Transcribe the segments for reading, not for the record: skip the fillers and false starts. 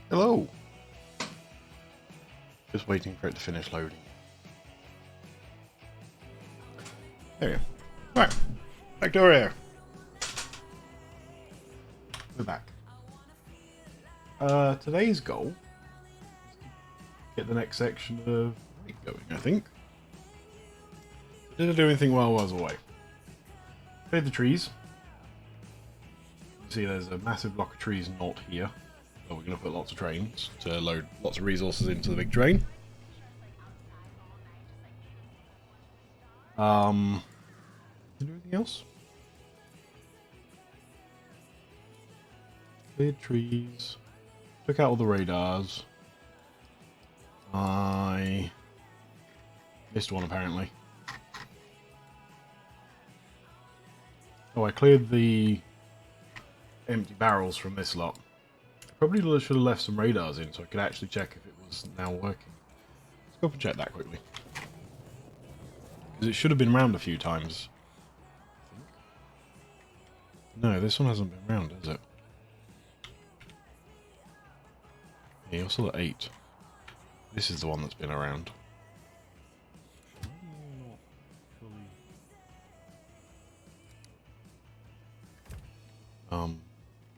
Hello! Just waiting for it to finish loading. There you go. Right, Factorio. We're back. Today's goal is to get the next section of weight going, I think. Didn't do anything while I was away. Cleared the trees. You see there's a massive block of trees not here. So we're going to put lots of trains to load lots of resources into the big train. Did I do anything else? Cleared trees. Took out all the radars. I missed one apparently. Oh, I cleared the empty barrels from this lot. Probably should have left some radars in so I could actually check if it was now working. Let's go up and check that quickly. Because it should have been round a few times. No, this one hasn't been round, has it? Yeah, you're still at 8. This is the one that's been around.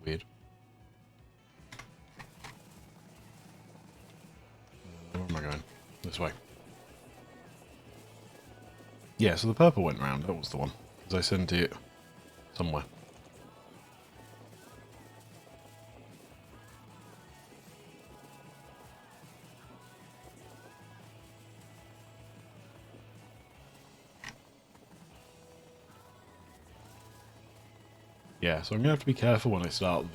Weird. Where am I going? This way. Yeah, so the purple went round. That was the one. Because I sent it somewhere. Yeah, so I'm gonna have to be careful when I start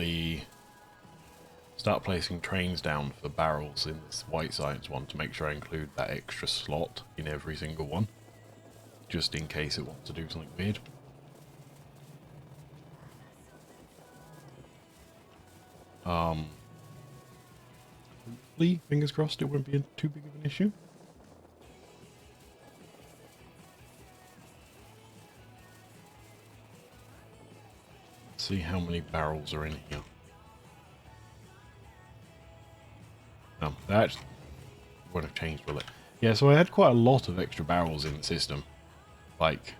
placing trains down for barrels in this white science one to make sure I include that extra slot in every single one, just in case it wants to do something weird. Hopefully, fingers crossed, it won't be too big of an issue. See how many barrels are in here. No, that won't have changed, will it? Yeah, so I had quite a lot of extra barrels in the system. Like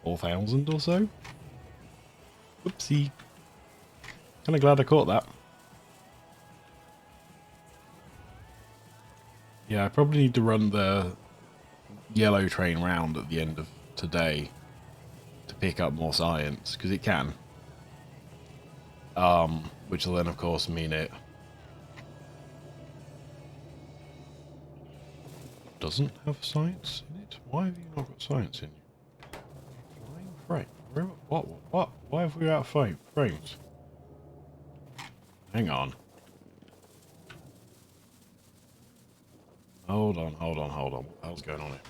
4,000 or so. Whoopsie. Kinda glad I caught that. Yeah, I probably need to run the yellow train round at the end of today to pick up more science, because it can. Which will then of course mean it doesn't have science in it? Why have you not got science in you? Flying frame? What? Why have we out of frames? Hang on. Hold on. What the hell's going on here?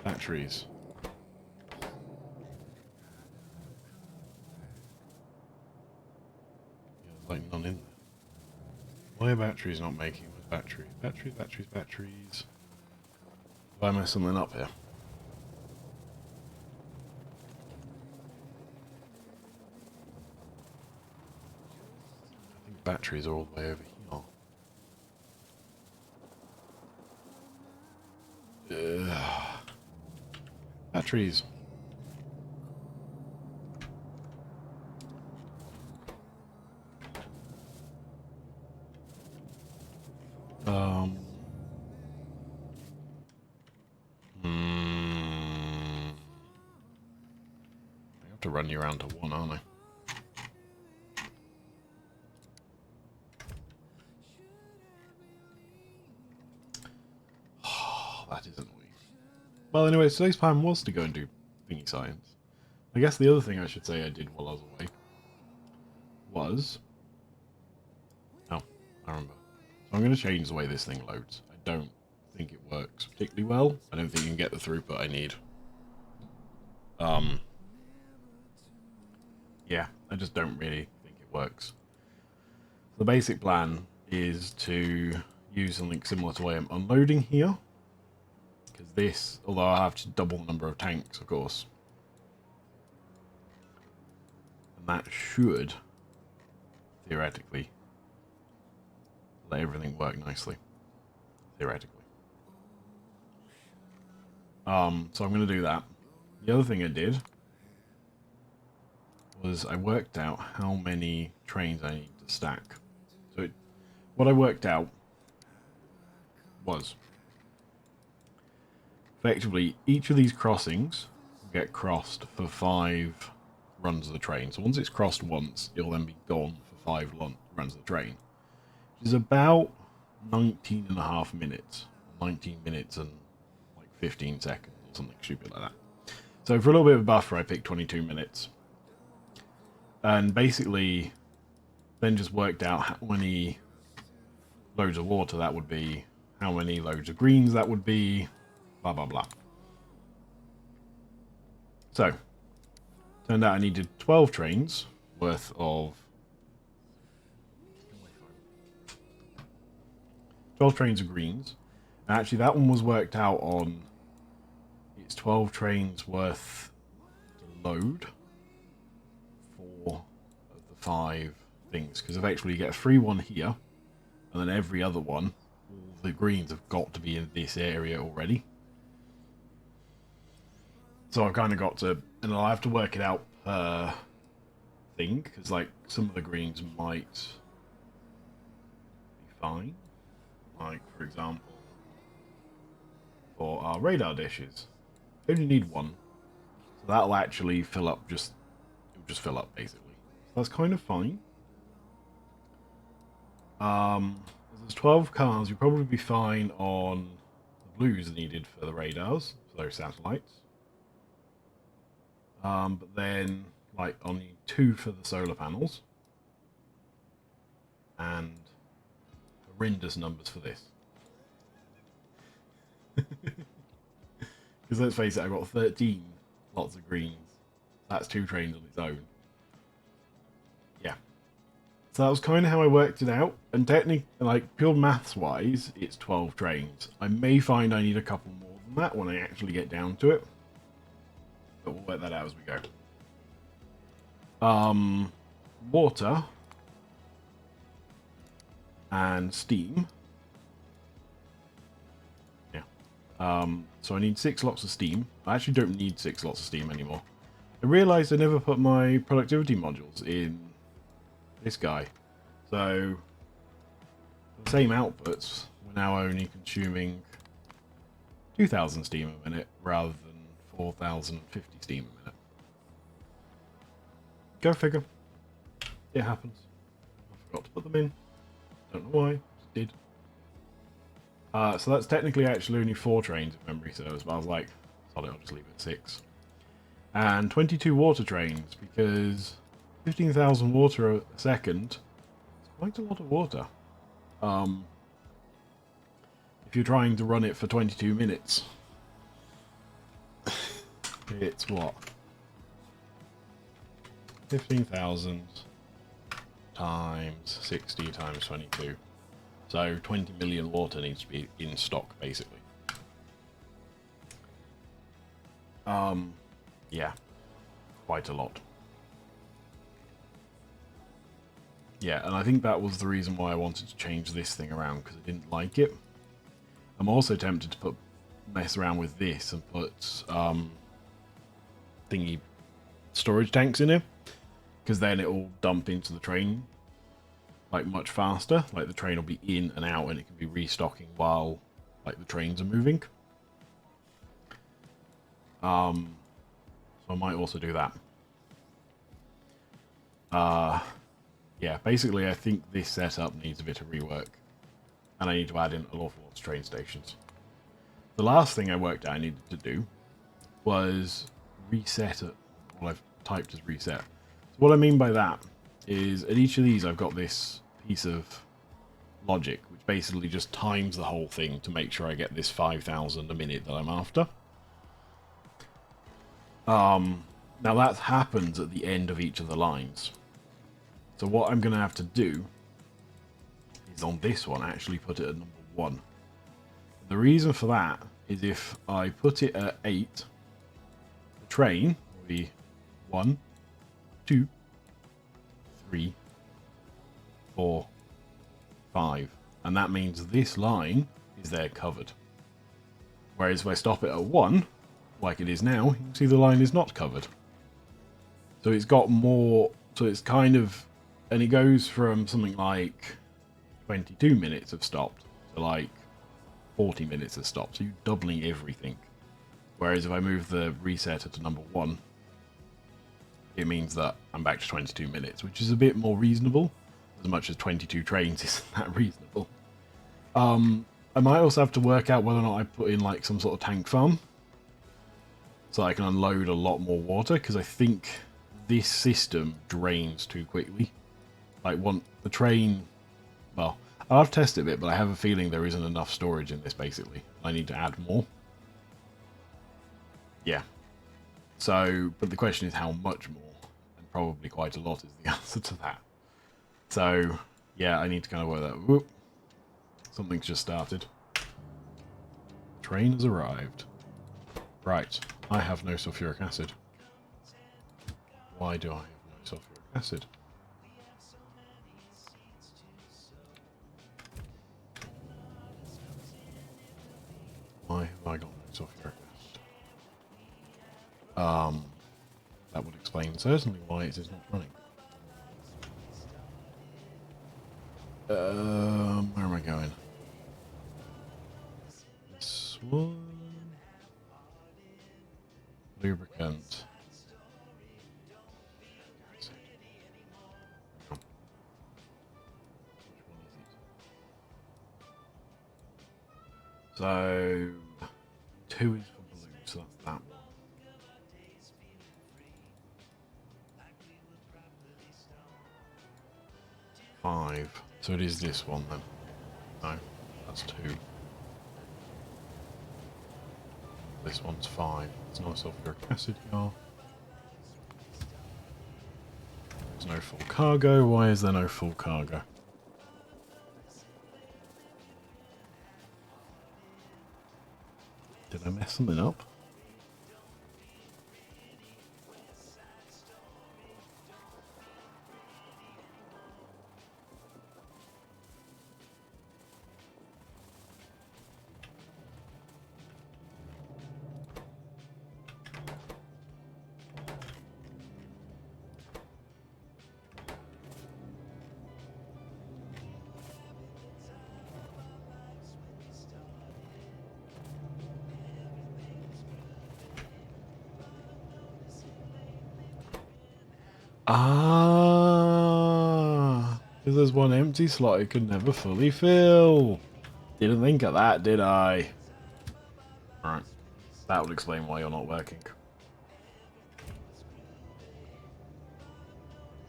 Batteries. Yeah, there's like none in there. Why are batteries not making with batteries? Batteries. Have I messed something up here? I think batteries are all the way over here. Batteries. I have to run you around to one, aren't I? Oh, that isn't we. Well, anyway, today's plan was to go and do thingy science. I guess the other thing I should say I did while I was away was... Oh, I remember. So I'm going to change the way this thing loads. I don't think it works particularly well. I don't think you can get the throughput I need. Yeah, I just don't really think it works. The basic plan is to use something similar to the way I'm unloading here. because this, although I have to double the number of tanks, of course, and that should theoretically let everything work nicely. Theoretically. So I'm going to do that. The other thing I did was I worked out how many trains I need to stack. So what I worked out was effectively each of these crossings will get crossed for 5 runs of the train. So once it's crossed once, it'll then be gone for 5 runs of the train, which is about 19.5 minutes, 19 minutes and like 15 seconds or something stupid like that. So for a little bit of a buffer, I picked 22 minutes. And basically then just worked out how many loads of water that would be, how many loads of greens that would be, blah, blah, blah. So, turned out I needed 12 trains worth of 12 trains of greens. And actually, that one was worked out on, it's 12 trains worth to load for the 5 things, because eventually you get a free one here, and then every other one, all the greens have got to be in this area already. So I've kind of got to, and I'll have to work it out per thing, because like some of the greens might be fine. Like for example, for our radar dishes, we only need 1, so that'll actually fill up. It'll just fill up basically. So that's kind of fine. There's 12 cars. You'll probably be fine on the blues needed for the radars, for those satellites. But then, like, I'll need 2 for the solar panels, and horrendous numbers for this. Because let's face it, I've got 13 lots of greens. That's 2 trains on its own. Yeah. So that was kind of how I worked it out. And technically, like, pure maths-wise, it's 12 trains. I may find I need a couple more than that when I actually get down to it. But we'll work that out as we go. Water and steam. Yeah. So I need 6 lots of steam. I actually don't need 6 lots of steam anymore. I realised I never put my productivity modules in this guy. So for the same outputs, we're now only consuming 2,000 steam a minute rather than 4,050 steam a minute. Go figure. It happens. I forgot to put them in. Don't know why. Just did. So that's technically actually only 4 trains of memory serves, but I was like, sorry, I'll just leave it at 6. And 22 water trains, because 15,000 water a second is quite a lot of water. If you're trying to run it for 22 minutes, it's what? 15,000 times 60 times 22. So 20 million water needs to be in stock, basically. Yeah, quite a lot. Yeah, and I think that was the reason why I wanted to change this thing around, because I didn't like it. I'm also tempted to mess around with this and put thingy storage tanks in here, because then it will dump into the train like much faster. Like the train will be in and out, and it can be restocking while like the trains are moving. So I might also do that. Yeah, basically I think this setup needs a bit of rework, and I need to add in an awful lot of train stations. The last thing I worked out I needed to do was reset it. What I've typed as reset. So what I mean by that is at each of these I've got this piece of logic which basically just times the whole thing to make sure I get this 5,000 a minute that I'm after. Now that happens at the end of each of the lines. So what I'm going to have to do is on this one actually put it at number 1. The reason for that is if I put it at 8, the train will be 1, 2, 3, 4, 5. And that means this line is there covered. Whereas if I stop it at 1, like it is now, you can see the line is not covered. So it's got more, so it's kind of, and it goes from something like 22 minutes have stopped to like 40 minutes have stopped. So you're doubling everything. Whereas if I move the reset to number 1, it means that I'm back to 22 minutes, which is a bit more reasonable. As much as 22 trains isn't that reasonable. I might also have to work out whether or not I put in like some sort of tank farm. So I can unload a lot more water, because I think this system drains too quickly. Like, the train... Well, I'll have to test it a bit, but I have a feeling there isn't enough storage in this, basically. I need to add more. Yeah. So, but the question is how much more? And probably quite a lot is the answer to that. So, yeah, I need to kind of work that... Whoop. Something's just started. Train has arrived. Right, I have no sulfuric acid. Why do I have no sulfuric acid? Why have I got no sulfuric acid? That would explain certainly why it is not running. Where am I going? This one... Lubricant. So, 2 is for blue, so that's that one. 5. So it is this one then. No, that's 2. This one's 5. It's not sulfuric acid here. There's no full cargo. Why is there no full cargo? Did I mess something up? Ah, because there's one empty slot it could never fully fill. Didn't think of that, did I? Right, that would explain why you're not working.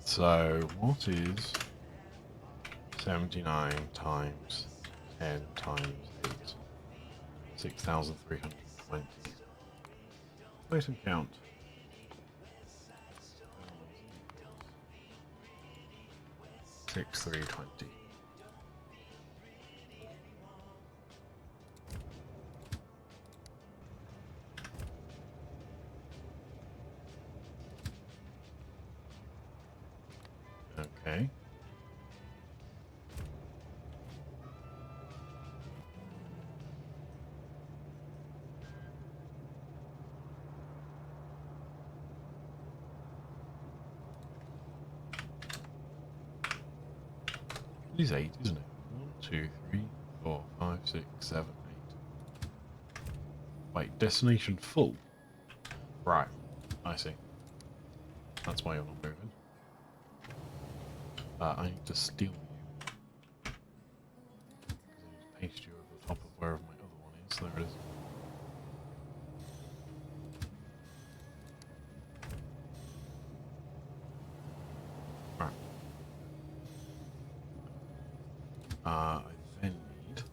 So, what is 79 times 10 times 8? 6,320. Wait and count. 6,320. Okay. It is 8, isn't it? 1, 2, 3, 4, 5, 6, 7, 8. Wait, destination full? Right, I see. That's why you're not moving. I need to steal you. I need to paste you over the top of wherever my other one is. There it is. Right. I then need...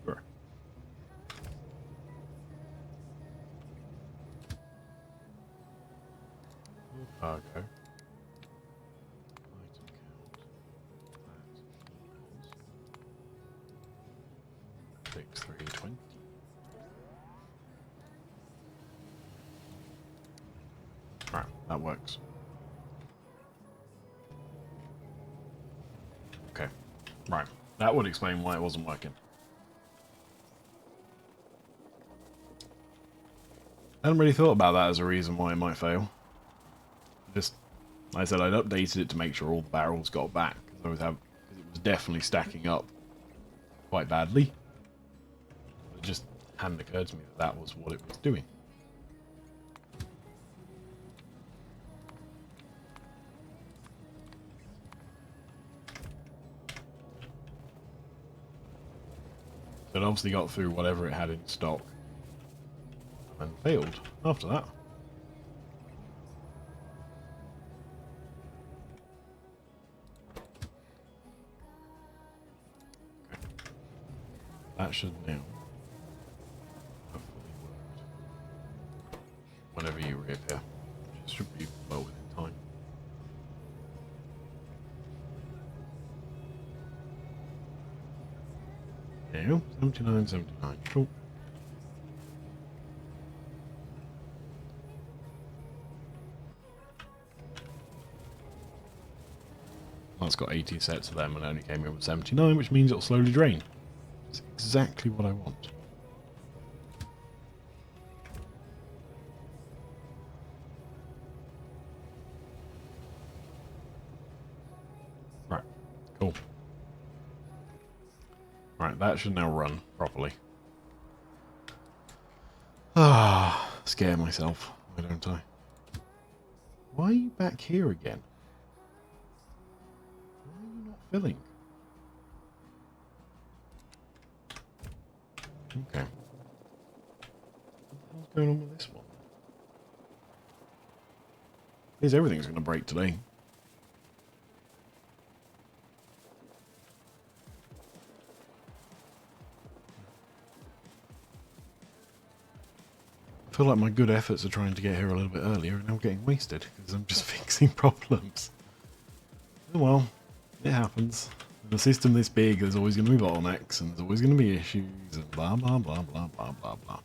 Sure. Cargo. Right, that works. Okay, right. That would explain why it wasn't working. I hadn't really thought about that as a reason why it might fail. Just, like I said, I'd updated it to make sure all the barrels got back, because it was definitely stacking up quite badly. It just hadn't occurred to me that that was what it was doing. So it obviously got through whatever it had in stock and failed after that. Okay. That should now hopefully work whenever you reappear. It should be well within time. Now, 79, 79. Cool. That's got 80 sets of them and only came in with 79, which means it'll slowly drain. It's exactly what I want. Right, cool. Right, that should now run properly. Ah, scare myself. Why don't I? Why are you back here again? Why are you not filling? Okay. What the hell's going on with this one? Because everything's going to break today. I feel like my good efforts of trying to get here a little bit earlier are now getting wasted because I'm just fixing problems. Oh well, it happens. In a system this big, there's always going to be bottlenecks and there's always going to be issues and blah blah blah blah blah blah blah.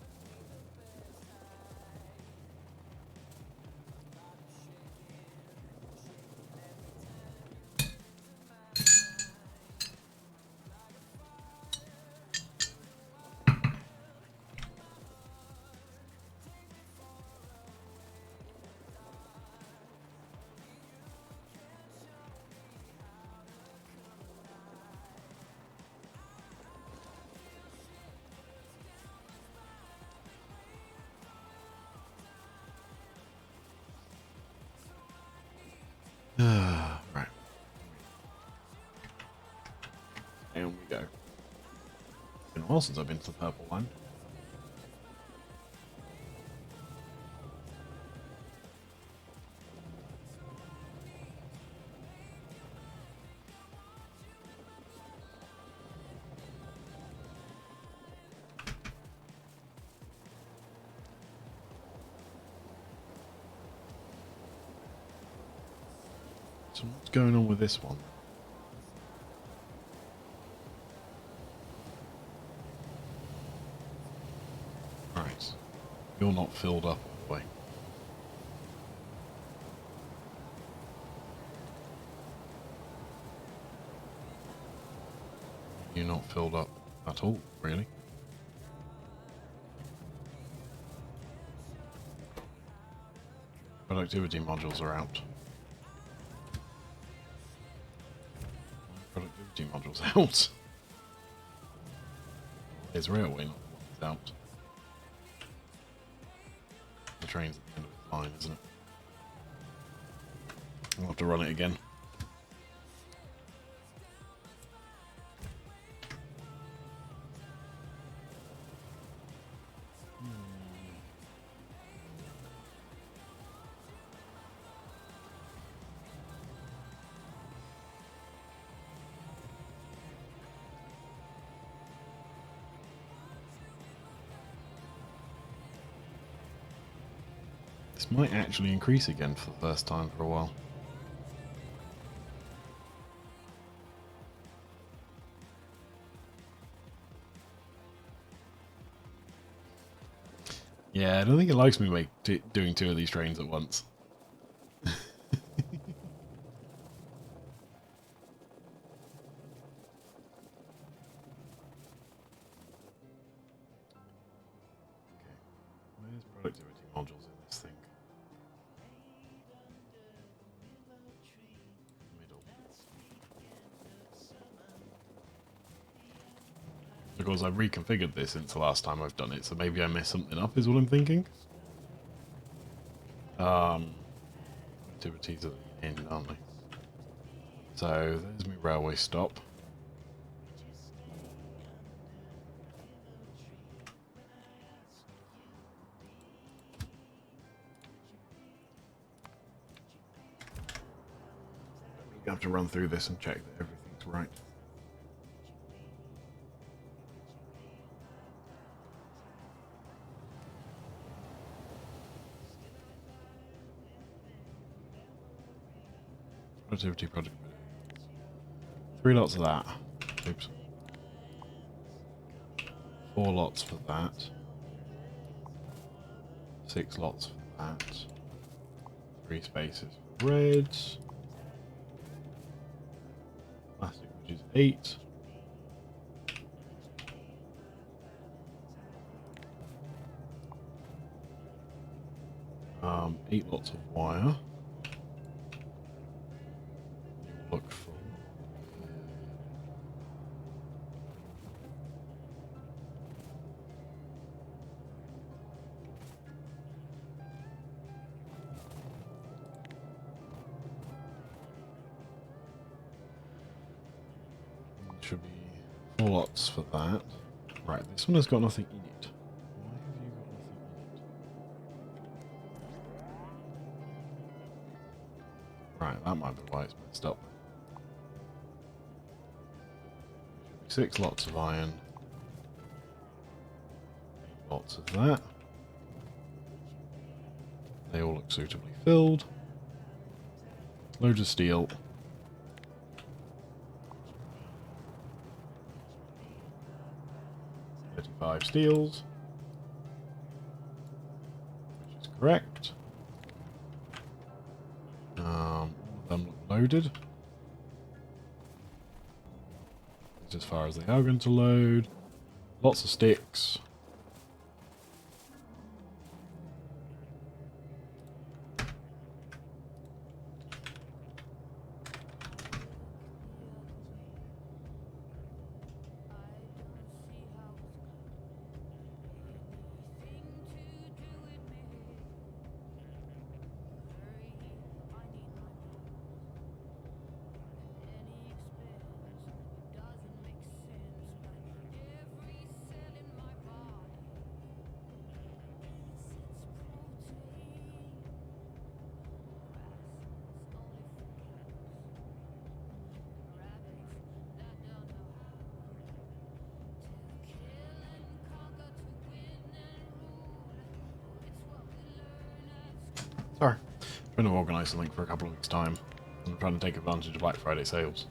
Right. And we go. It's been a while since I've been to the purple one. So what's going on with this one? Right. You're not filled up all the way. You're not filled up at all, really. Productivity modules are out. Productivity modules out. There's railway, not the one that's out. The train's at the end of its line, isn't it? I'll have to run it again. This might actually increase again for the first time for a while. Yeah, I don't think it likes me doing two of these trains at once. connectivity modules in this thing. Middle. Of course, I've reconfigured this since the last time I've done it, so maybe I messed something up, is what I'm thinking. Activities at the end, aren't they? So there's my railway stop. You have to run through this and check that everything's right. Productivity project. 3 lots of that. Oops. 4 lots for that. 6 lots for that. 3 spaces for reds. Plastic, which is 8. Eight lots of wire. Look full. Should be 4 lots for that. Right, this one has got nothing in it. Why have you got nothing in it? Right, that might be why it's messed up. Should be 6 lots of iron. 8 lots of that. They all look suitably filled. Loads of steel. Steels, which is correct. All of them look loaded. It's as far as they are going to load. Lots of sticks. Sorry. I'm trying to organise something for a couple of weeks' time. I'm trying to take advantage of Black Friday sales.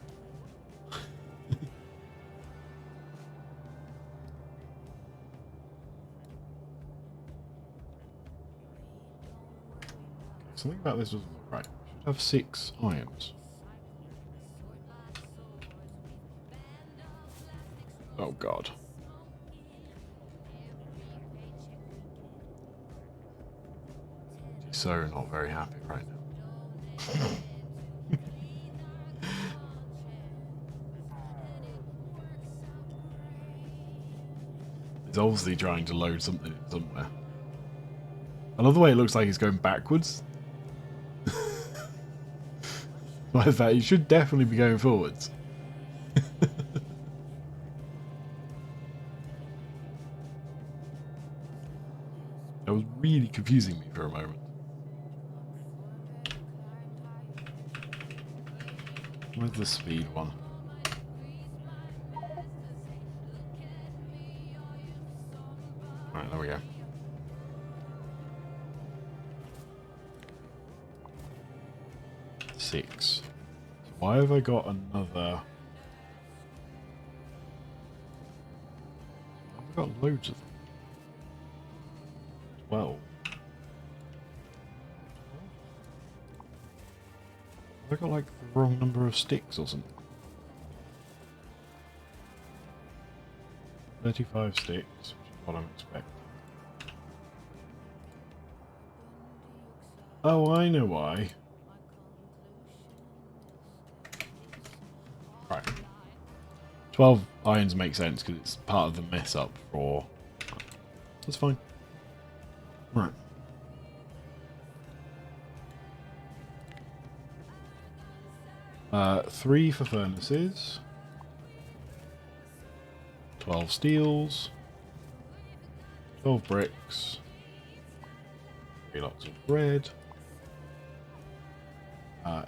Something about this doesn't look right. We should have 6 irons. Oh god. He's so not very happy right now. He's obviously trying to load something in somewhere. I love the way it looks like he's going backwards. Like that, he should definitely be going forwards. That was really confusing me for a moment. Where's the speed one? Alright, there we go. Six. So why have I got another... I've got loads of them. 12. Have I got like the wrong number of sticks or something? 35 sticks, which is what I'm expecting. Oh, I know why. Right. 12 irons make sense because it's part of the mess up for... That's fine. Right. Three for furnaces. 12 steels. 12 bricks. 3 lots of bread.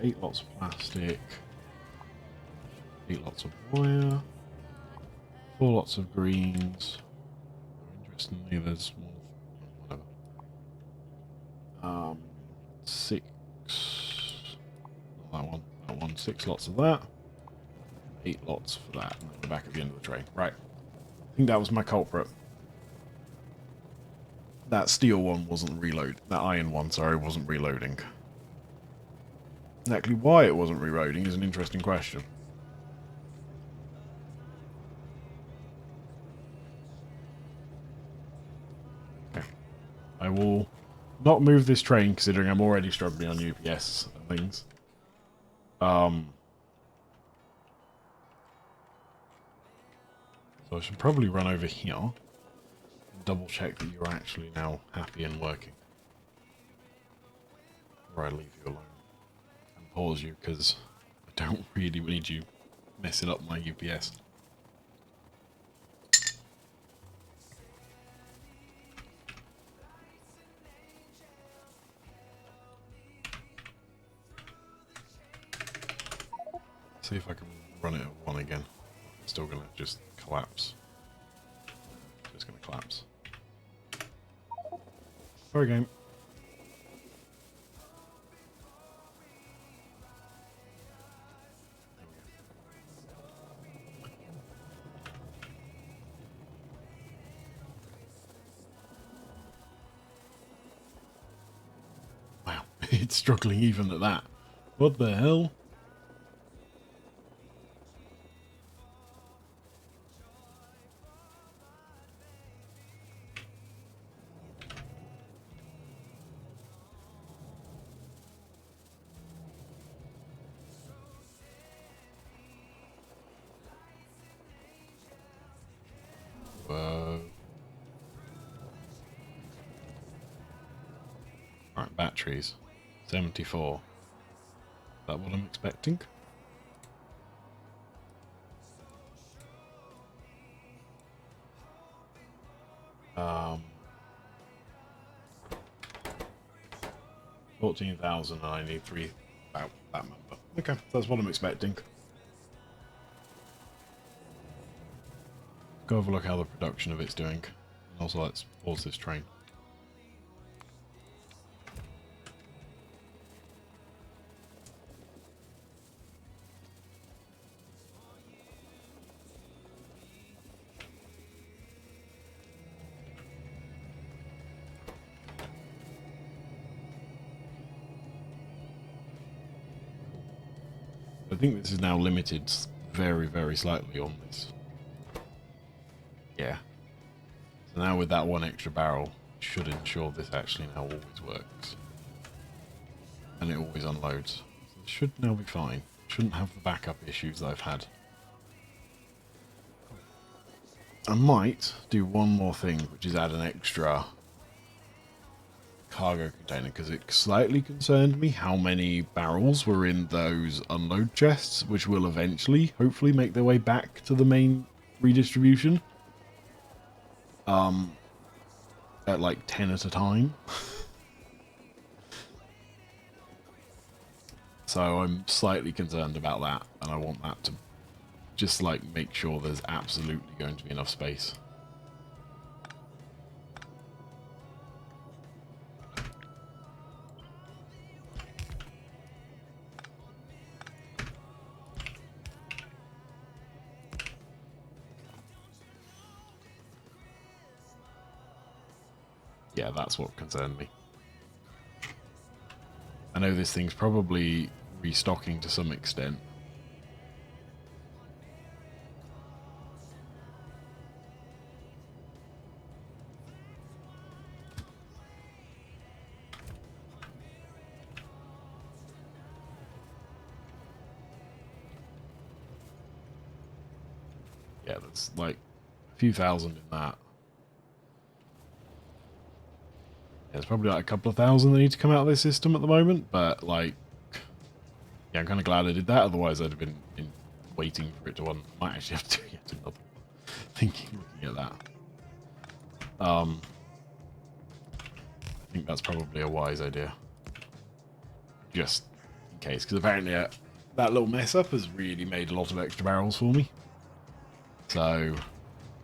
8 lots of plastic. 8 lots of wire. 4 lots of greens. Interestingly, there's one. Whatever. 6. Not that one. That one. 6 lots of that. 8 lots for that. And then we're back at the end of the train. Right. I think that was my culprit. That steel one wasn't reload. That iron one, sorry, wasn't reloading. Exactly why it wasn't reloading is an interesting question. Okay. I will not move this train considering I'm already struggling on UPS and things. So I should probably run over here and double check that you're actually now happy and working. Or I leave you alone and pause you because I don't really need you messing up my UPS. See if I can run it at 1 again. It's still going to just collapse. Just going to collapse. Sorry, game. Wow, it's struggling even at that. What the hell? Whoa. Alright, batteries. 74. Is that what I'm expecting? Um, 14,000 and I need 3, about that number. Okay, that's what I'm expecting. Go have a look how the production of it's doing. And also let's pause this train. I think this is now limited very, very slightly on this. Yeah. So now with that one extra barrel, should ensure this actually now always works. And it always unloads. So it should now be fine. Shouldn't have the backup issues that I've had. I might do one more thing, which is add an extra cargo container, because it slightly concerned me how many barrels were in those unload chests, which will eventually, hopefully, make their way back to the main redistribution. At like 10 at a time. So I'm slightly concerned about that, and I want that to just like make sure there's absolutely going to be enough space. Yeah, that's what concerned me. I know this thing's probably restocking to some extent. Yeah, there's like a few thousand in that. Yeah, there's probably like a couple of thousand that need to come out of this system at the moment, but like, yeah, I'm kind of glad I did that. Otherwise, I'd have been waiting for it to run. I might actually have to do yet another one. Looking at that. I think that's probably a wise idea. Just in case, because apparently that little mess up has really made a lot of extra barrels for me. So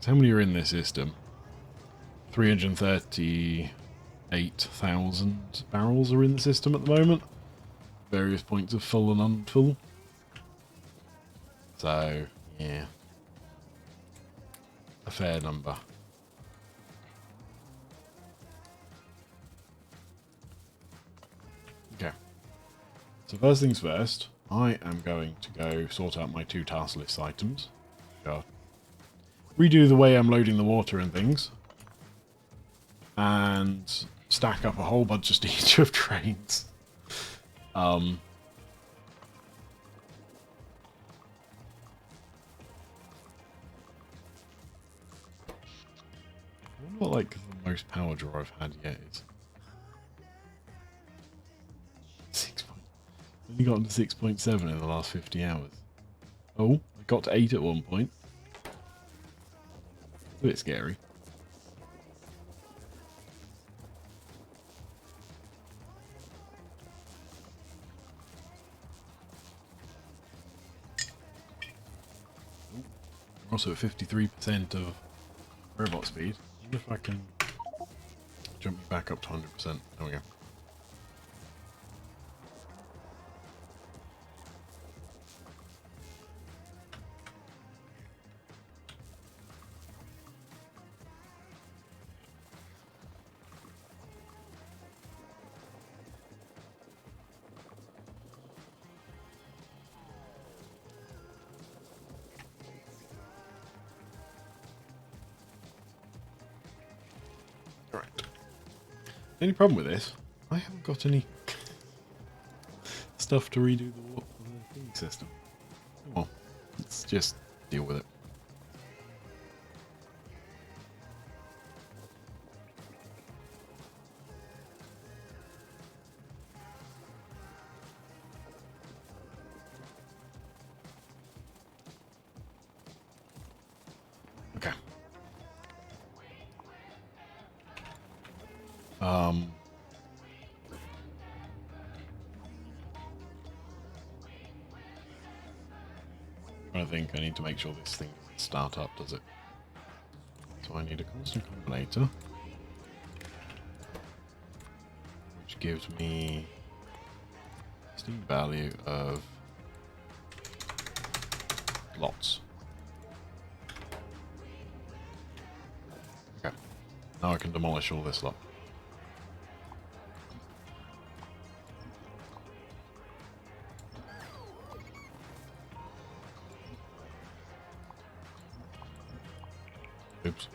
how many are in this system? 338,000 barrels are in the system at the moment. Various points of full and unfull. So, yeah. A fair number. Okay. So first things first, I am going to go sort out my 2 task list items. Redo the way I'm loading the water and things. And stack up a whole bunch of stage of trains. I wonder what like the most power draw I've had yet is. 6. Only gotten to 6.7 in the last 50 hours. Oh, I got to 8 at one point. A bit scary. We're also at 53% of robot speed. I wonder if I can jump me back up to 100%. There we go. The only problem with this, I haven't got any stuff to redo the thing system. Well, let's just deal with it. Okay. I think I need to make sure this thing doesn't start up, does it? So I need a constant combinator, which gives me steam value of lots. Okay, now I can demolish all this lot. Oops.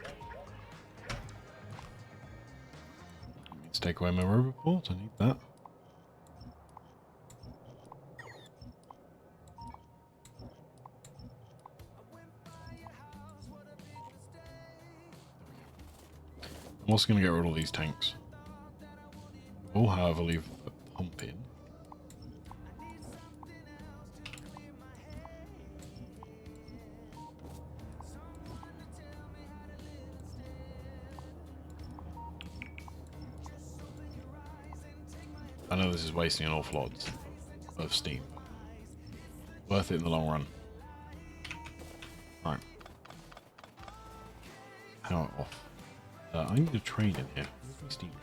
Let's take away my roboport. I need that. I'm also going to get rid of all these tanks. We'll, however, leave the pump in. I know this is wasting an awful lot of steam. Worth it in the long run. Right. Power off. I need a train in here. Where's my steam train?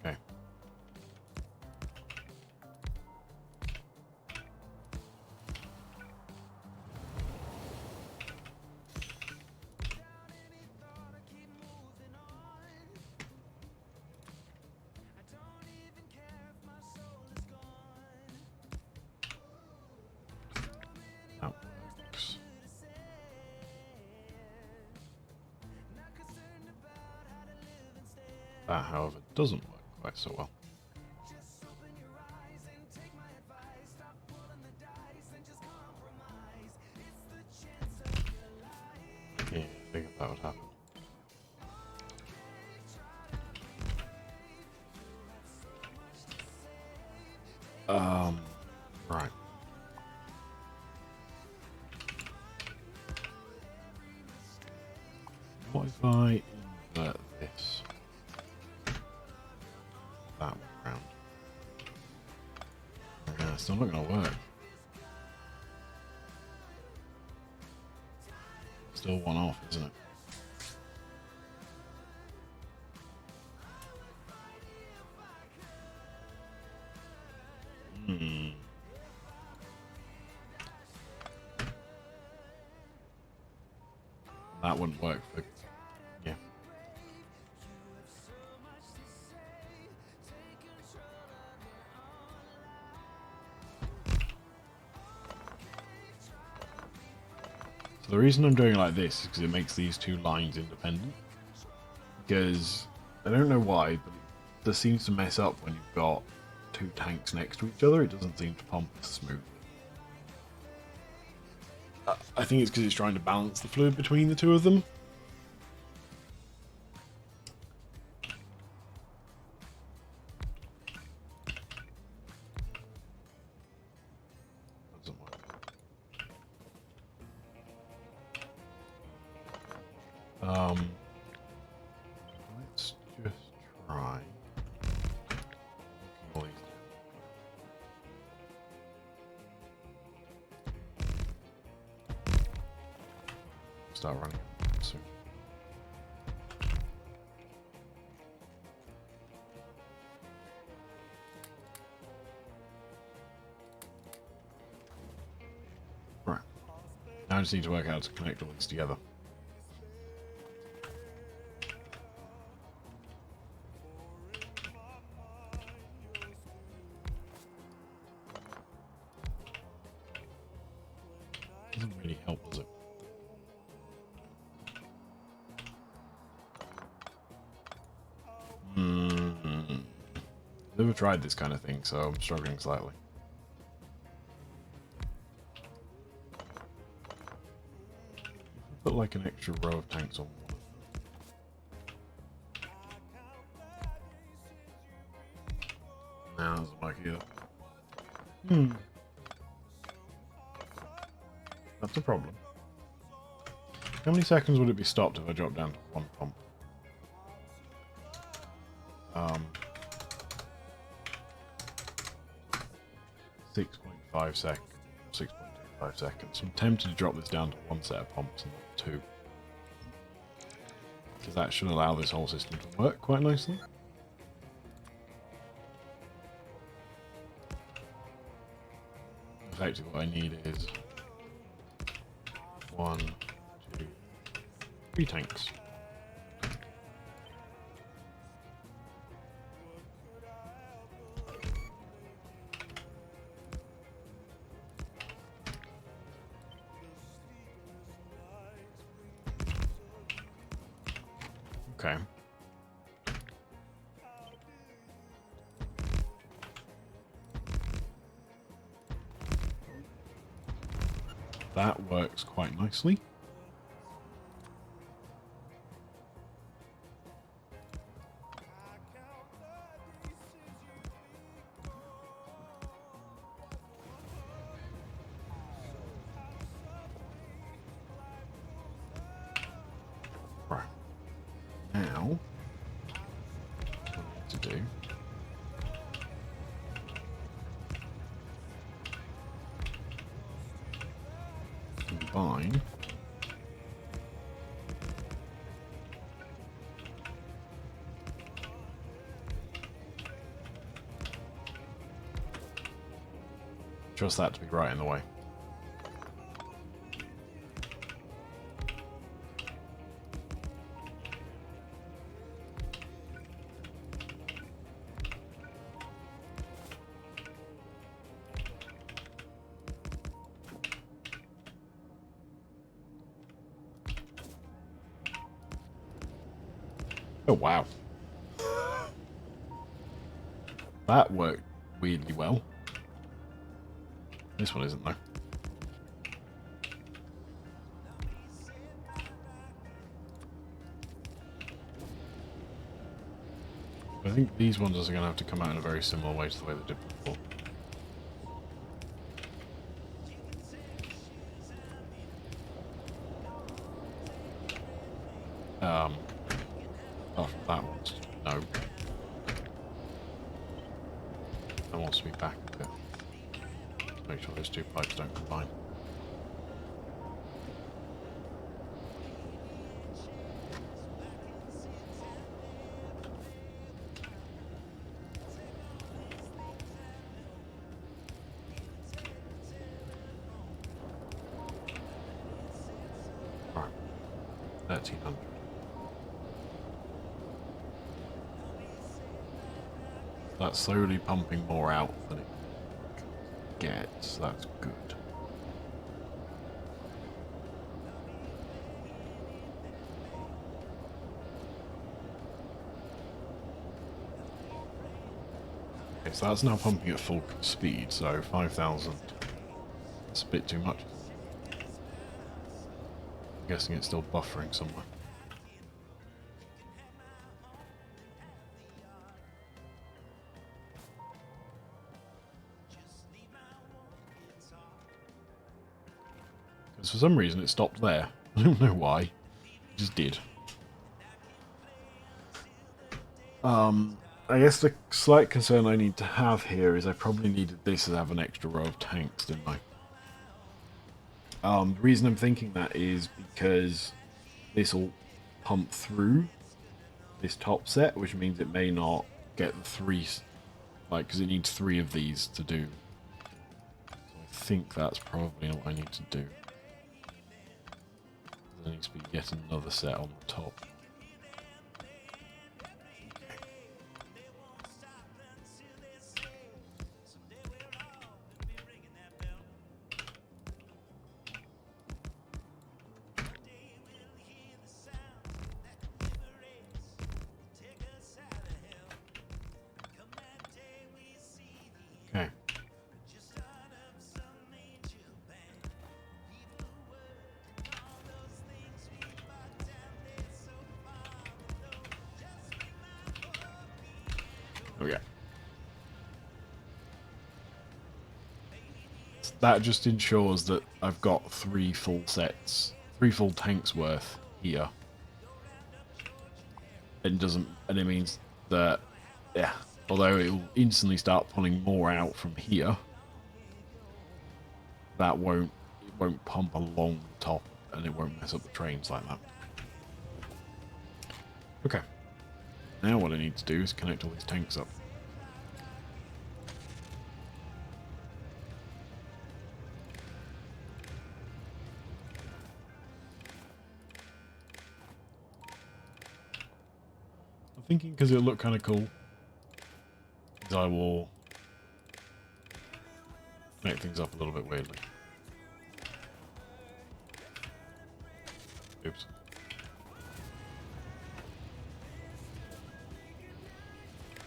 Okay. That, however, doesn't work quite so well. Yeah, I think that would happen. Right. What if I invert this that way around? Yeah, it's still not going to work. Still one off, isn't it? That wouldn't work for... yeah. So the reason I'm doing it like this is because it makes these two lines independent. Because, I don't know why, but it just seems to mess up when you've got two tanks next to each other. It doesn't seem to pump as smoothly. I think it's because it's trying to balance the fluid between the two of them. Doesn't work. Let's just try. All these start running soon. Right. Now I just need to work out how to connect all these together. Doesn't really help, does it? Never tried this kind of thing, so I'm struggling slightly. Put like an extra row of tanks on one of them. No, doesn't work either. That's a problem. How many seconds would it be stopped if I dropped down to one pump? 6.5 seconds. 6.25 seconds. I'm tempted to drop this down to one set of pumps and not two. Because that should allow this whole system to work quite nicely. Effectively what I need is 1, 2, 3 tanks. Okay. That works quite nicely. Right. Now, what I need to do combine trust that to be right in the way. Oh wow. That worked weirdly well. This one isn't though. I think these ones are going to have to come out in a very similar way to the way they did before. Oh, that one's no. That wants to be back a bit. Make sure those two pipes don't combine. Right, 1300. That's slowly pumping more out than it gets. That's good. Okay, so that's now pumping at full speed, so 5,000. That's a bit too much. I'm guessing it's still buffering somewhere. Because for some reason it stopped there. I don't know why. It just did. I guess the slight concern I need to have here is I probably needed this to have an extra row of tanks, didn't I? The reason I'm thinking that is because this will pump through this top set, which means it may not get the three, like, because it needs 3 of these to do. So I think that's probably what I need to do. There needs to be yet another set on the top. Okay. Oh yeah. That just ensures that I've got 3 full sets, 3 full tanks worth here. It means that, yeah, although it will instantly start pulling more out from here, that it won't pump along the top, and it won't mess up the trains like that. Okay. Now what I need to do is connect all these tanks up. I'm thinking because it'll look kind of cool, I will make things up a little bit weirdly. Oops.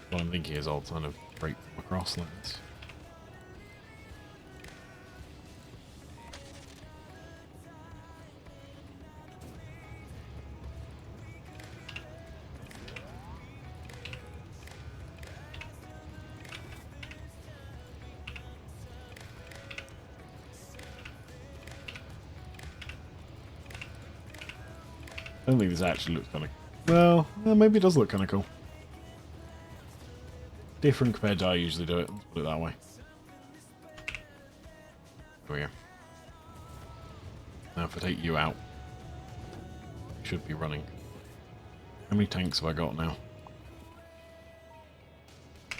What I'm thinking is I'll kind of break them across like this. I don't think this actually looks kind of... Well, maybe it does look kind of cool. Different compared to how I usually do it, let's put it that way. There we go. Now if I take you out, it should be running. How many tanks have I got now?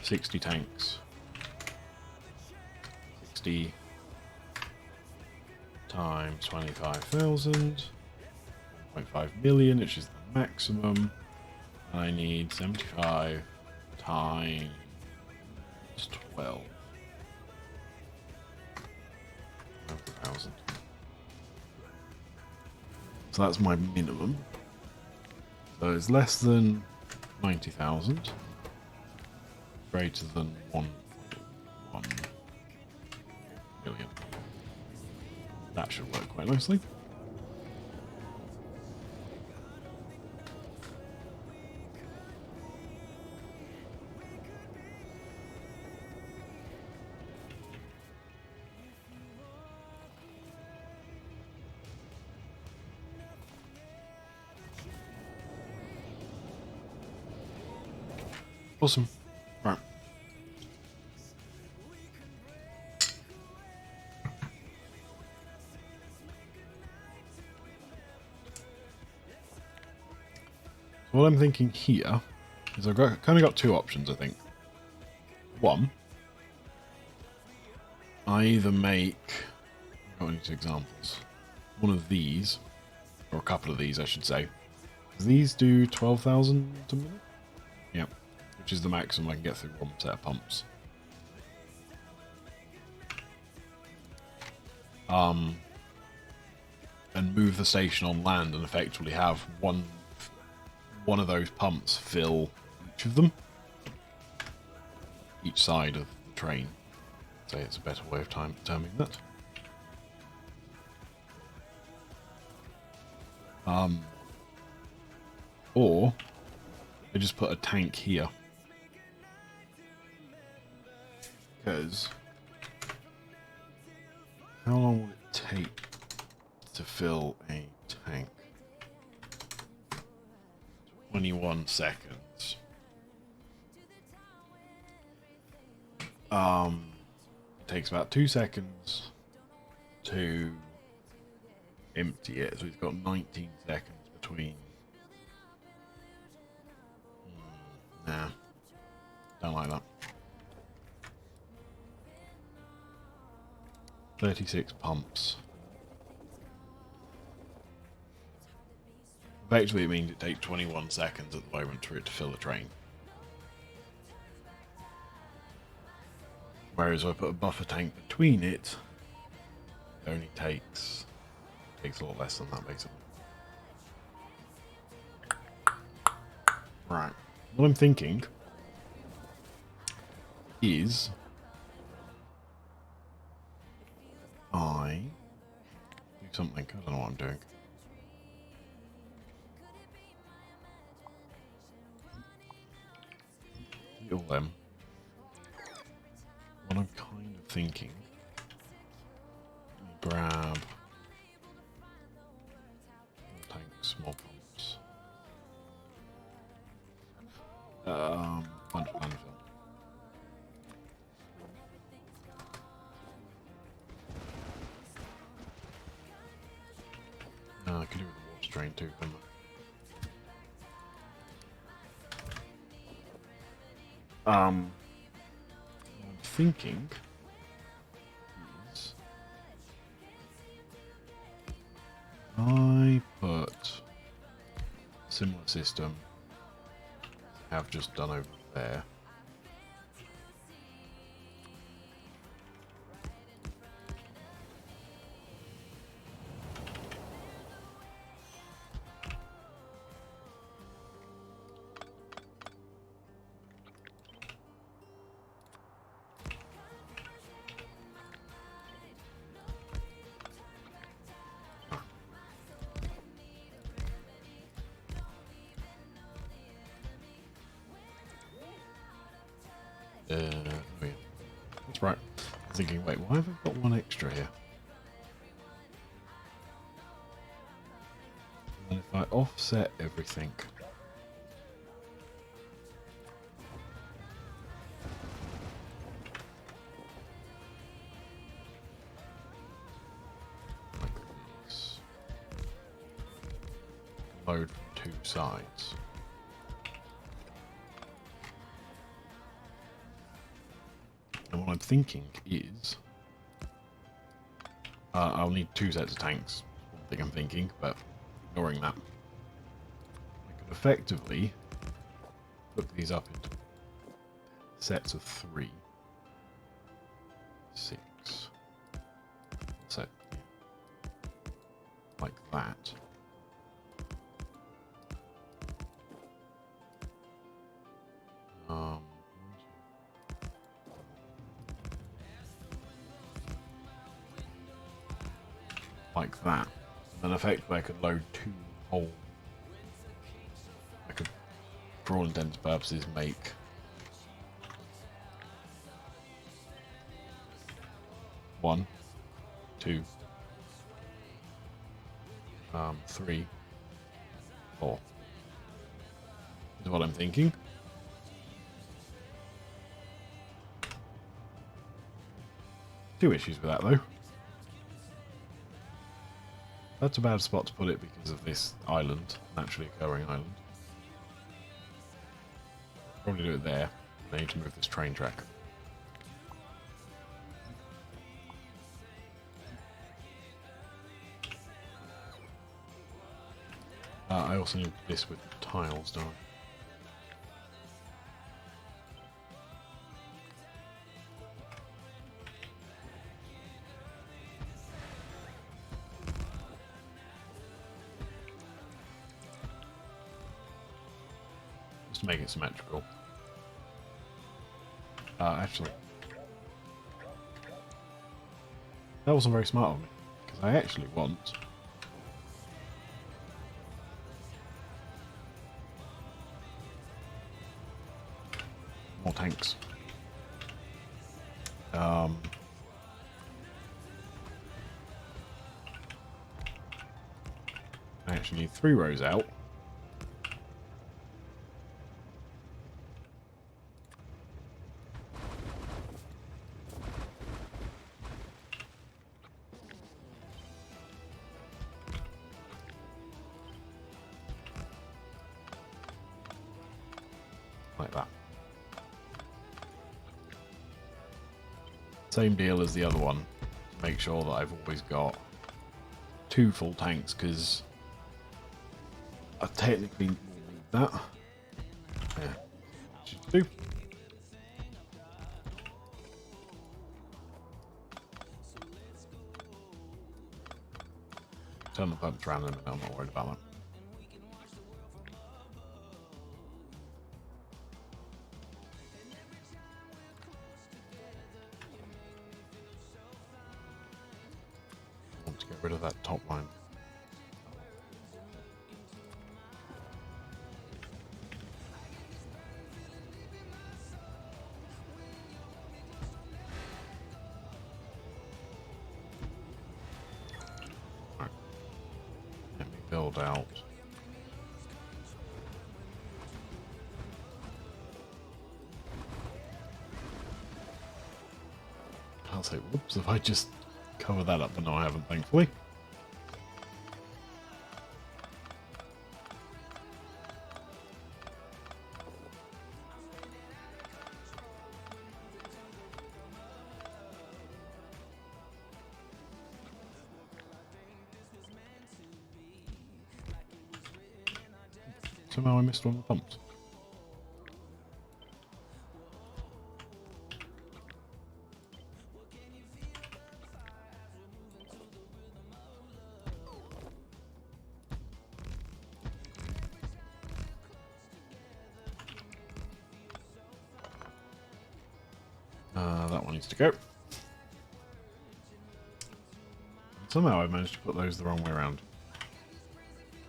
60 tanks. 60 times 25,000. 1.5 million, which is the maximum. I need 75 times 12. 1,000. So that's my minimum. So it's less than 90,000. greater than 1.1 million. That should work quite nicely. Awesome. Right. So what I'm thinking here is I've kind of got two options, I think. One, I either make, I've got any examples, one of these, or a couple of these I should say. These do 12,000 a minute? Yep. Which is the maximum I can get through one set of pumps. And move the station on land and effectively have one of those pumps fill each of them. Each side of the train. I'd say it's a better way of terming that. Or I just put a tank here. Because how long will it take to fill a tank? 21 seconds. It takes about 2 seconds to empty it, so we've got 19 seconds between. Nah, don't like that. 36 pumps. Effectively, it means it takes 21 seconds at the moment for it to fill a train. Whereas if I put a buffer tank between it, it only takes a lot less than that, basically. Right. What I'm thinking is I do something. I don't know what I'm doing. All them. What I'm kind of thinking. Grab tank small pumps. Bunch of landfill. I could do with the water train too, couldn't I? What I'm thinking is I put a similar system I've just done over there. Oh yeah. That's right. I'm thinking, wait, why have I got one extra here? And if I offset everything. Like this. Load from 2 sides. And what I'm thinking is, I'll need 2 sets of tanks. One thing I'm thinking, but ignoring that, I could effectively put these up into sets of 3, 6, set like that. like that. And then effectively I could load 2 whole. I could, for all intents and purposes, make 1, 2, 3, 4. Is what I'm thinking. Two issues with that though. That's a bad spot to put it because of this island, naturally occurring island. Probably do it there. I need to move this train track. I also need this with tiles, don't I? Just to make it symmetrical. Actually, that wasn't very smart of me, because I actually want more tanks. I actually need 3 rows out. Like that. Same deal as the other one. Make sure that I've always got 2 full tanks, because I technically will need that. Yeah. Should do. Turn the pumps around in a minute, I'm not worried about that. To get rid of that top line. Right. Let me build out. I'll say whoops if I just cover that up, but no I haven't, thankfully. Somehow I missed one of the pumps. That one needs to go. Somehow I managed to put those the wrong way around.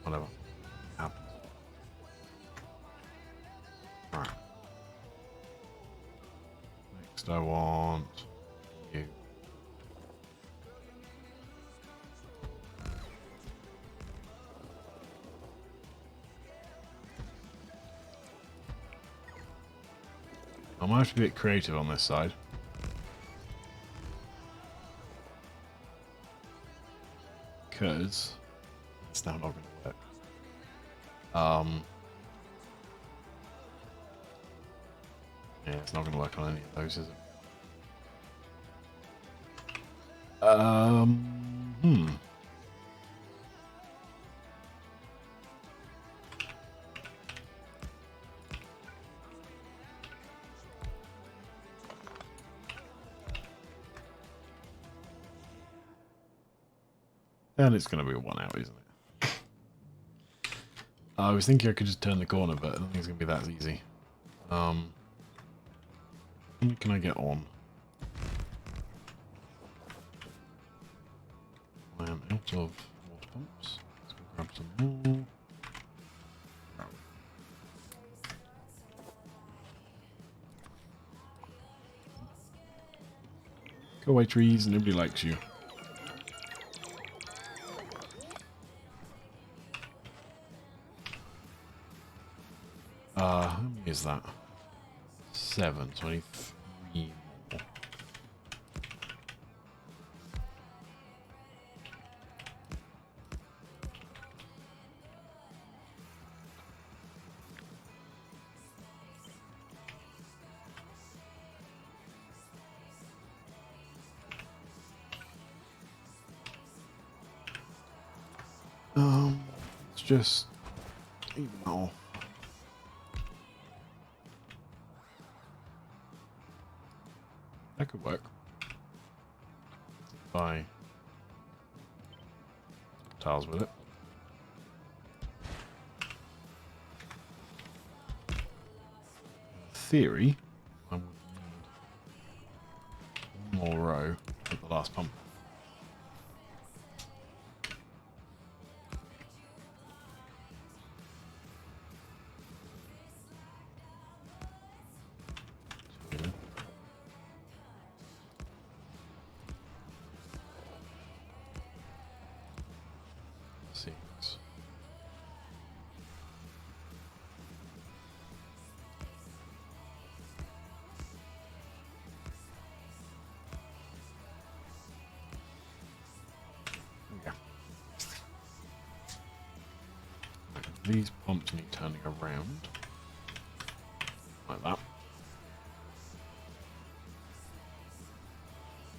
Whatever. Happens. Right. Next I want you. I might have to be a bit creative on this side. Because it's now not going to work. Yeah, it's not going to work on any of those, is it? And it's going to be a 1 out, isn't it? I was thinking I could just turn the corner, but I don't think it's going to be that easy. When can I get on? I am now. Lots of water pumps. Let's go grab some more. Go away, trees. Nobody likes you. How many is that? 7. So I need 3 more. Let's just even that off. That could work. Buy tiles with it. In theory, I would need one more row at the last pump. These pumps need turning around, like that.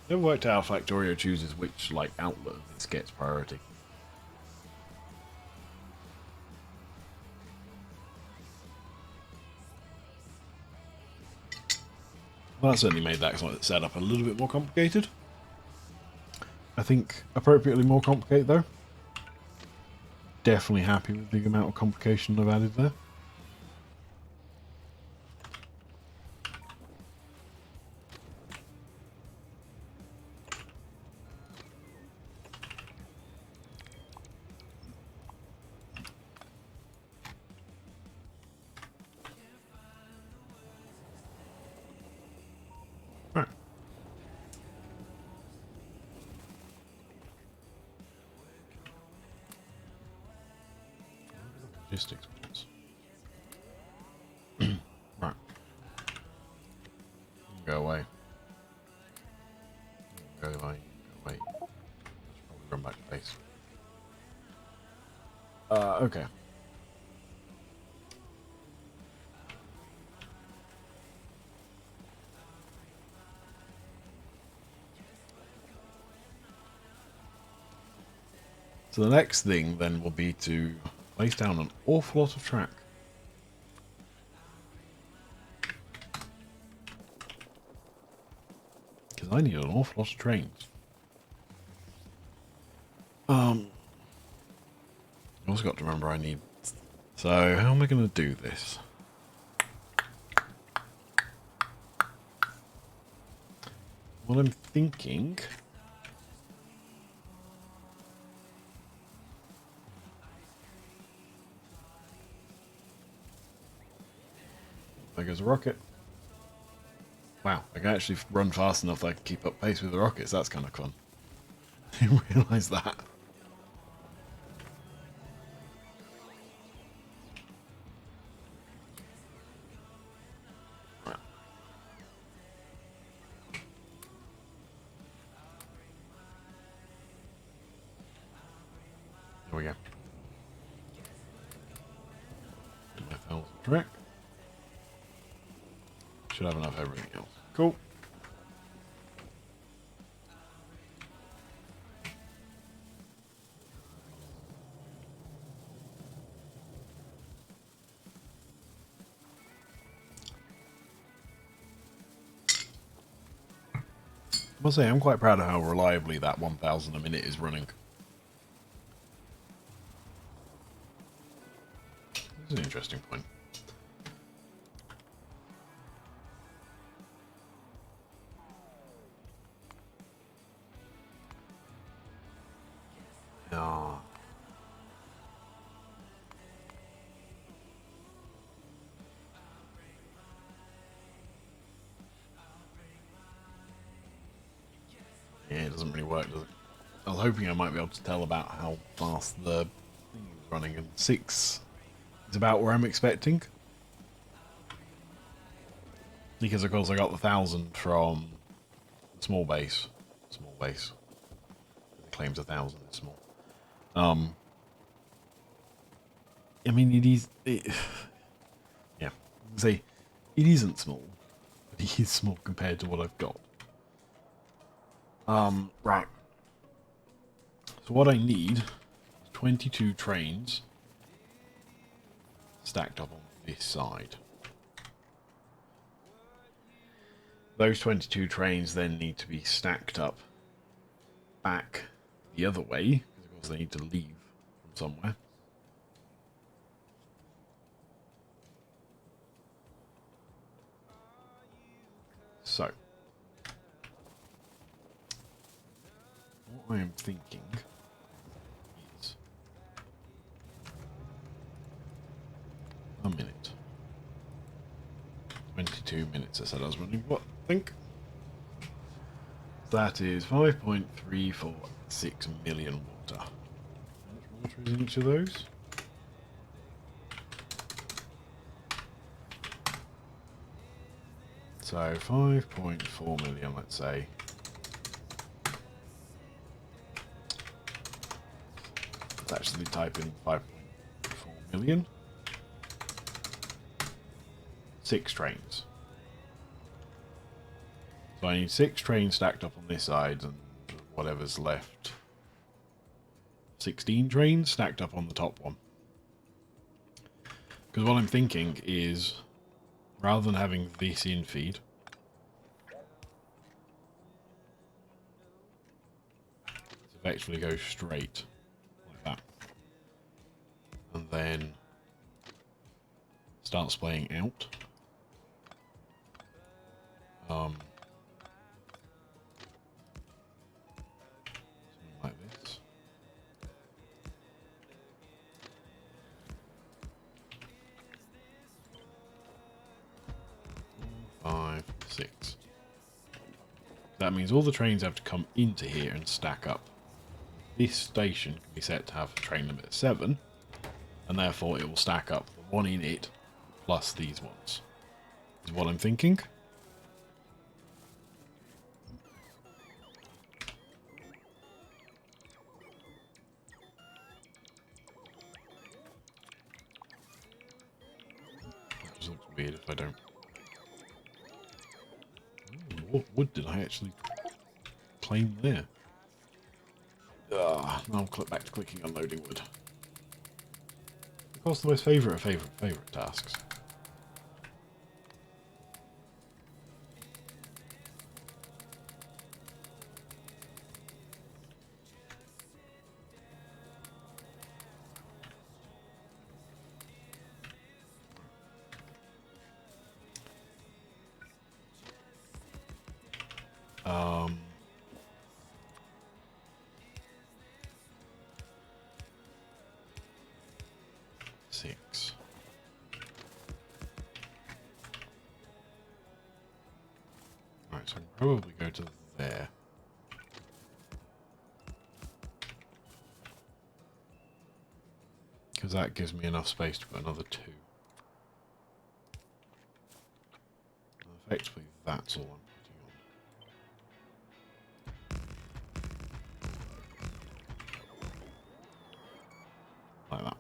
Never worked out how Factorio chooses which outlet this gets priority. Well, that certainly made that setup a little bit more complicated. I think appropriately more complicated though. Definitely happy with the amount of complication I've added there. Right. Logistics points. Right. Go away. Go away. Go away. Probably run back to base. Okay. So the next thing then will be to place down an awful lot of track. Because I need an awful lot of trains. I also got to remember I need... So how am I going to do this? Well, I'm thinking... There goes a rocket. Wow, I can actually run fast enough that I can keep up pace with the rockets. That's kind of fun. I didn't realise that. Right. There we go. Get my 1,000 track. Should have enough of everything else. Cool. I must say, I'm quite proud of how reliably that 1,000 a minute is running. This is an interesting point. Yeah, it doesn't really work, does it? I was hoping I might be able to tell about how fast the thing is running, and 6 is about where I'm expecting. Because of course I got the 1,000 from the small base. Small base. It claims 1,000 is small. I mean, yeah, say it isn't small, but it is small compared to what I've got. Right. So what I need is 22 trains stacked up on this side. Those 22 trains then need to be stacked up back the other way, because of course they need to leave from somewhere. So, what I am thinking is a minute. 22 minutes I said I was running. What I think? That is 5.346 million water. How much water is in each of those? So 5.4 million, let's say. Let's actually type in 5.4 million. 6 trains. So I need 6 trains stacked up on this side, and whatever's left. 16 trains stacked up on the top one. Because what I'm thinking is, rather than having this in feed, let's effectively go straight like that, and then start splaying out. Something like this. Five, 6. That means all the trains have to come into here and stack up. This station can be set to have train limit 7, and therefore it will stack up the one in it plus these ones. Is what I'm thinking. That just looks weird if I don't. Ooh, what wood did I actually claim there? Now I'll click back to clicking unloading wood. Of course, the most favourite tasks. Six. Right, so I can probably go to there. Because that gives me enough space to put another 2. And effectively, that's all I'm putting on. Like that.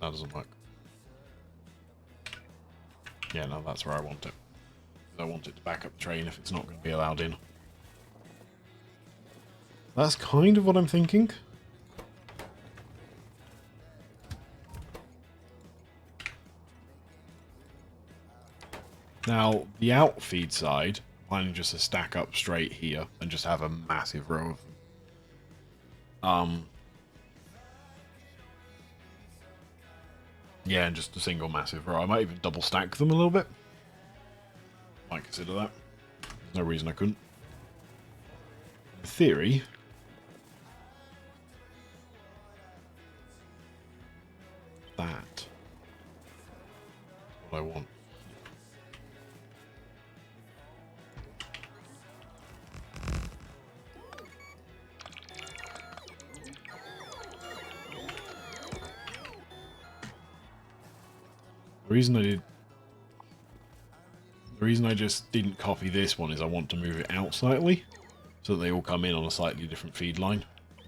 That doesn't work. Yeah, no, that's where I want it. I want it to back up the train if it's not going to be allowed in. That's kind of what I'm thinking. Now, the outfeed side, I'm planning just to stack up straight here and just have a massive row of them. Yeah, and just a single massive row. I might even double stack them a little bit. Might consider that. There's no reason I couldn't. In theory, that is what I want. The reason I just didn't copy this one is I want to move it out slightly, so that they all come in on a slightly different feed line.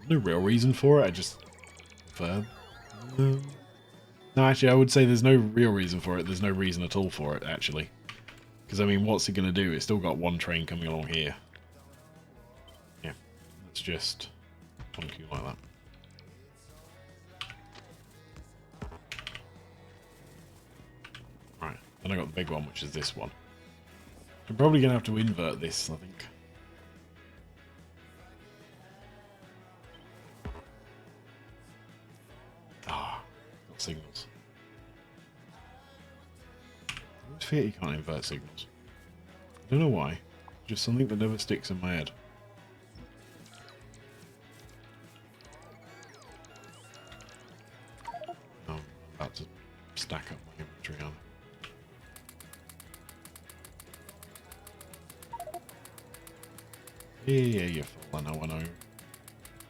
No real reason for it, I just prefer... No, actually, I would say there's no real reason for it. There's no reason at all for it, actually. Because, I mean, what's it going to do? It's still got one train coming along here. Yeah, let's just one queue like that. Right, then I got the big one, which is this one. I'm probably going to have to invert this, I think. Ah, got signals. I always forget you can't invert signals. I don't know why. Just something that never sticks in my head. Oh, I'm about to stack up my inventory on. Yeah, you're full. I know.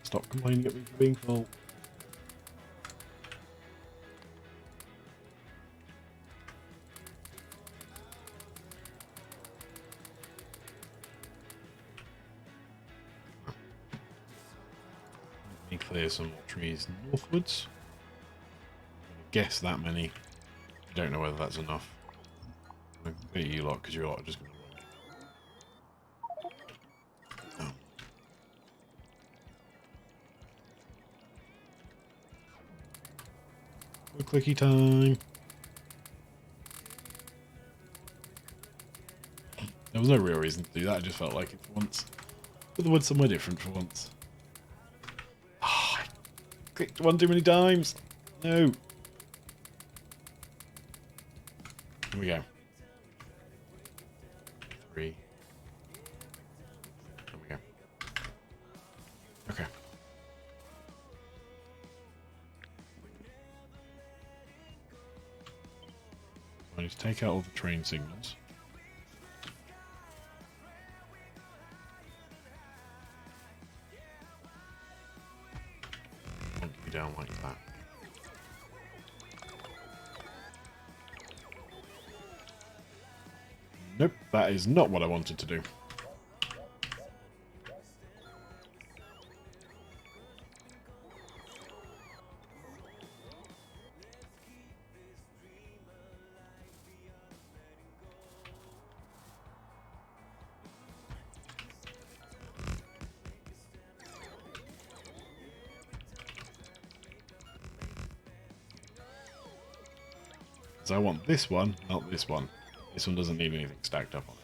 Stop complaining at me for being full. Let me clear some more trees northwards. I'm gonna guess that many. I don't know whether that's enough. I'm gonna clear you lot because you lot are just going to run. Clicky time. There was no real reason to do that, I just felt like it for once. Put the wood somewhere different for once. Oh, I clicked one too many times. No. Here we go. 3. There we go. Okay. I need to take out all the train signals. Want to be down like that. Nope, that is not what I wanted to do. I want this one, not this one. This one doesn't need anything stacked up on it.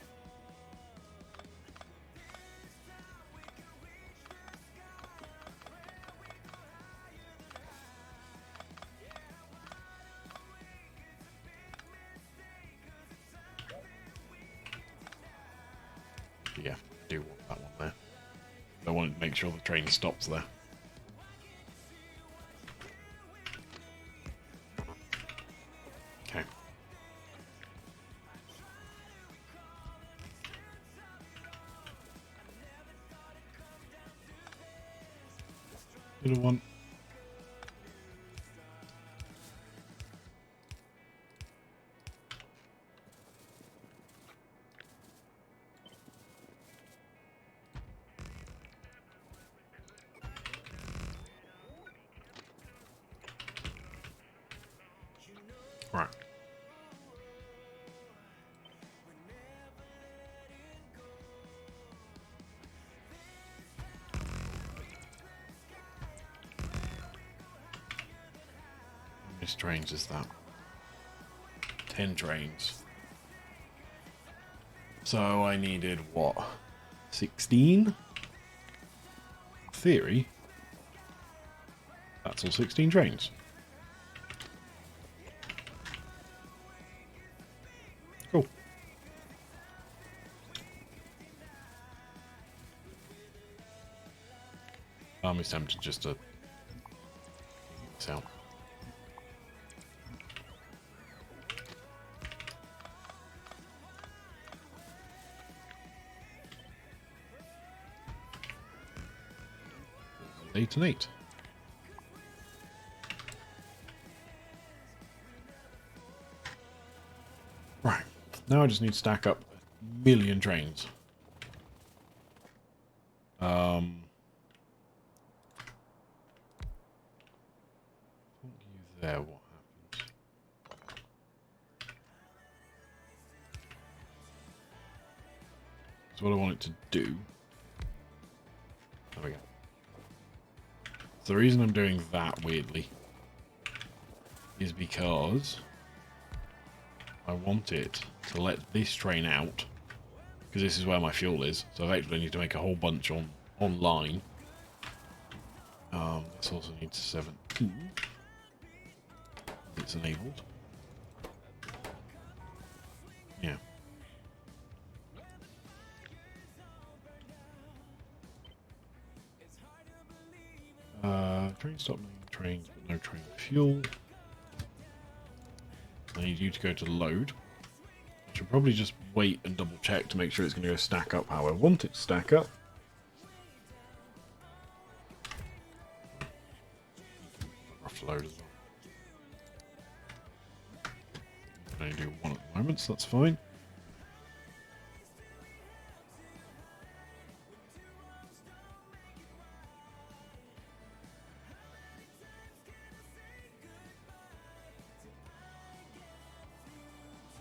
But yeah, I do want that one there. I want to make sure the train stops there. Okay. Little one. Right. How many trains is that? 10 trains. So I needed what? 16? In theory, that's all 16 trains. Cool. I'm tempted just to this out. Eight and 8. Right. Now I just need to stack up a million trains. You there, what happens? So what I want it to do. There we go. So the reason I'm doing that weirdly is because I want it to let this train out, because this is where my fuel is. So I actually need to make a whole bunch online. This also needs 17. It's enabled. Yeah. Train stop, trains, but no train fuel. I need you to go to load. I should probably just wait and double check to make sure it's going to go stack up how I want it to stack up. Rough load as well. I can only do one at the moment, so that's fine.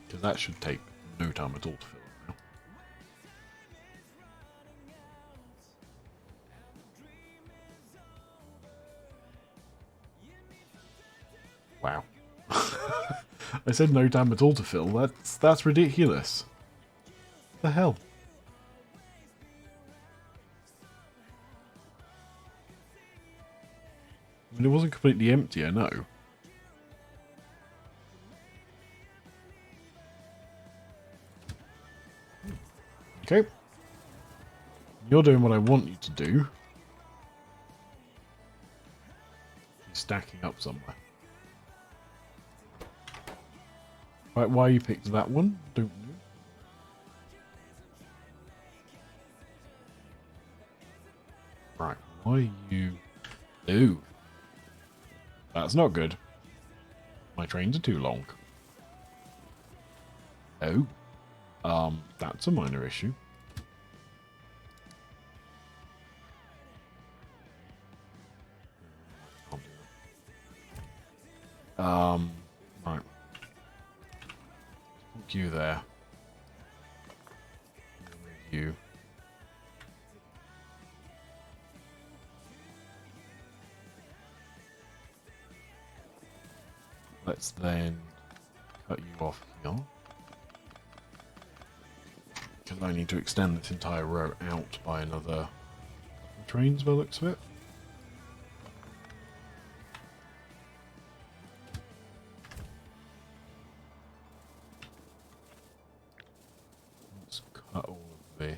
Because that should take no time at all to fill up now. Wow. I said no time at all to fill. That's ridiculous. What the hell? I mean, it wasn't completely empty, I know. Okay. You're doing what I want you to do. You're stacking up somewhere. Right, why you picked that one? Don't know. Right, why you... Ooh. That's not good. My trains are too long. Oh. That's a minor issue. Can't do that. Right. Put you there. You. Let's then cut you off here. Because I need to extend this entire row out by another trains by the looks of it. Let's cut all of this.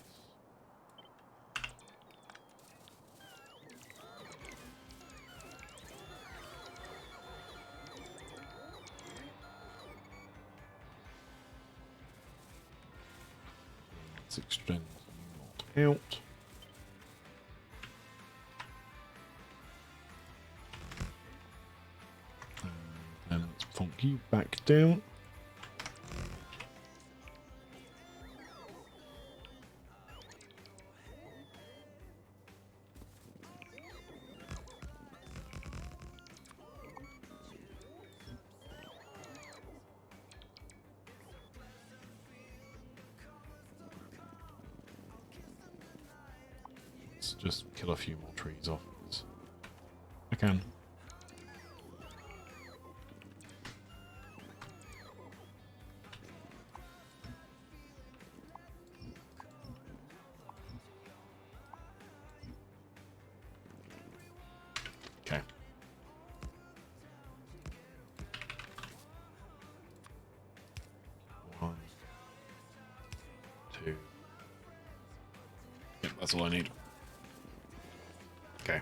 Let's extend you not out. And let's plonk you back down. Let's just kill a few more trees off. I can. Okay. One, that's all I need. Okay.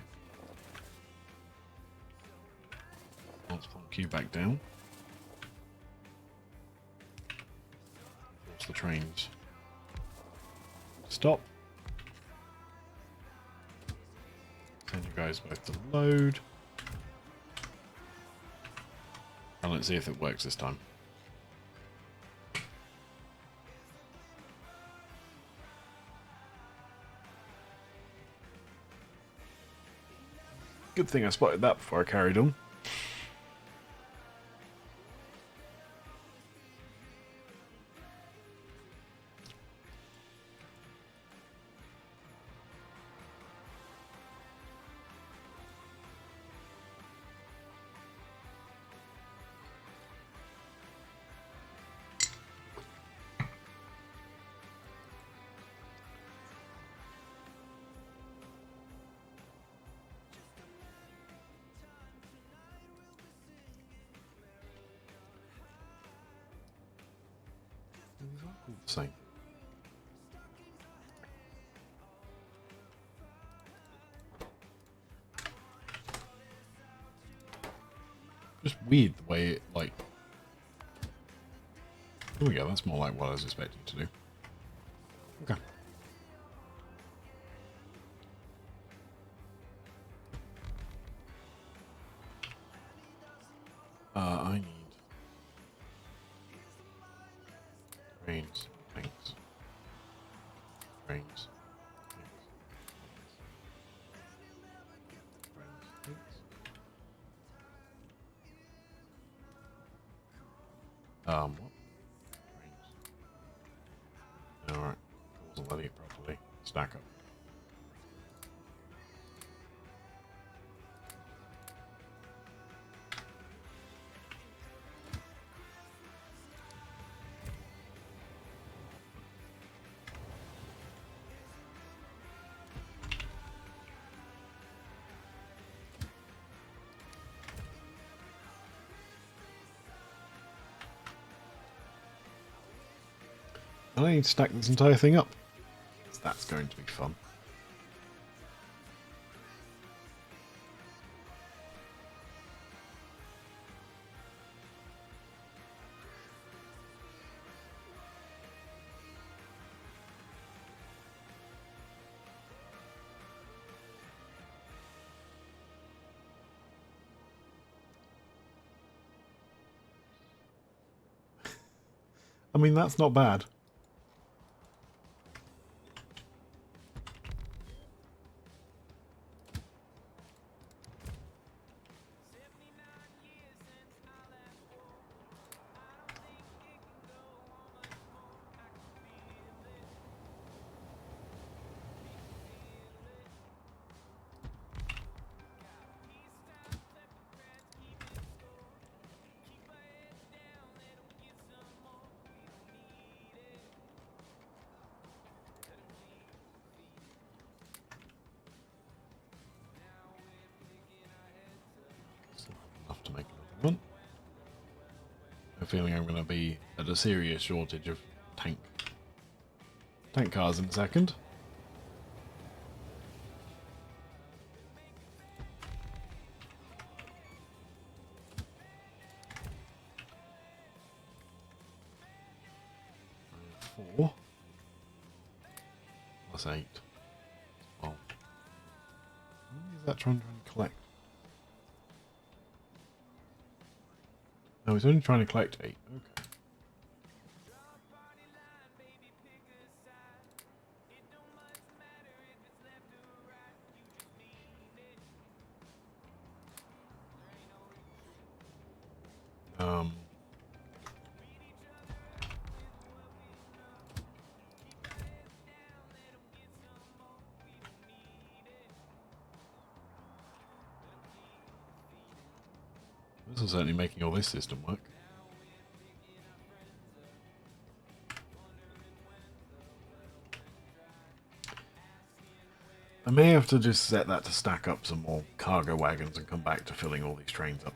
Let's plonk you back down. Force the trains. Stop. Send you guys both to load. And let's see if it works this time. Good thing I spotted that before I carried on. These are all the same. Just weird the way it, like... There we go, that's more like what I was expecting to do. Okay. I need... Trains, things. Trains. What? Trains. Alright. Wasn't letting it properly stack up. I need to stack this entire thing up. That's going to be fun. I mean, that's not bad. Enough to make another one. I have a feeling I'm going to be at a serious shortage of tank cars in a second. Four plus 8. Oh, what is that trying to collect? No, he's only trying to collect 8. Okay. This is certainly making all this system work. I may have to just set that to stack up some more cargo wagons and come back to filling all these trains up.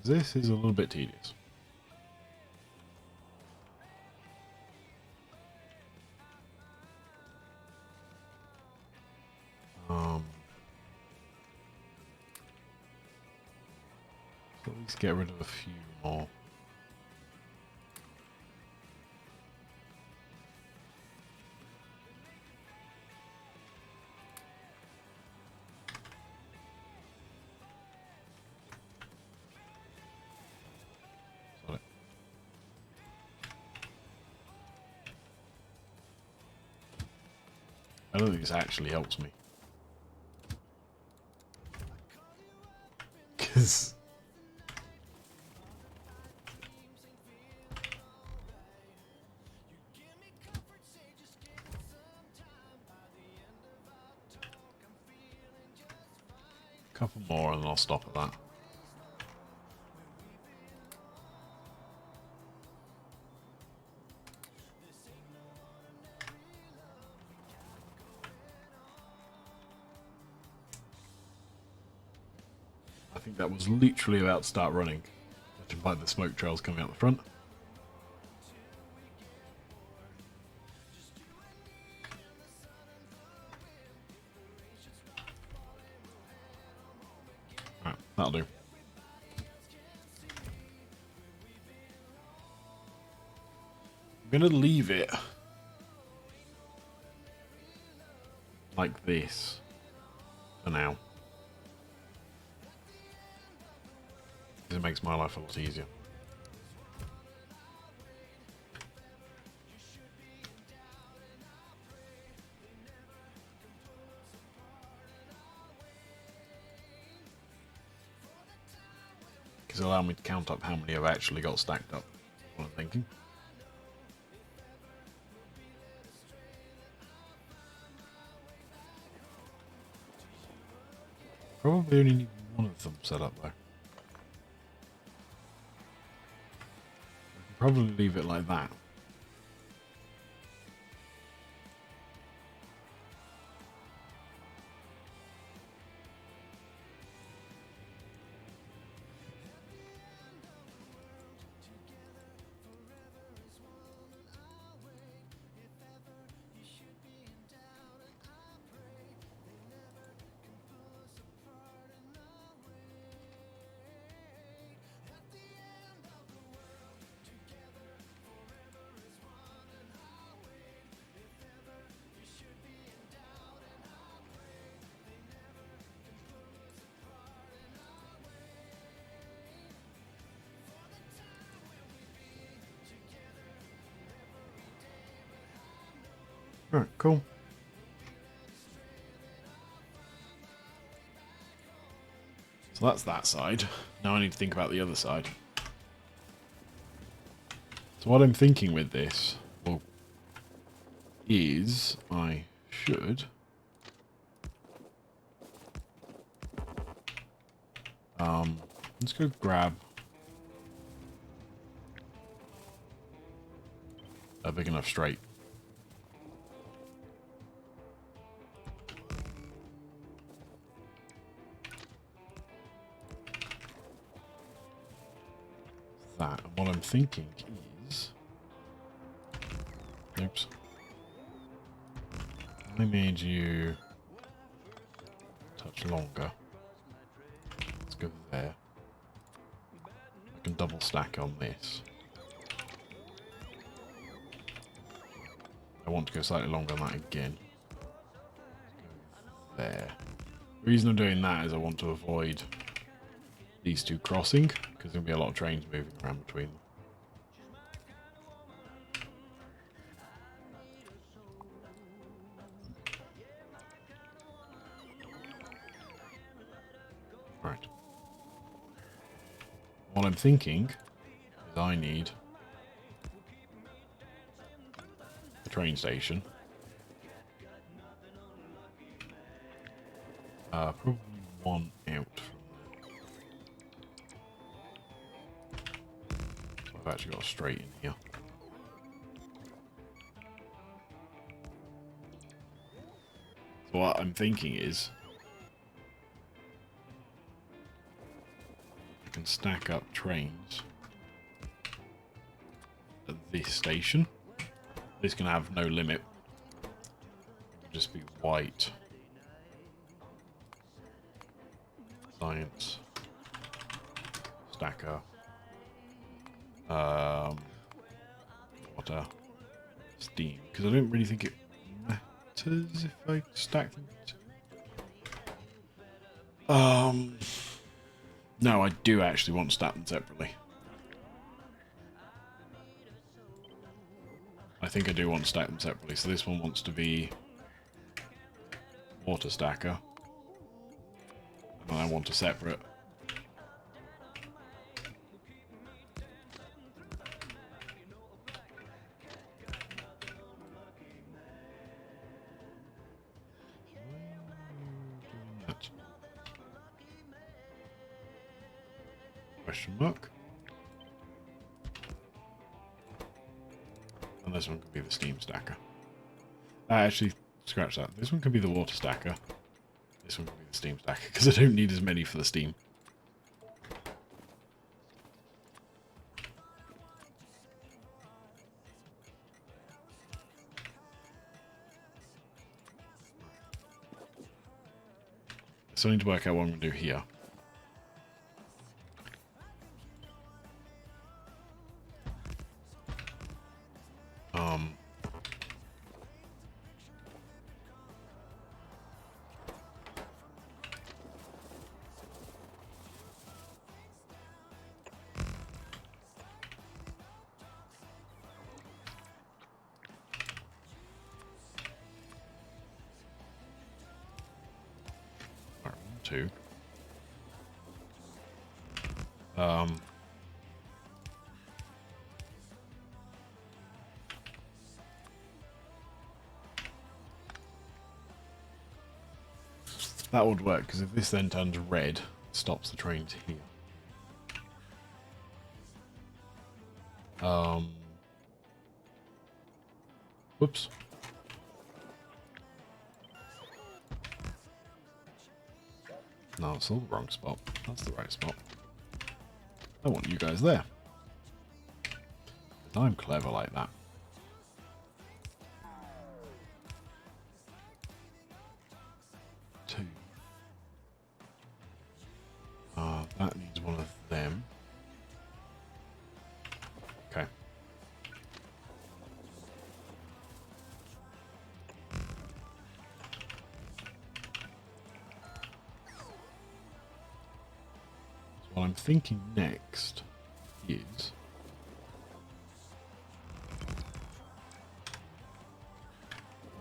This is a little bit tedious. So let's get rid of a few more. Sorry. I don't think this actually helps me. Because a couple more and then I'll stop at that. I think that was literally about to start running, judging by the smoke trails coming out the front. Alright, that'll do. I'm going to leave it like this for now. It makes my life a lot easier. Because allow me to count up how many I've actually got stacked up. That's what I'm thinking. Probably only need one of them set up though. Probably leave it like that. Alright, cool. So that's that side. Now I need to think about the other side. So what I'm thinking with this, well, is I should let's go grab a big enough straight. That. And what I'm thinking is, oops, I made you a touch longer. Let's go there. I can double stack on this. I want to go slightly longer on that again. Let's go there. The reason I'm doing that is I want to avoid these two crossing, because there'll be a lot of trains moving around between them. Right. What I'm thinking is I need a train station. Probably one out from there. So I've actually got a straight in here. So what I'm thinking is can stack up trains at this station. This can have no limit. It'll just be white. Science. Stacker. Water. Steam. Because I don't really think it matters if I stack them. No, I do actually want to stack them separately. I think I do want to stack them separately. So this one wants to be water stacker. And then I want a separate. Question mark. And this one could be the steam stacker. Actually, scratch that. This one could be the water stacker. This one could be the steam stacker, because I don't need as many for the steam. So I need to work out what I'm going to do here. Two. That would work, because if this then turns red, it stops the trains here. Whoops. No, it's all the wrong spot. That's the right spot. I want you guys there. I'm clever like that. Two. That needs one of them. Okay. So what I'm thinking next is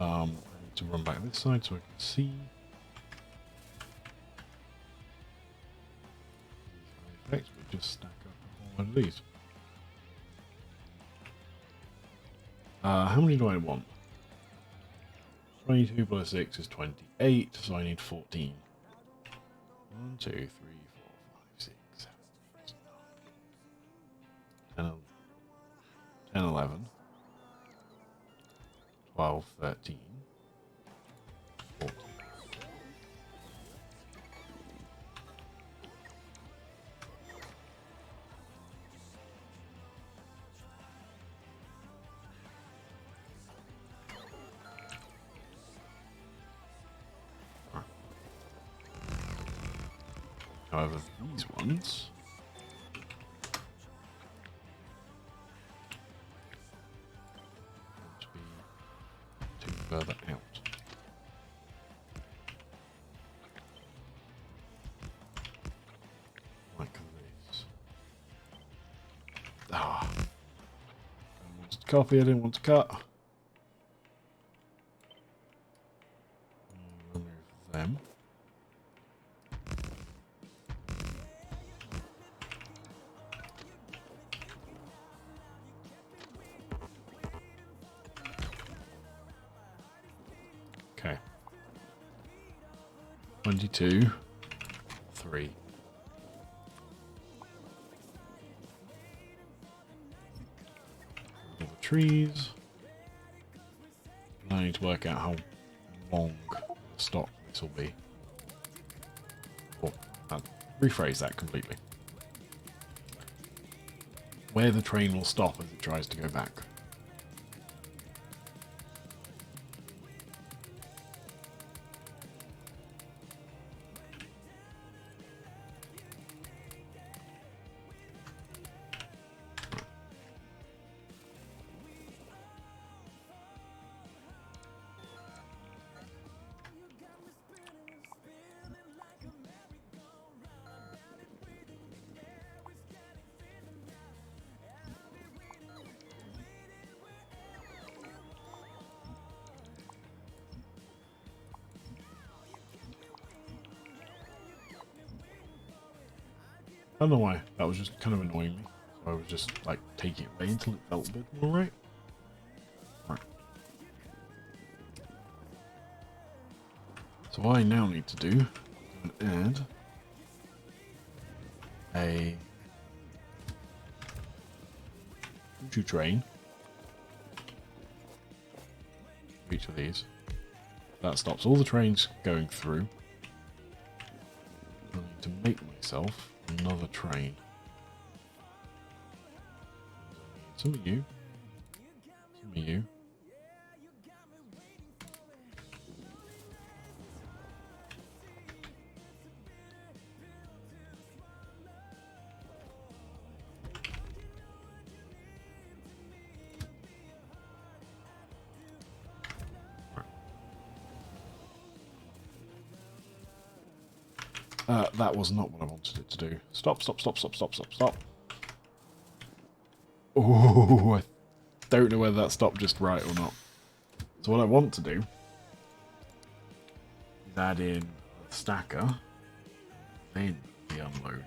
I need to run back this side so I can see. Effects would just stack up one of these. How many do I want? 22 plus 6 is 28, so I need 14. 1, 2, 3, 4, 5, 6, 7, 8, 9, 10, 11, 12, 13, 14. However, these ones want to be too further out. Like this. Ah. I wanted to copy, I didn't want to cut. Remove them. Okay. 22, 3. All the trees. Now I need to work out how long the stock this will be. Oh, I'll rephrase that completely. where the train will stop as it tries to go back. I don't know why, that was just kind of annoying me. So I was just like taking it away until it felt a bit more right. Right. So what I now need to do is add a choo train for each of these. That stops all the trains going through. I need to make myself another train. Some of you. Some of you. That was not what I wanted it to do. Stop, stop, stop, stop, stop, stop, stop. Oh, I don't know whether that stopped just right or not. So what I want to do is add in a stacker, then the unload.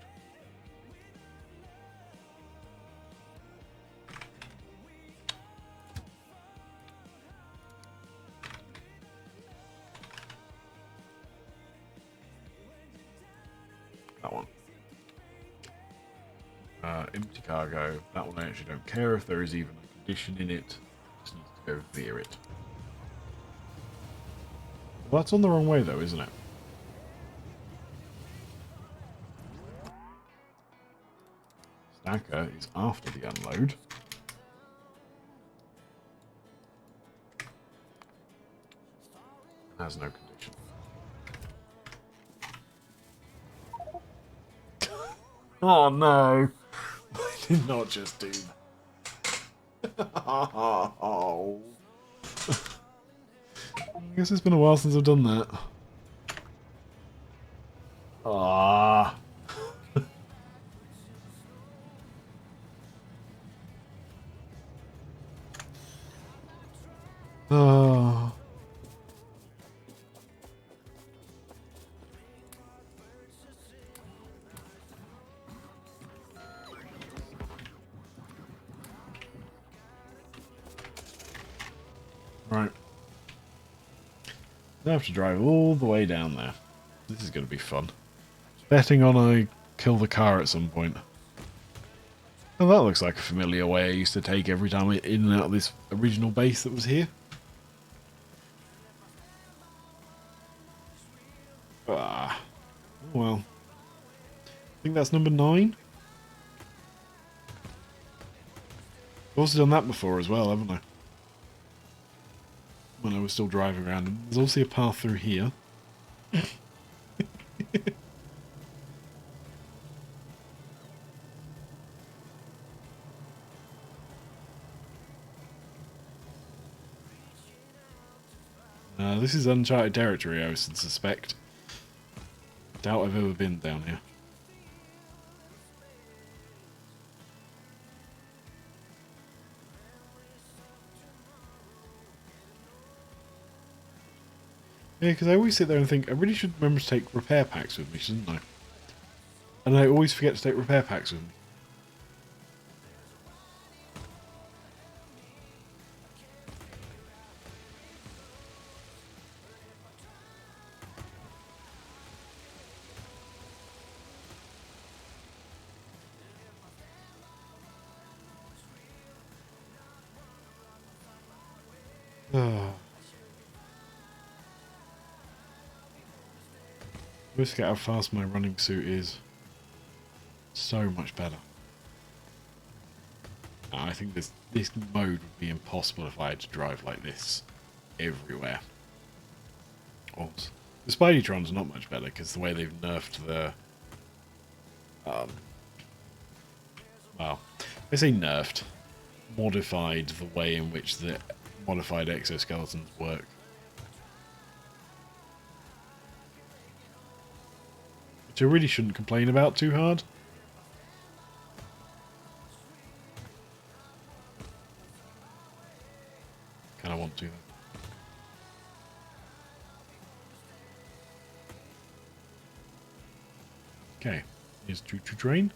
That one. Empty cargo. That one I actually don't care if there is even a condition in it. Just needs to go via it. Well, that's on the wrong way though, isn't it? Stacker is after the unload. Has no condition. Oh no! I did not just do that. Oh. I guess it's been a while since I've done that. Ah. Oh. Right. I have to drive all the way down there. This is going to be fun. Betting on I kill the car at some point. Well, that looks like a familiar way I used to take every time I in and out of this original base that was here. Ah. Well. I think that's number 9. I've also done that before as well, haven't I? When I was still driving around. And there's also a path through here. This is uncharted territory, I would suspect. Doubt I've ever been down here. Yeah, because I always sit there and think, I really should remember to take repair packs with me, shouldn't I? And I always forget to take repair packs with me. Let's get how fast my running suit is. So much better. I think this mode would be impossible if I had to drive like this everywhere. Oops. The Spideytron's not much better because the way they've nerfed the well, I say nerfed, modified the way in which the modified exoskeletons work. Which I really shouldn't complain about too hard. Kind of want to though. Okay, here's choo-choo train.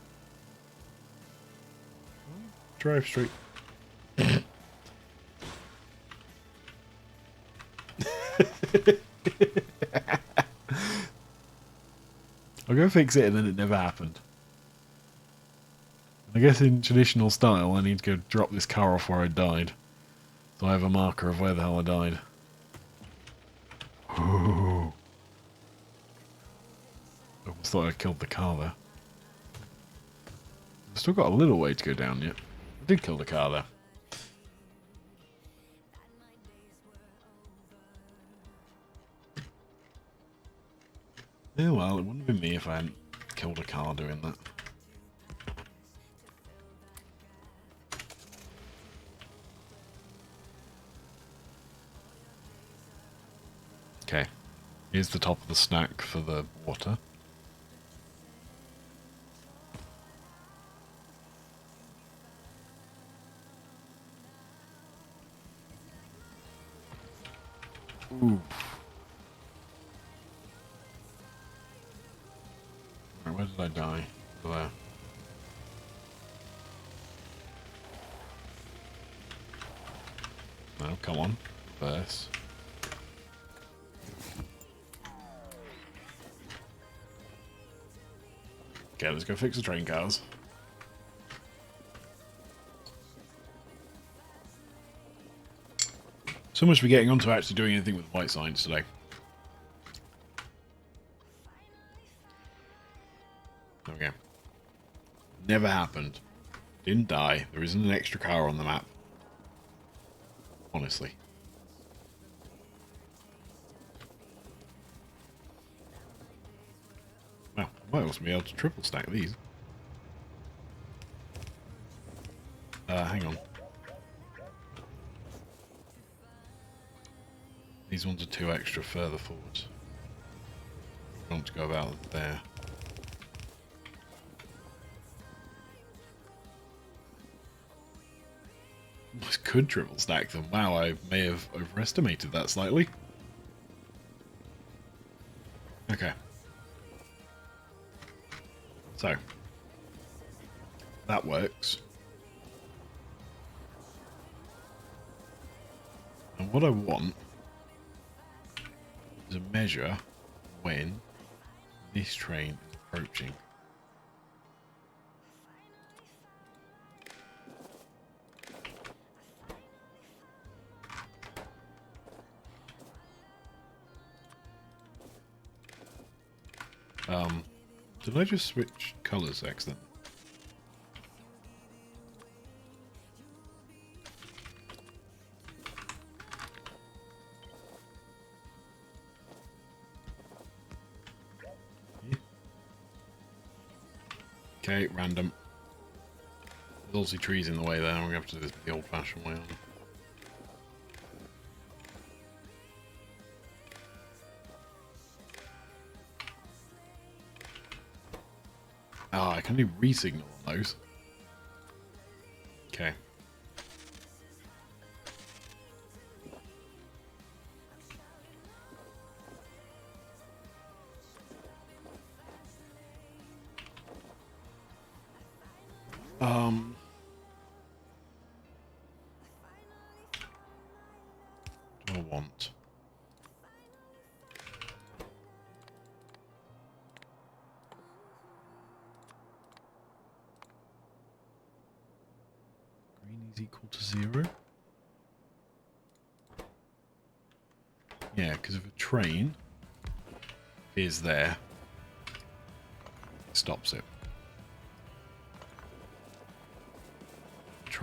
Drive straight. I'll go fix it and then it never happened. I guess in traditional style I need to go drop this car off where I died. So I have a marker of where the hell I died. Ooh. I almost thought I killed the car there. I've still got a little way to go down yet. I did kill the car there. Yeah, well, it wouldn't have been me if I hadn't killed a car doing that. Okay, here's the top of the stack for the water. Ooh. Right, where did I die? There. No, come on. Reverse. Okay, let's go fix the train cars. So much for getting on to actually doing anything with white signs today. Okay. Never happened. Didn't die. There isn't an extra car on the map. Honestly. Well, I might also be able to triple stack these. Hang on. These ones are 2 extra further forward. I want to go about there. I could triple stack them. Wow, I may have overestimated that slightly. Okay. So. That works. And what I want is a measure when this train is approaching. Did I just switch colours accidentally? Okay, random. There's obviously trees in the way there. We're going to have to do this the old-fashioned way on. Ah, I can do re-signal on those. Okay. What do I want? Green is equal to 0. Yeah, because if a train is there, it stops it.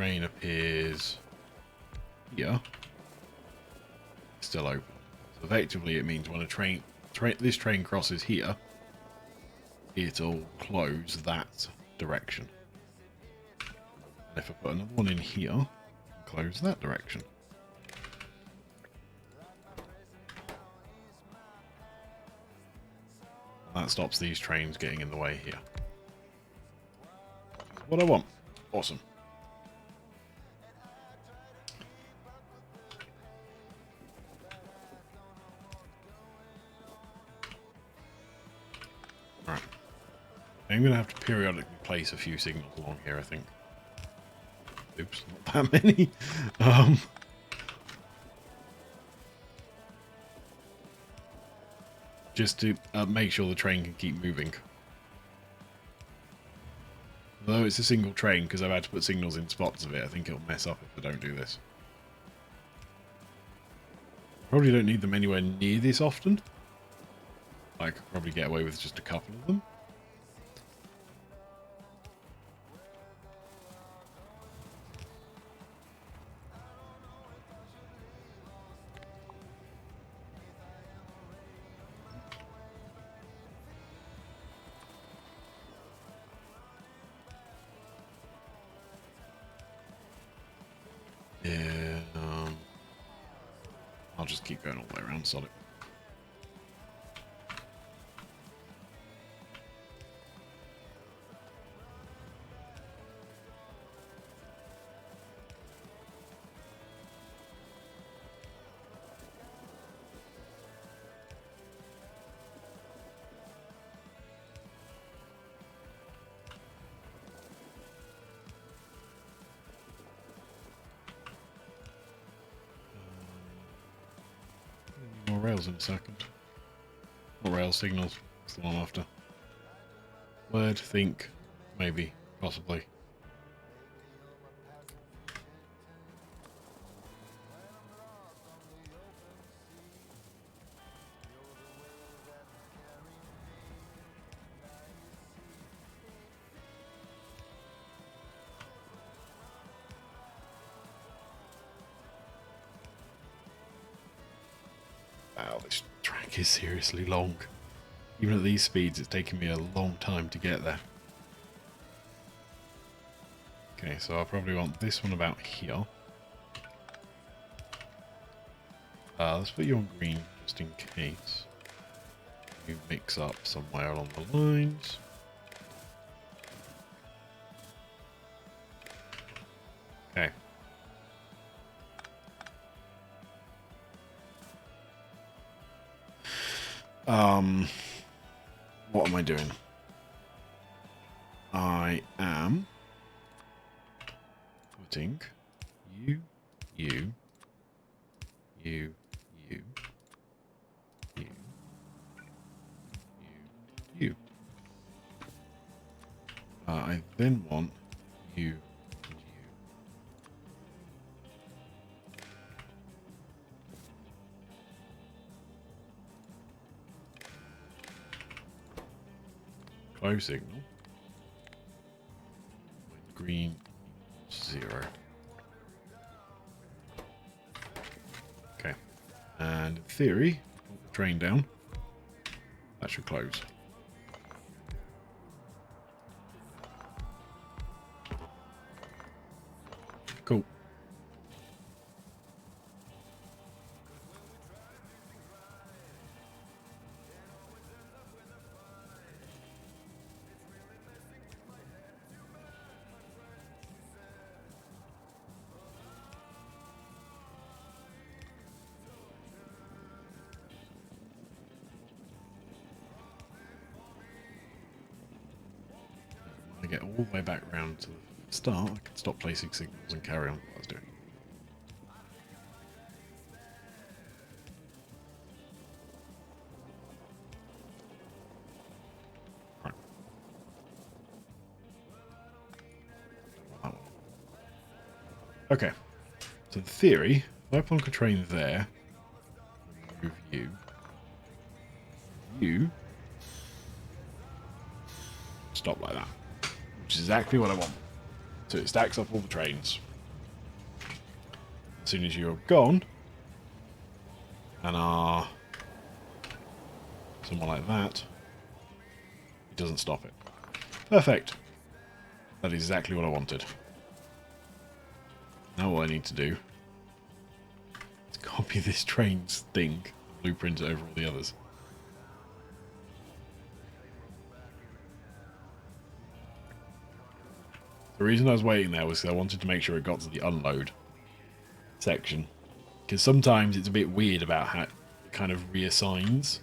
train appears here, it's still open. So effectively it means when this train crosses here, it'll close that direction. And if I put another one in here, close that direction. That stops these trains getting in the way here. What I want. Awesome. Alright. I'm going to have to periodically place a few signals along here, I think. Oops, not that many. Just to make sure the train can keep moving. Although it's a single train, because I've had to put signals in spots of it, I think it'll mess up if I don't do this. Probably don't need them anywhere near this often. I could probably get away with just a couple of them. Yeah, I'll just keep going all the way around, solid. More rails in a second. Not rail signals. That's the one after. Word, think, maybe, possibly. Wow, this track is seriously long. Even at these speeds, it's taking me a long time to get there. Okay, so I'll probably want this one about here. Let's put you on green, just in case you mix up somewhere along the lines. Okay. What am I doing? I am putting you, you, you, you, you, you. I then want you and you. Close signal. When green equals 0. Okay. And in theory, put the train down. That should close. Cool. Get all the way back round to the start, I can stop placing signals and carry on what I was doing. Right. Okay, so in theory, if I plonk a train there, move you stop like that. Which is exactly what I want. So it stacks up all the trains. soon as you're gone and are someone like that, it doesn't stop it. Perfect. That is exactly what I wanted. Now all I need to do is copy this train's thing, blueprint it over all the others. The reason I was waiting there was because I wanted to make sure it got to the unload section. Because sometimes it's a bit weird about how it kind of reassigns.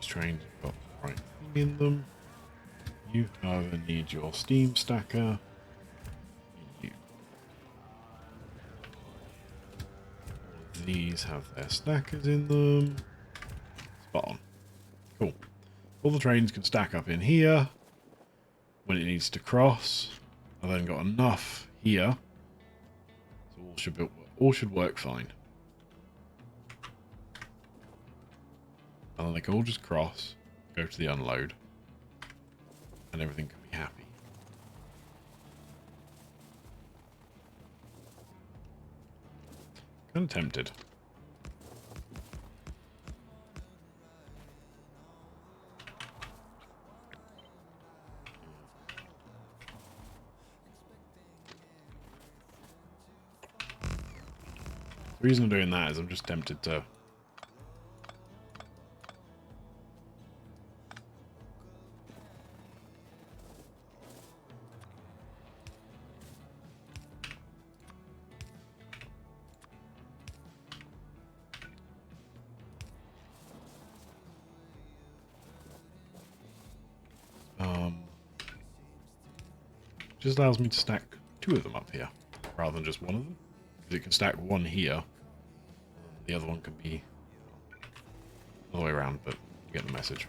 Trains have got the right thing in them. You, however, need your steam stacker. You. All of these have their stackers in them. Spot on. Cool. All the trains can stack up in here when it needs to cross. I've then got enough here, so all should work fine. And then they can all just cross, go to the unload, and everything can be happy. Kind of tempted. The reason I'm doing that is I'm just tempted to just allows me to stack two of them up here rather than just one of them. Because it can stack one here, the other one can be all the way around, but you get the message.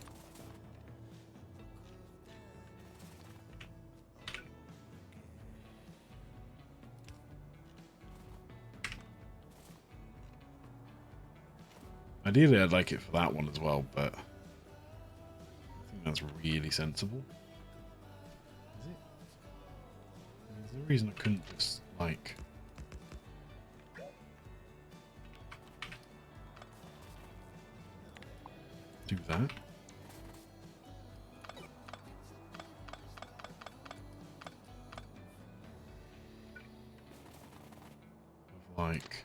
Ideally, I'd like it for that one as well, but I think that's really sensible. Is it? Is there a reason I couldn't just, like... do that? Like...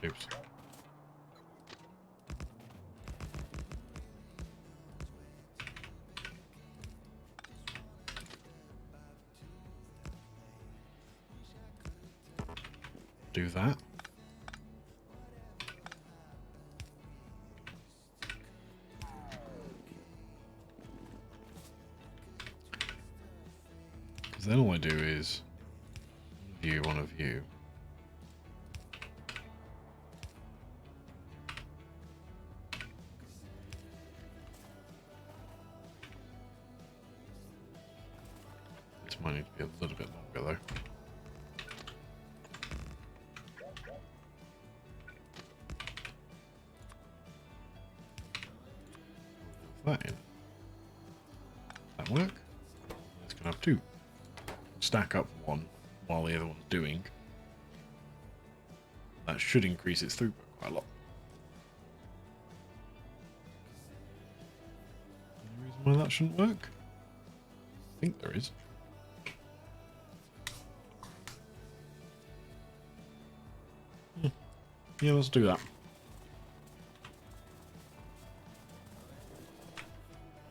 oops. Do that. Because then all I do is one of you. This might need to be a little bit longer though. That in. That work? It's gonna have two. Stack up one while the other one's doing. That should increase its throughput quite a lot. Any reason why that shouldn't work? I think there is. Yeah, let's do that.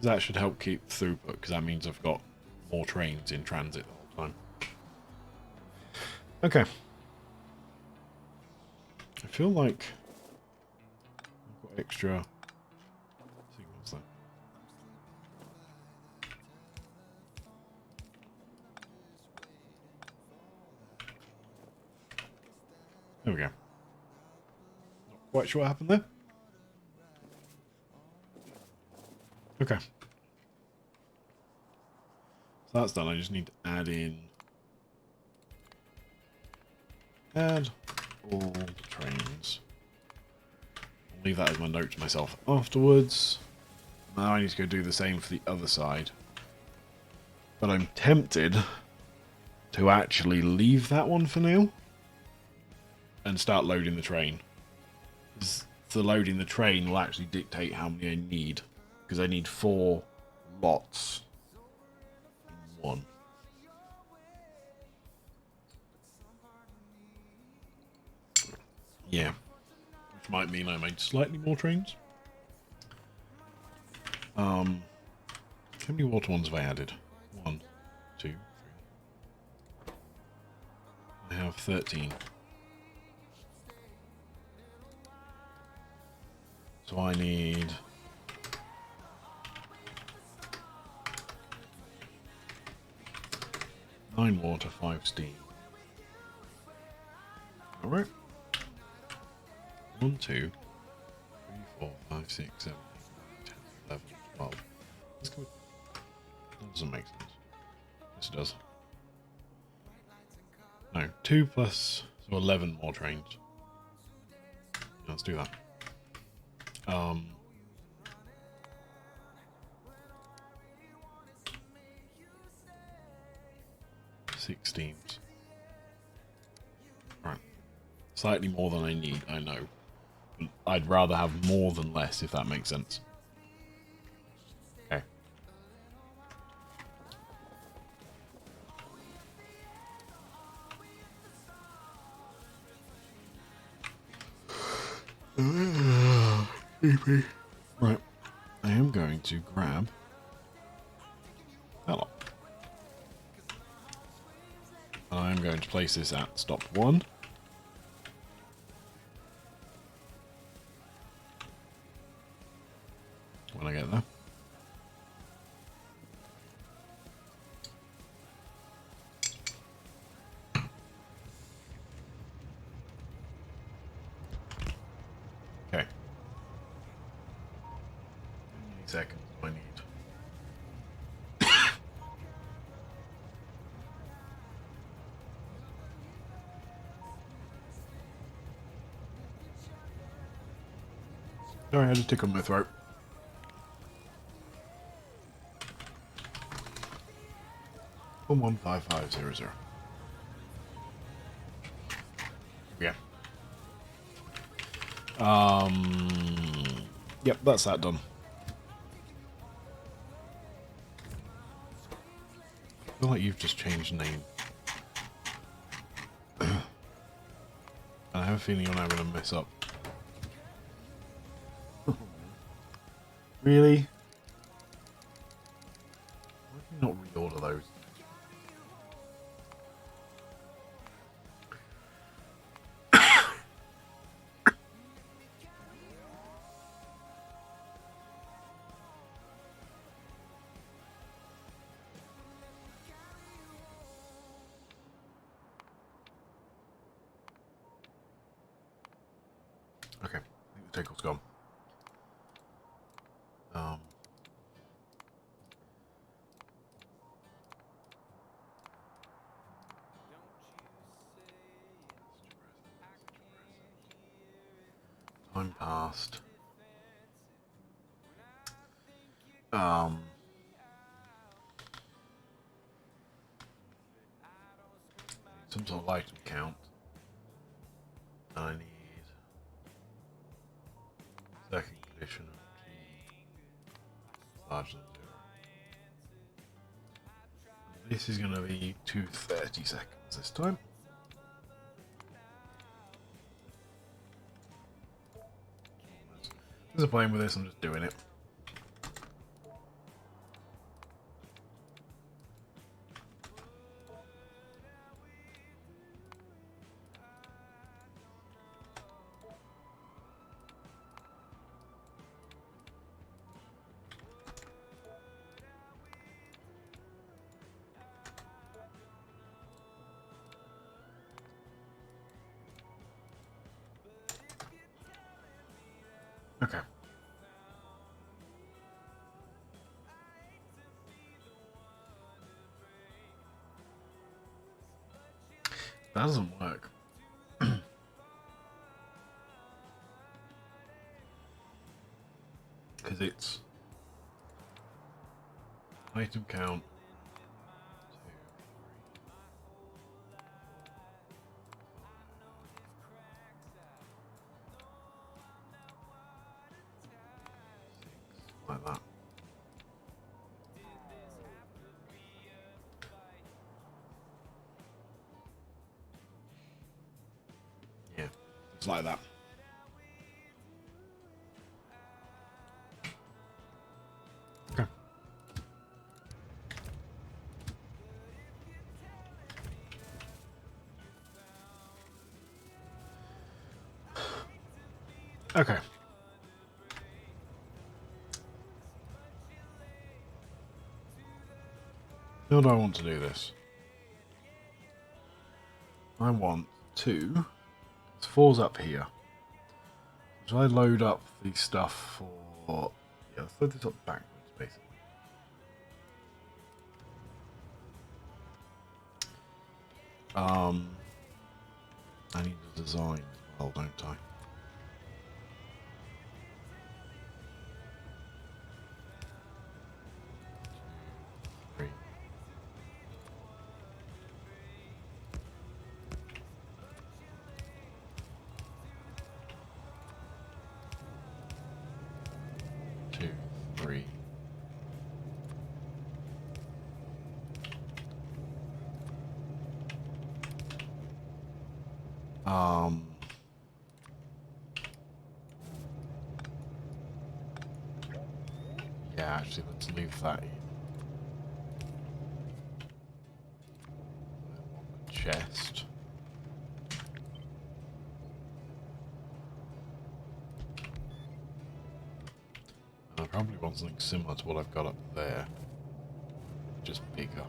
That should help keep throughput, because that means I've got more trains in transit the whole time. Okay. I feel like I've got extra signals there. There we go. Not quite sure what happened there. Okay. That's done. I just need to add all trains. I'll leave that as my note to myself afterwards. Now I need to go do the same for the other side. But I'm tempted to actually leave that one for now and start loading the train. The loading the train will actually dictate how many I need, because I need 4 lots in one. Yeah, which might mean I made slightly more trains. How many water ones have I added? 1, 2, 3. I have 13. So I need 9 water, 5 steam. Alright. 1, 2, 3, 4, 5, 6, 7, 8, 9, 10, 11, 12. Let's go. That doesn't make sense. Yes, it does. No, 2 plus, so 11 more trains. Let's do that. 6 steams. Right. Slightly more than I need, I know. But I'd rather have more than less, if that makes sense. Okay. Right. I am going to grab that lot. And I'm going to place this at stop 1. When I get there. Okay. How many seconds do I need? Sorry, I had a tick on my throat. One 15500. Yeah. Yep, that's that done. I feel like you've just changed name. And I have a feeling you're now going to mess up. Really? Why did you not reorder those? Okay, I think the tickle's gone. Time passed. Some sort of item count. I need second condition of G larger than 0. This is going to be 230 seconds this time. There's a playing with this, I'm just doing it. Okay. That doesn't work. Because it's item count 2, 3, 4, 5, 6, like that. Yeah, it's like that. Okay. Okay. How do I want to do this? I want to... It's 4's up here. Should I load up the stuff for... Yeah, let's load this up backwards, basically. I need to design as well, don't I? 2, 3. Two, three. Yeah, actually, let's leave that in. On the chest. And I probably want something similar to what I've got up there, just bigger.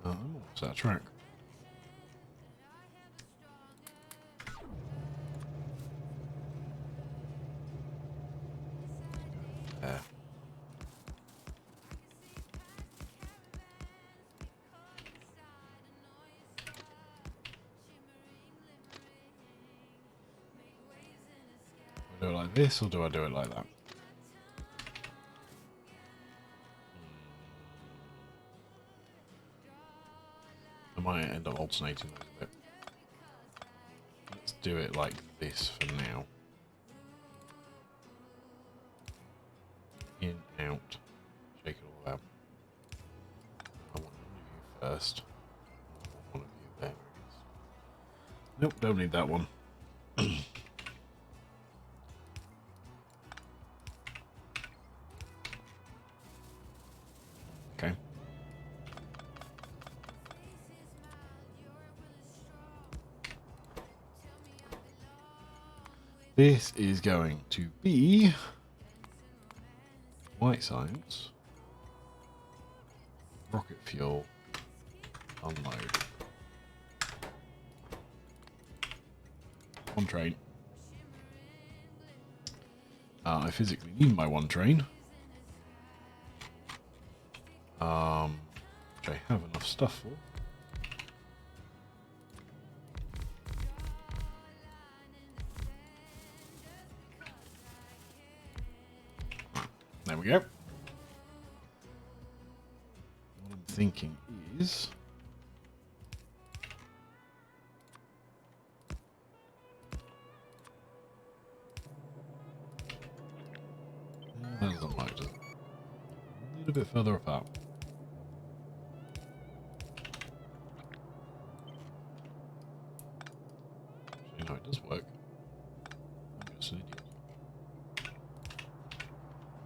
I'm almost out of track. There. Do I do it like this, or do I do it like that? I might end up alternating those a bit. Let's do it like this for now. In, out, shake it all out. I want one of you first. I want one of you there, I guess. Nope, don't need that one. Okay. This is going to be white science, rocket fuel, unload. One train. I physically need my one train. Which I have enough stuff for. There we go. What I'm thinking is... that doesn't work, does it? A little bit further apart. Actually, no, it does work. I'm just an idiot.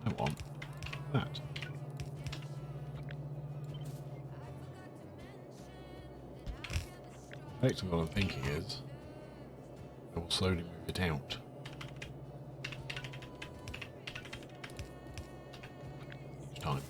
I want that. Effectively, what I'm thinking is I will slowly move it out. Each time.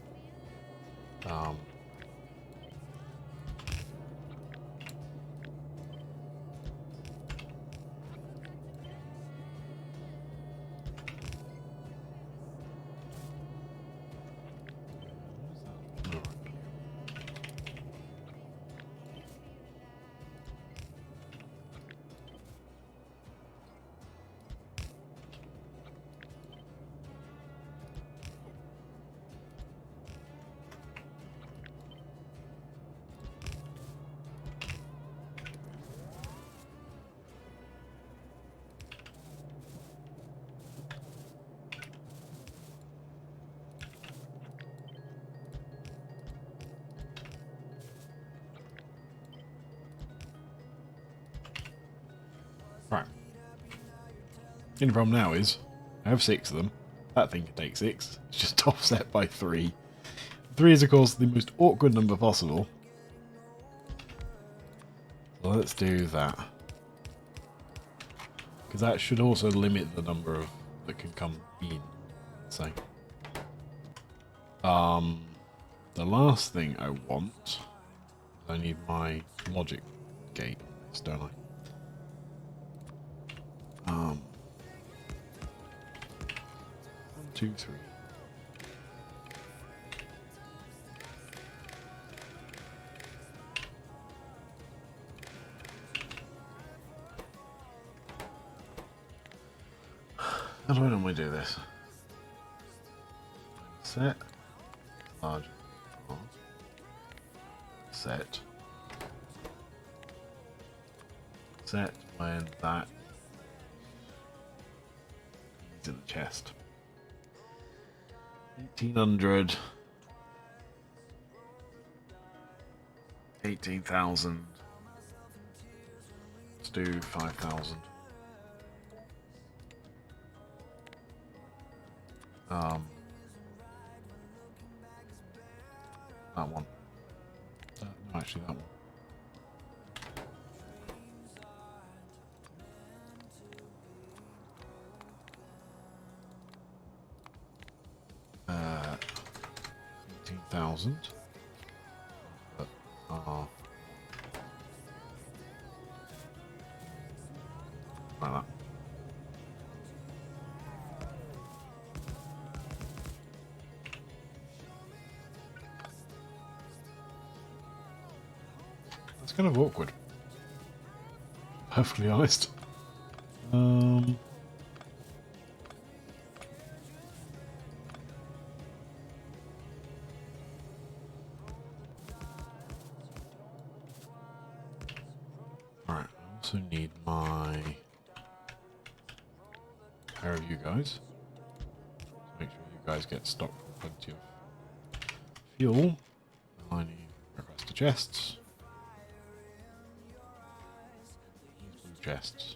only problem now is I have 6 of them. That thing can take 6. It's just offset by 3. 3 is, of course, the most awkward number possible. So let's do that. Because that should also limit the number of that can come in. So, the last thing I want, I need my logic gate, don't I? 1, 2, 3. How do I normally do this? Set. Large. Set. Set when that is in the chest. 1800. 18,000. Let's do 5,000. That one. No, actually, that one. Uh, 18,000. Like that. That's kind of awkward. Perfectly honest. Alright, I also need my pair of you guys. Make sure you guys get stocked with plenty of fuel. I need request to chests. Blue chests.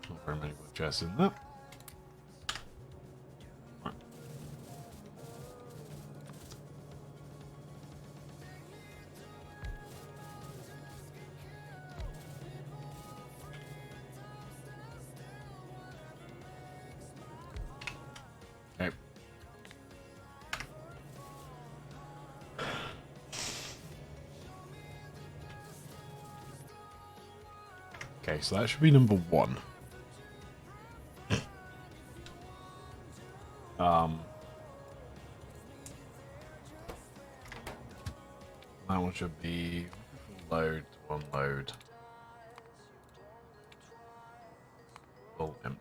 Not very many blue chests in that. Right. Okay. Okay, so that should be number 1. That one should be load, 1 load. Full empty.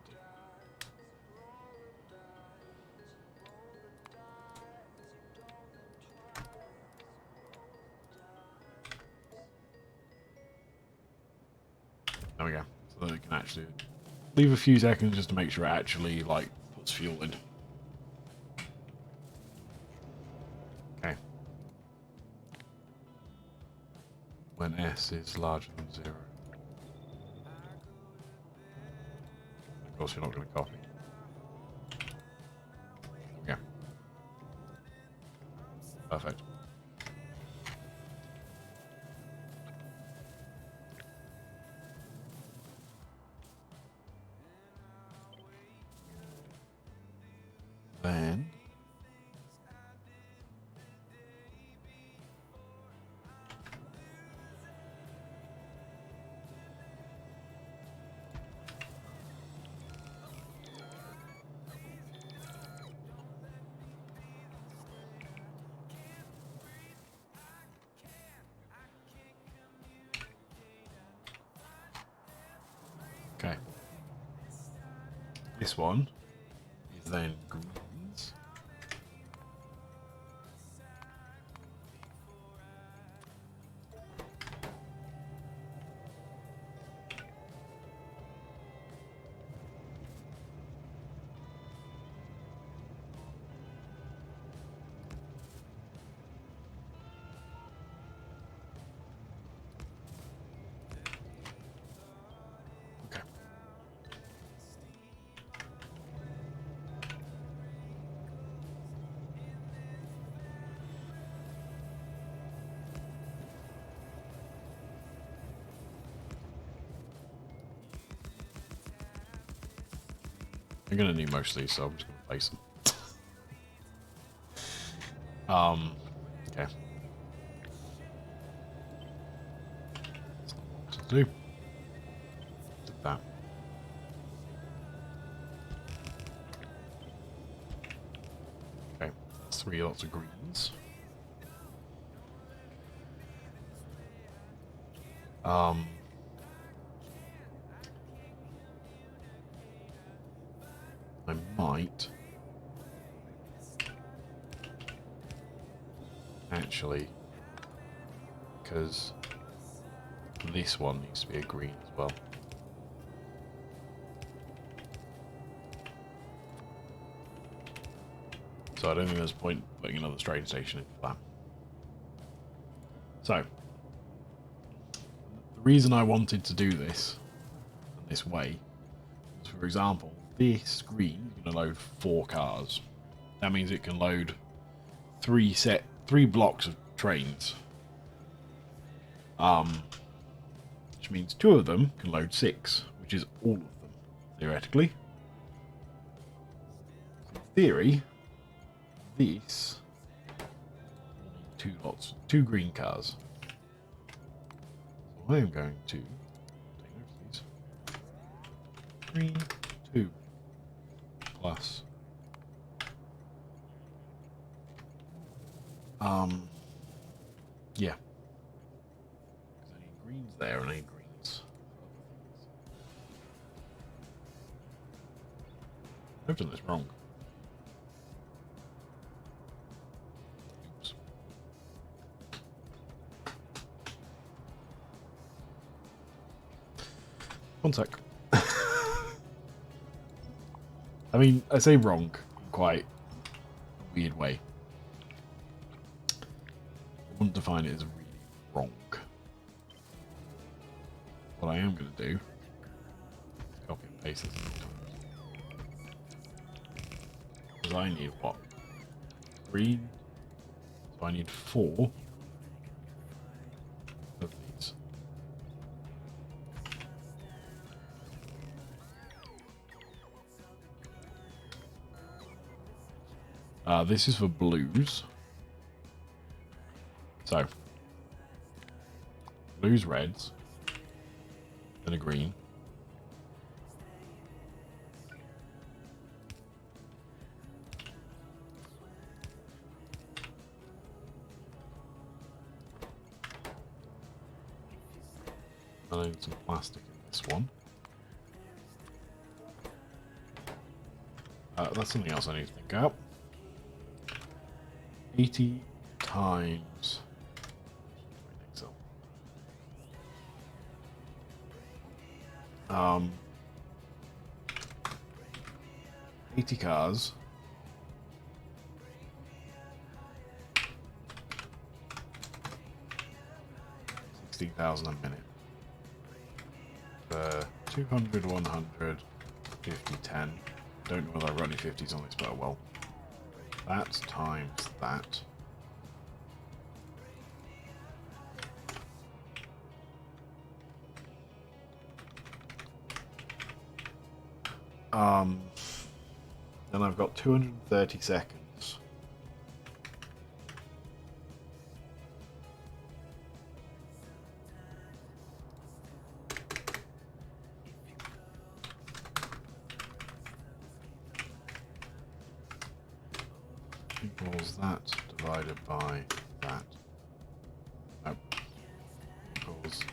There we go. So that we can actually leave a few seconds just to make sure it actually like puts fuel in. Okay. When S is larger than 0. Of course you're not going to copy. Okay. Perfect. Then okay. This one is then greens. Okay. I'm going to need most of these, so I'm just going to place them. Okay. That's not what I wanted to do. Did that. Okay, that's 3 lots of greens. I might actually, because this one needs to be a green as well. So I don't think there's a point putting another train station into that. So the reason I wanted to do this way is, for example, this green is going to load 4 cars. That means it can load 3 blocks of trains. Which means 2 of them can load 6, which is all of them, theoretically. In theory, this will need 2 green cars. So I am going to take note of these. 3, 2 plus yeah. Because I need greens there and I need greens for other things. I've done this wrong. Oops. One sec. I mean, I say wrong in quite a weird way. I wouldn't define it as really wrong. What I am going to do is copy and paste this. Because I need what? Green. So I need 4 of these. This is for blues. So, blues, reds, then a green. And I need some plastic in this one. That's something else I need to think out. 80 times... 80 cars. 16,000 a minute. 200, 100, 50, 10. Don't know whether I've got any 50s on this, but well. That times that. Then I've got 230 seconds. Equals that divided by that. Nope. Equals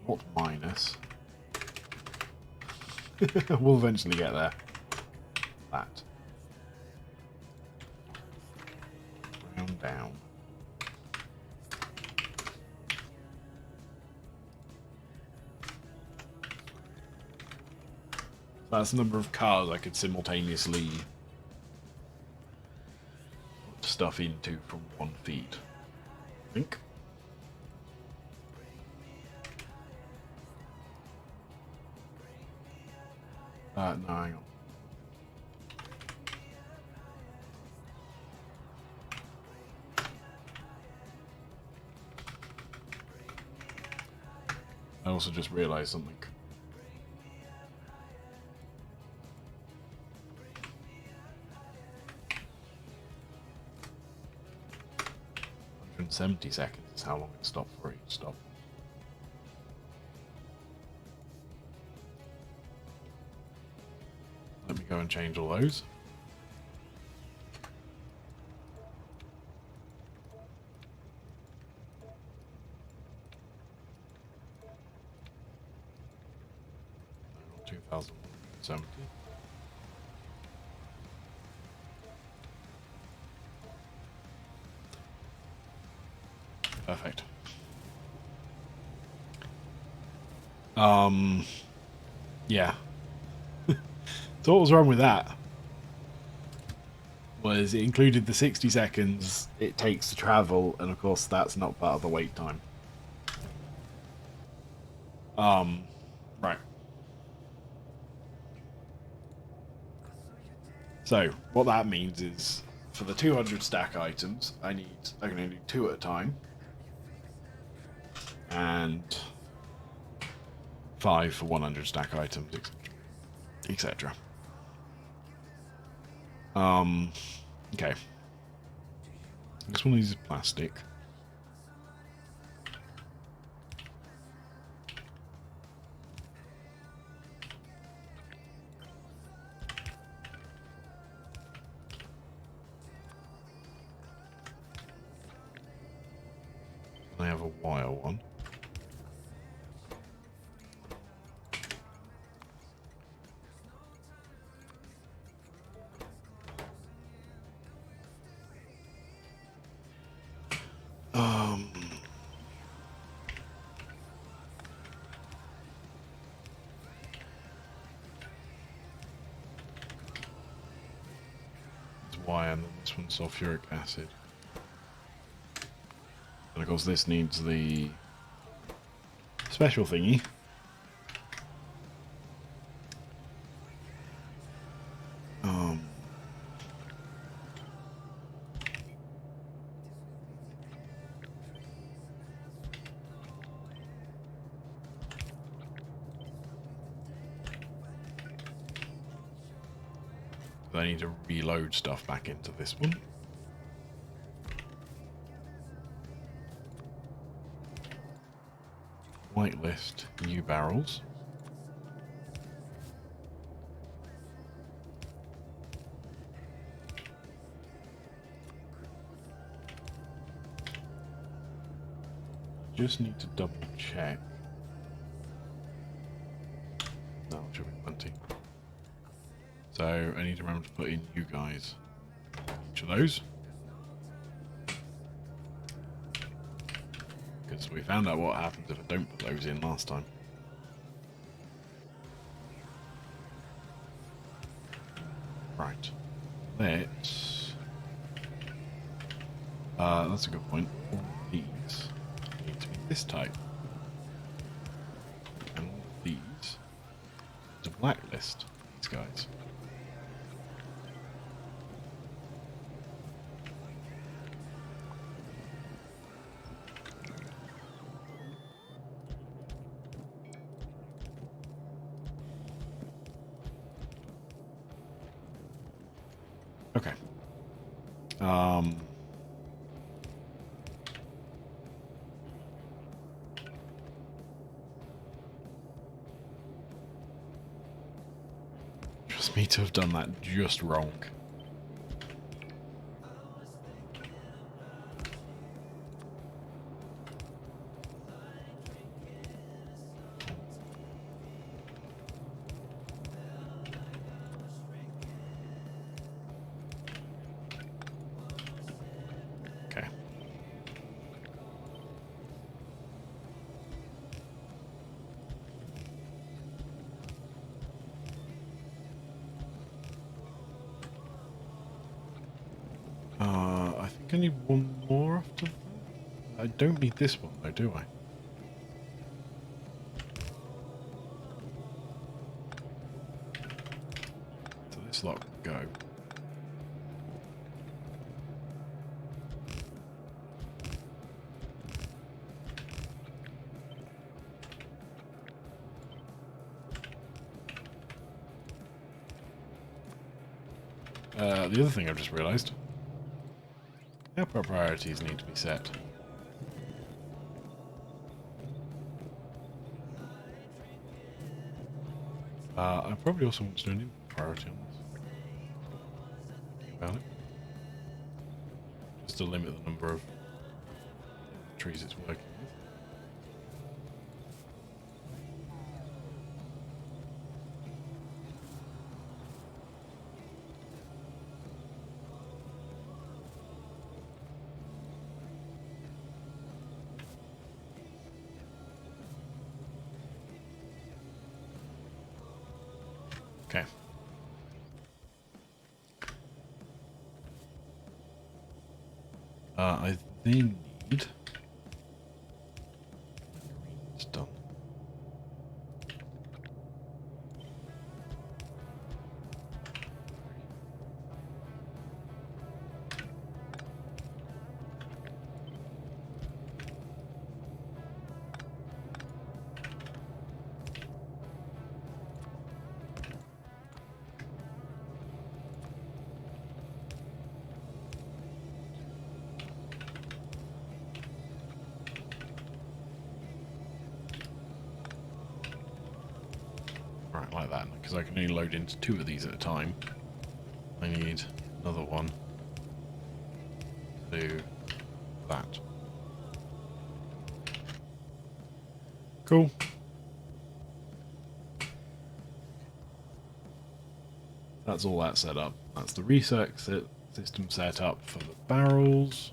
not minus. We'll eventually get there. That. Round down. That's the number of cars I could simultaneously put stuff into from one feed. I think. No, hang on. I also just realised something. 170 seconds is how long it stopped for each stop. Let me go and change all those. No, 2070. Perfect. Yeah. So what was wrong with that was it included the 60 seconds it takes to travel, and of course that's not part of the wait time. Right. So what that means is for the 200 stack items, I'm going to do 2 at a time, and 5 for 100 stack items, etc. Okay. This one uses plastic. I have a wire one. Wire, and then this one's sulfuric acid. And of course this needs the special thingy. I need to reload stuff back into this one. Whitelist new barrels. Just need to double check. No, it should be plenty. So I need to remember to put in you guys. Each of those. Because we found out what happens if I don't put those in last time. Right. Let's... that's a good point. All these need to be this type. And all of these to blacklist these guys. Okay. Trust me to have done that just wrong. Okay. I think I need one more after that. I don't need this one though, do I? So this lot can go. The other thing I've just realised, airport priorities need to be set. I probably also want to do an input priority on this. Think about it. Just to limit the number of trees it's working with. Okay. I then need... It's done. Right, like that, because I can only load into 2 of these at a time. I need another one to do that. Cool. That's all that set up. That's the reset system set up for the barrels.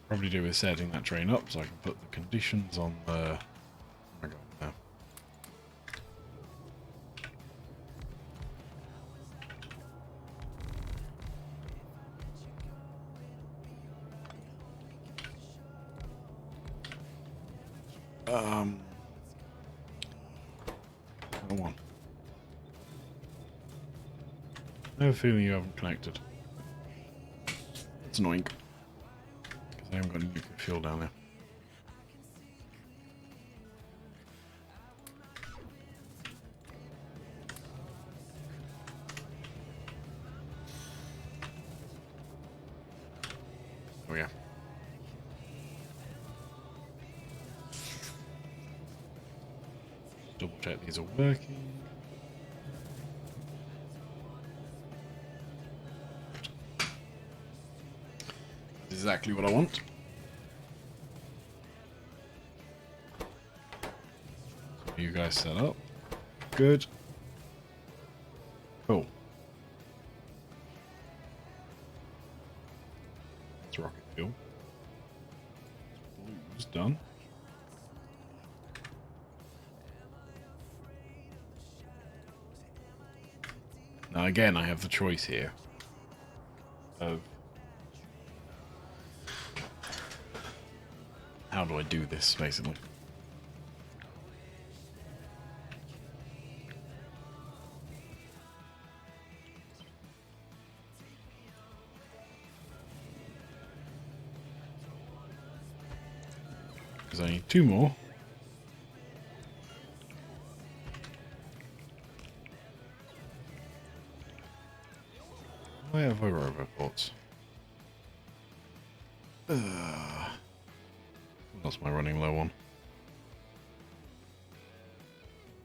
Probably do with setting that train up so I can put the conditions on the... Oh my god, no. Come on. I have a feeling you haven't connected. It's annoying. Because I haven't got any nuclear fuel down there. Oh yeah. Double check these are working. Exactly what I want. So you guys set up. Good. Cool. That's rocket fuel. Blue's done. Now again, I have the choice here of how do I do this, basically. Because I need 2 more. Why have I roboports? What else am I running low on?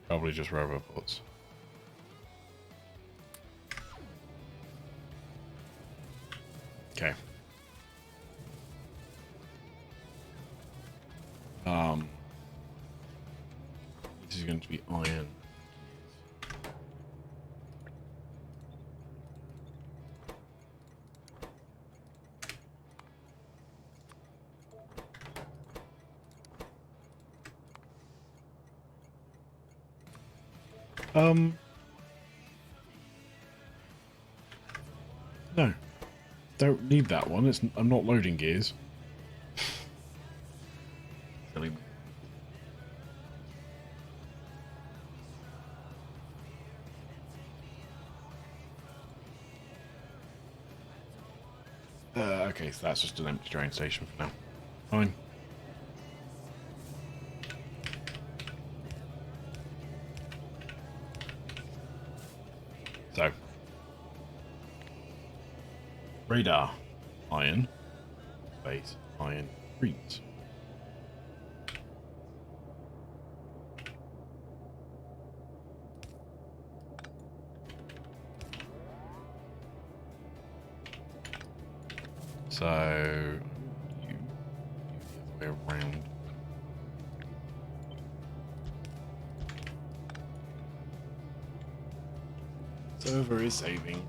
Probably just roboports. Okay. This is going to be iron. No. Don't need that one. I'm not loading gears. Silly me. Okay, so that's just an empty train station for now. Fine. So. Radar. Iron. Base. Iron. Greens. So you the other way around. Server is saving.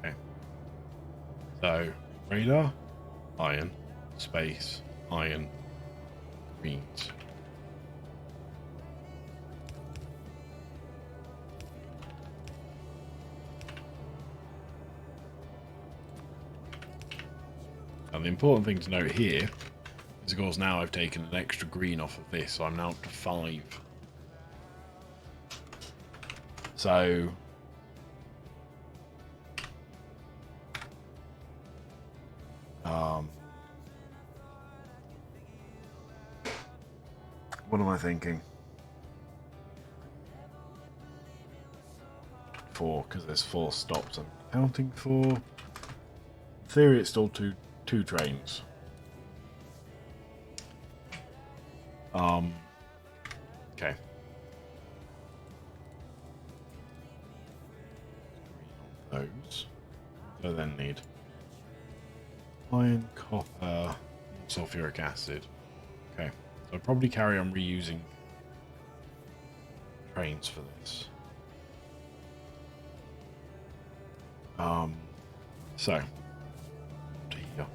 Okay. So radar, iron, space, iron, greens. And the important thing to note here is, of course, now I've taken an extra green off of this, so I'm now up to 5. So what am I thinking? 4, because there's 4 stops I'm counting for. In theory, it's still two trains. Okay. Those. So then need iron, copper, sulfuric acid. Okay. So I'll probably carry on reusing trains for this. So to here.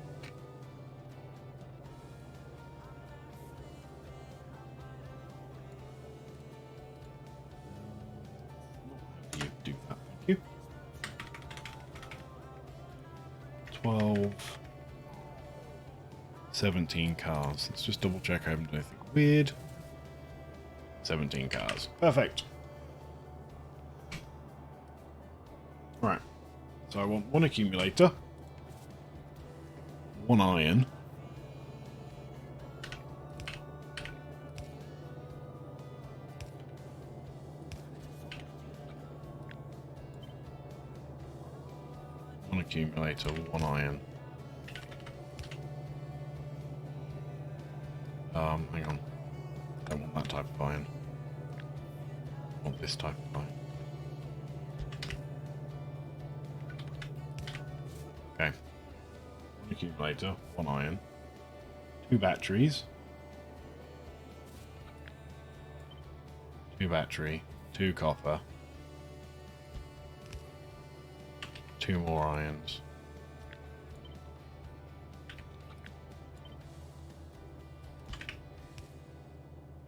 You do that, thank you. 12, 17 cars. Let's just double check I haven't done anything weird. 17 cars. Perfect. Right. So I want 1 accumulator, 1 iron, one accumulator, 1 iron. Hang on. I don't want that type of iron. I want this type of iron. Okay. 1 accumulator, 1 iron, 2 batteries, 2 battery, 2 copper, 2 more irons.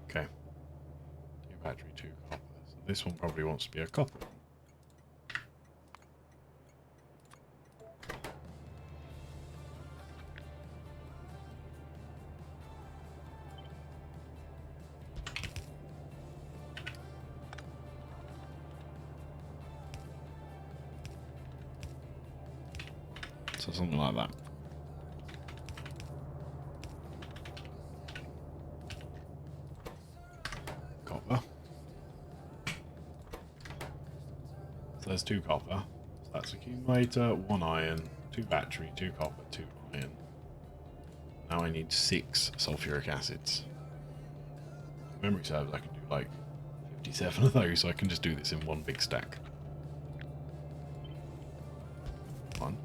Okay. 2 battery, 2 copper. So this one probably wants to be a copper. So something like that. Copper. So there's 2 copper. So that's accumulator, 1 iron, 2 battery, 2 copper, 2 iron. Now I need 6 sulfuric acids. Memory serves, I can do like 57 of those, so I can just do this in one big stack. 1,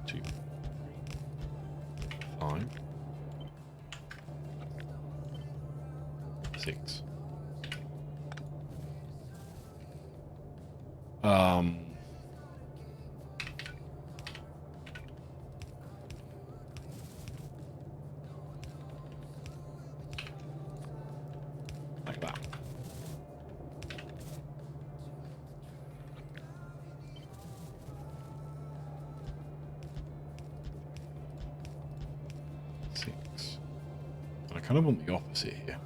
2, 5, 6. Like that. I kind of want the opposite here.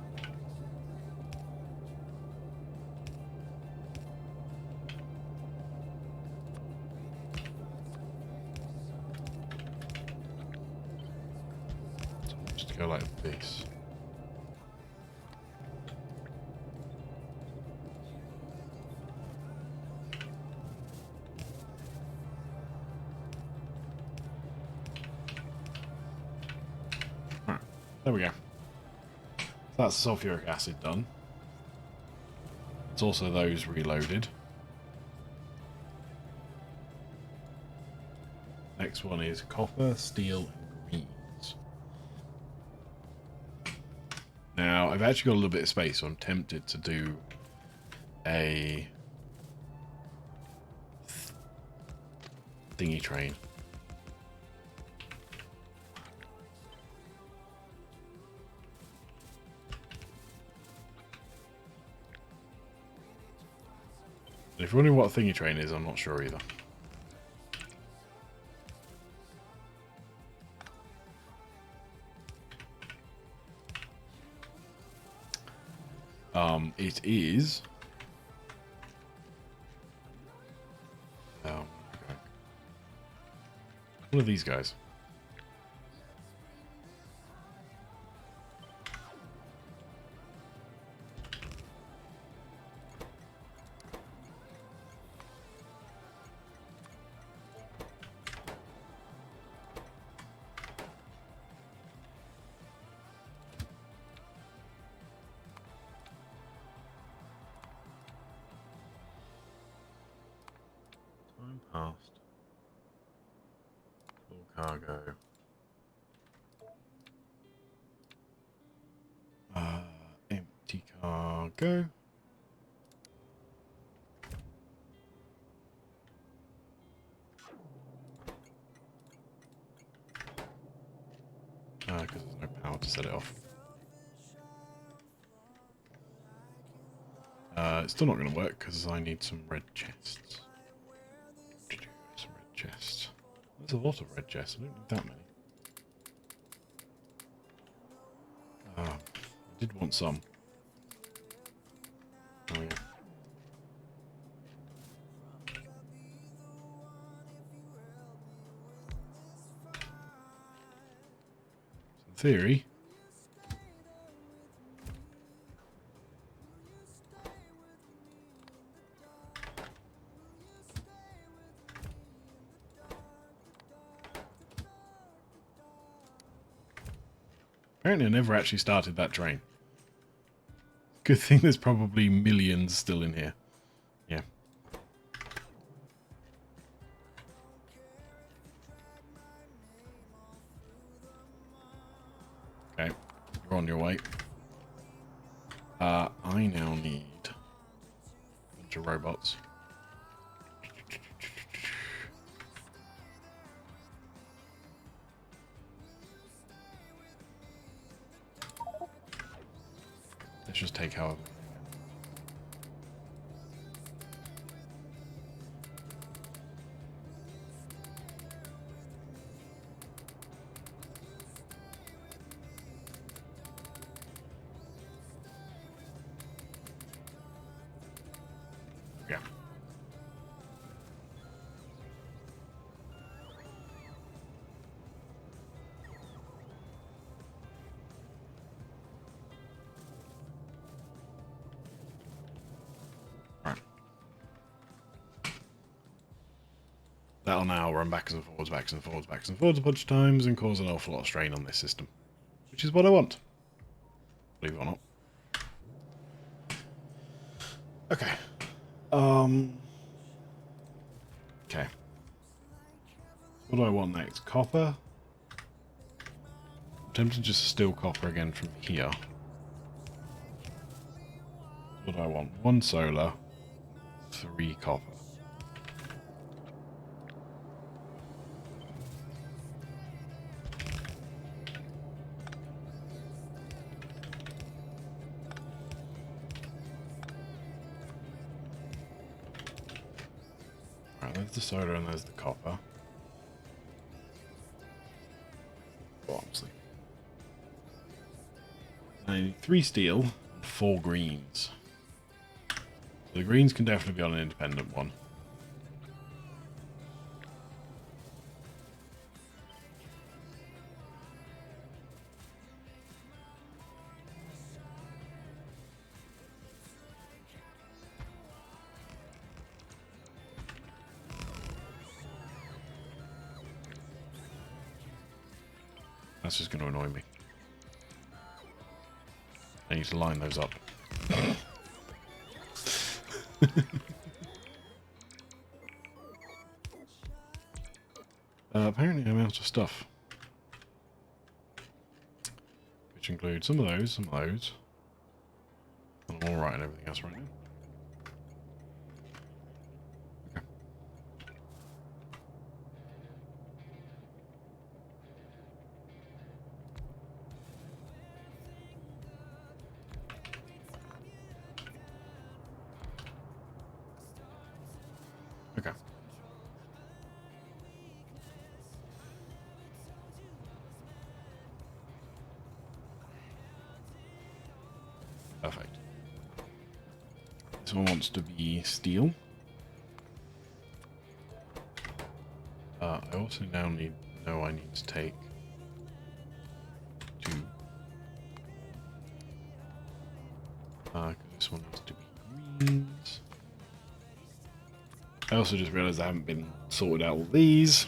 So just go like this. There we go. That's sulfuric acid done. It's also those reloaded. Next one is copper, steel, and greens. Now, I've actually got a little bit of space, so I'm tempted to do a thingy train. If you're wondering what a thingy train is, I'm not sure either. It is. Okay. One of these guys. Time passed. Full cargo. Empty cargo. Because there's no power to set it off. It's still not going to work because I need some red chests. Some red chests. There's a lot of red chests. I don't need that many. I did want some. Oh yeah. In theory. Apparently I never actually started that train. Good thing there's probably millions still in here. Yeah. Okay, you're on your way. I now need a bunch of robots. Let's just take however. Yeah. Right. That'll now run backwards and forwards, backwards and forwards, backwards and forwards a bunch of times and cause an awful lot of strain on this system. Which is what I want. Believe it or not. Okay. Okay. What do I want next? Copper? I'm tempted to just steal copper again from here. What do I want? 1 solar, 3 copper. Right, there's the solar and there's the copper. Oh, I'm sleeping. I need 3 steel and 4 greens. So the greens can definitely be on an independent one. That's just going to annoy me. need to line those up. Apparently I'm out of stuff. Which includes some of those. And I'm alright and everything else right now. Okay. Okay. Perfect. This one wants to be steel. I also now know I need to take 2. Because this one needs to be greens. I also just realised I haven't been sorted out all these.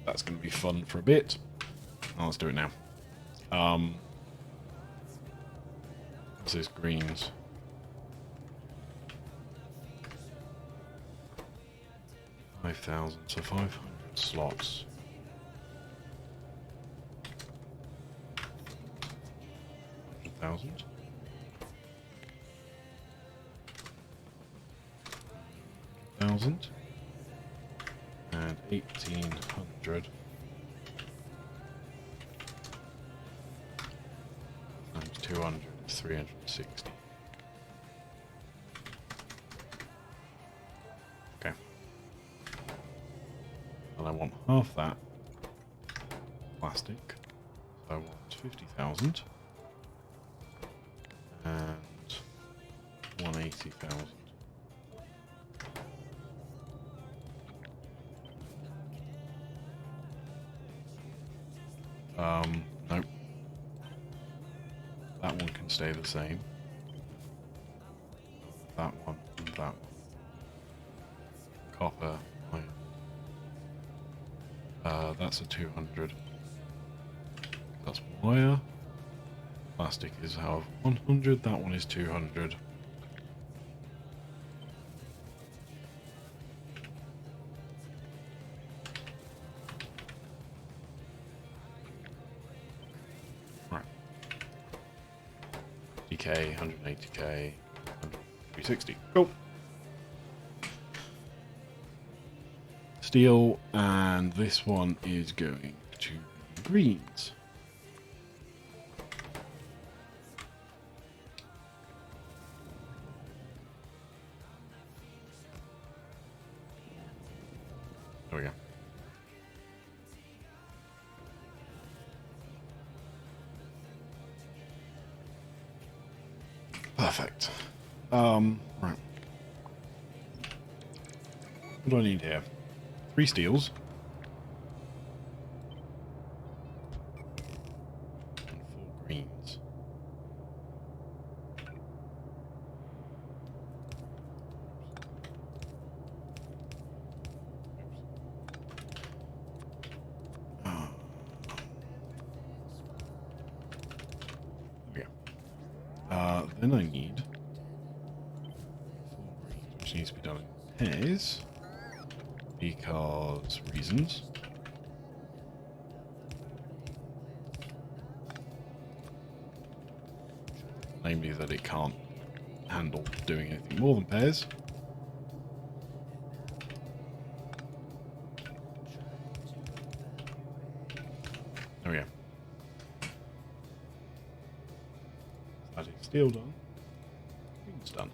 That's going to be fun for a bit. Oh, let's do it now. What's this? Greens. $5,000, so 500 slots. $100,000. And 1,800. Times 200 is 360. Okay. And I want half that plastic. So I want 50,000 and 180,000. Nope. That one can stay the same. That one and that one. Copper, iron. That's a 200. That's wire. Plastic is however 100. That one is 200. Right. 50k, 180k, 360. Cool. Steel, and this one is going to be greens. There we go. Perfect. Right. What do I need here? 3 steels. And 4 greens. There we go. Then I need 4 greens, which needs to be done in pairs. Because reasons. Namely that it can't handle doing anything more than pairs. There we go. That is steel done. Green's done.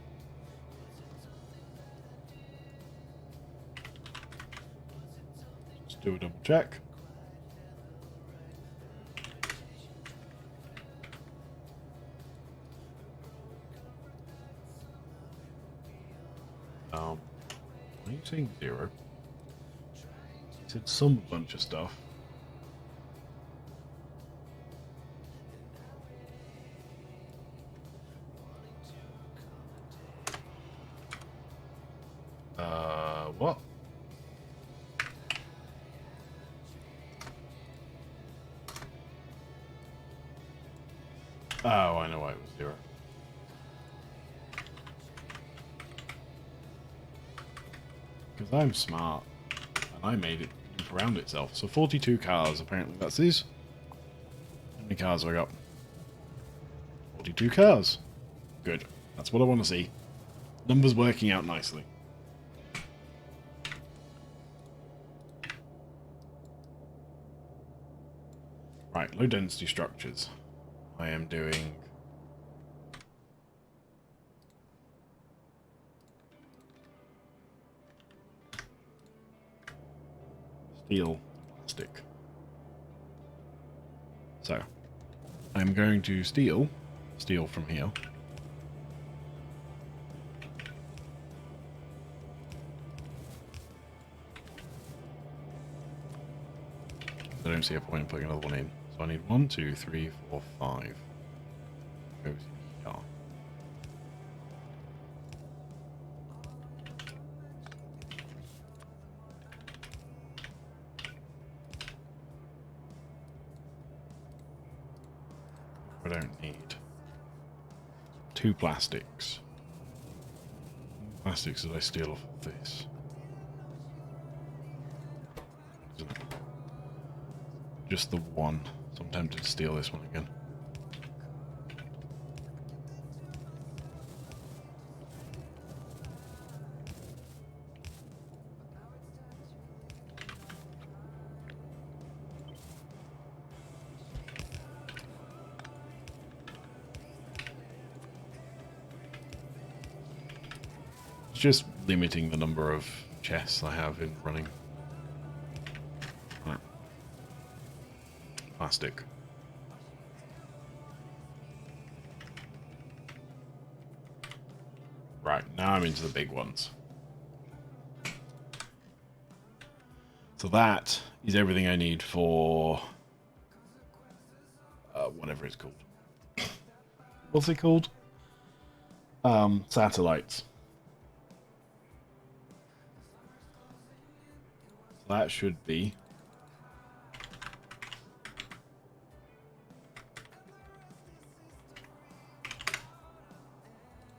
Do a double check. Are you saying 0? You said some bunch of stuff. What? Oh, I know why it was 0. Because I'm smart, and I made it loop around itself. So 42 cars, apparently that's these. How many cars have I got? 42 cars. Good. That's what I want to see. Numbers working out nicely. Right, low density structures. I am doing steel, plastic. So, I'm going to steal from here. I don't see a point in putting another one in. So I need 1, 2, 3, 4, 5. Goes here. I don't need 2 plastics. Plastics that I steal off of this. Isn't it? Just the one. So I'm tempted to steal this one again. Just limiting the number of chests I have in running. Right. Plastic. Right, now I'm into the big ones. So that is everything I need for whatever it's called. What's it called? Satellites. That should be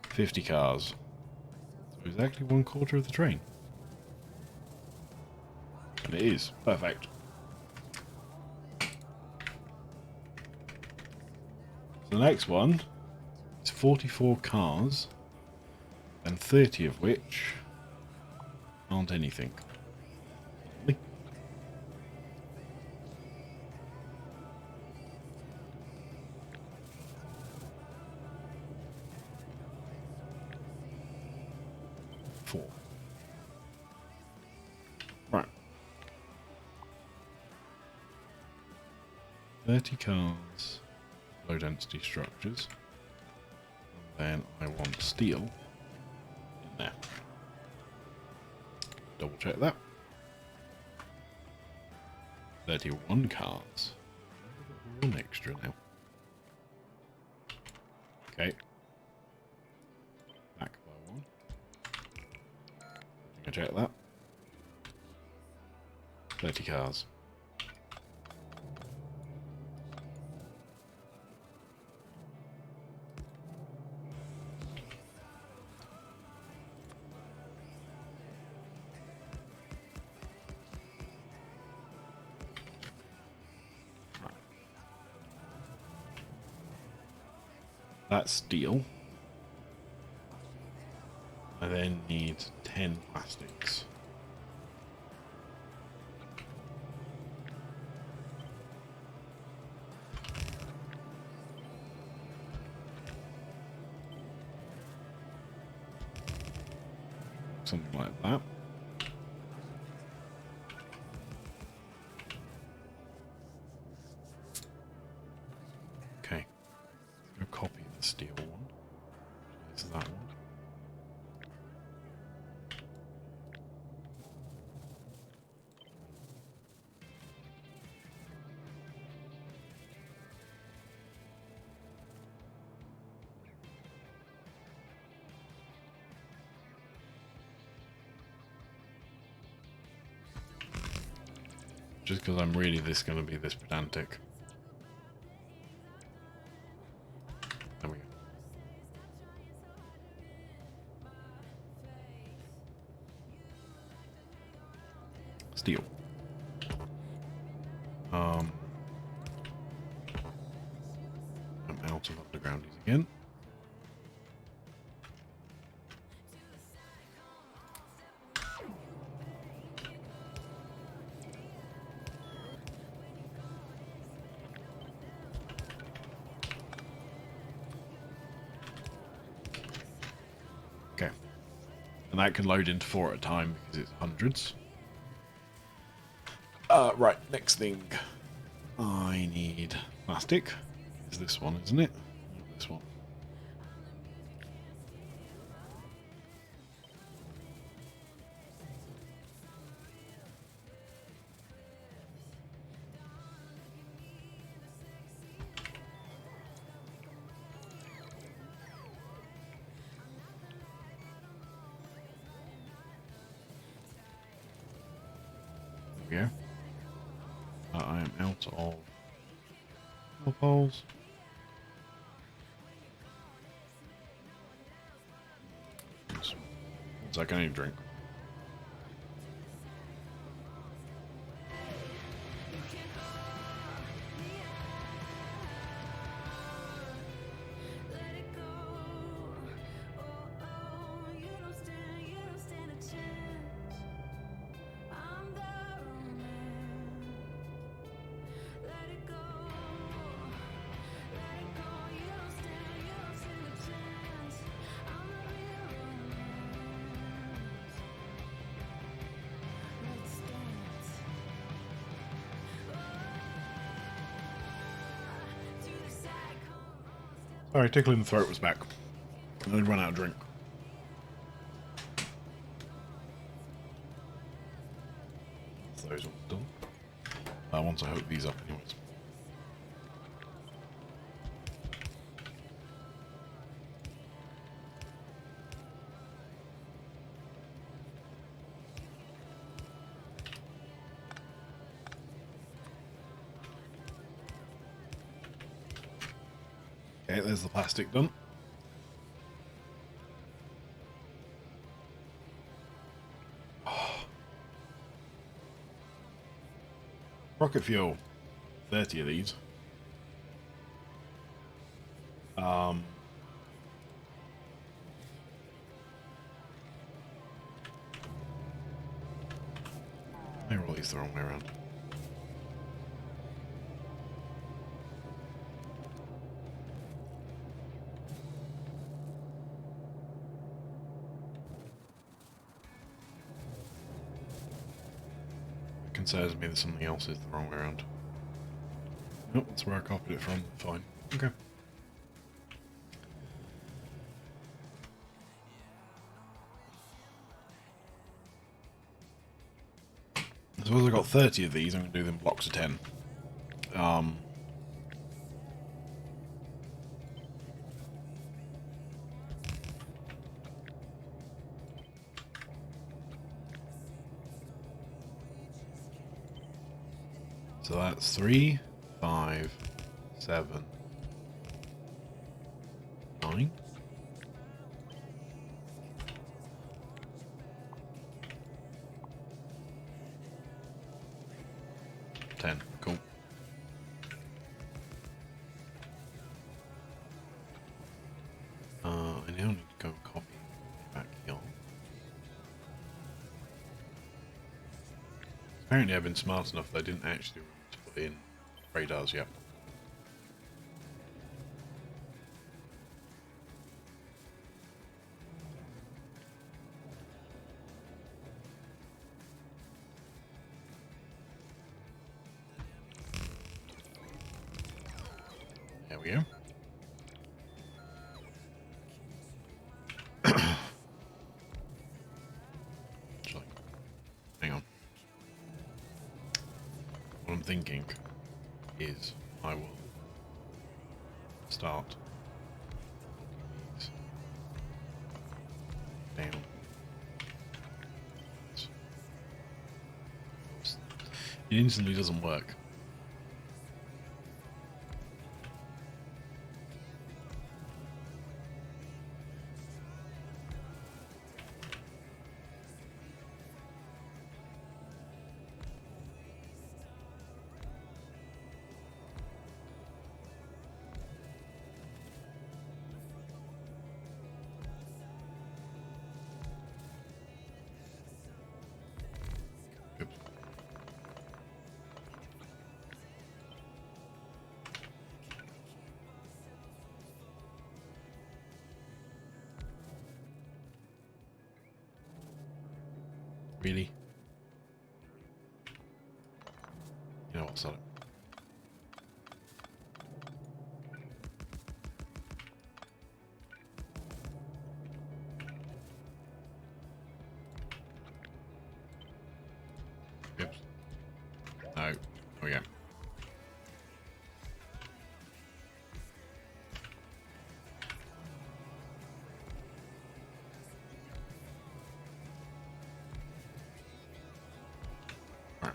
50 cars. So exactly 1/4 of the train. And it is. Perfect. So the next one is 44 cars, and 30 of which aren't anything. 4. Right. 30 cars, low density structures. And then I want steel in there. Double check that. 31 cars. One extra now. Okay. Back by 1. I check that. 30 cars. Right. That's steel. I then need 10 plastics. Something like that. Okay. Let's go copy the steel one. This is that one. Just because I'm really going to be this pedantic. There we go. Steel. I'm out of undergroundies again. Okay. And that can load into 4 at a time because it's hundreds. Right, next thing. I need plastic. It's this one, isn't it? This one. There we go. I am out of poles. One second, I need a drink. Sorry, tickling the throat was back. I'd run out of drink. That's those ones done. Once I hook these up anyways. Okay, there's the plastic done. Rocket fuel. 30 of these. I roll these the wrong way around. It concerns me that something else is the wrong way around. Nope, that's where I copied it from. Fine. Okay. Suppose I've got 30 of these, I'm going to do them blocks of 10. So that's 3, 5, 7, 9. Cool. I now need to go and copy back here. Apparently I've been smart enough that I didn't actually remember to put in radars yet. There we go. Actually, hang on. What I'm thinking is I will start these down. It instantly doesn't work. Really? You know what, sell it. Oops. No. There we go. Right.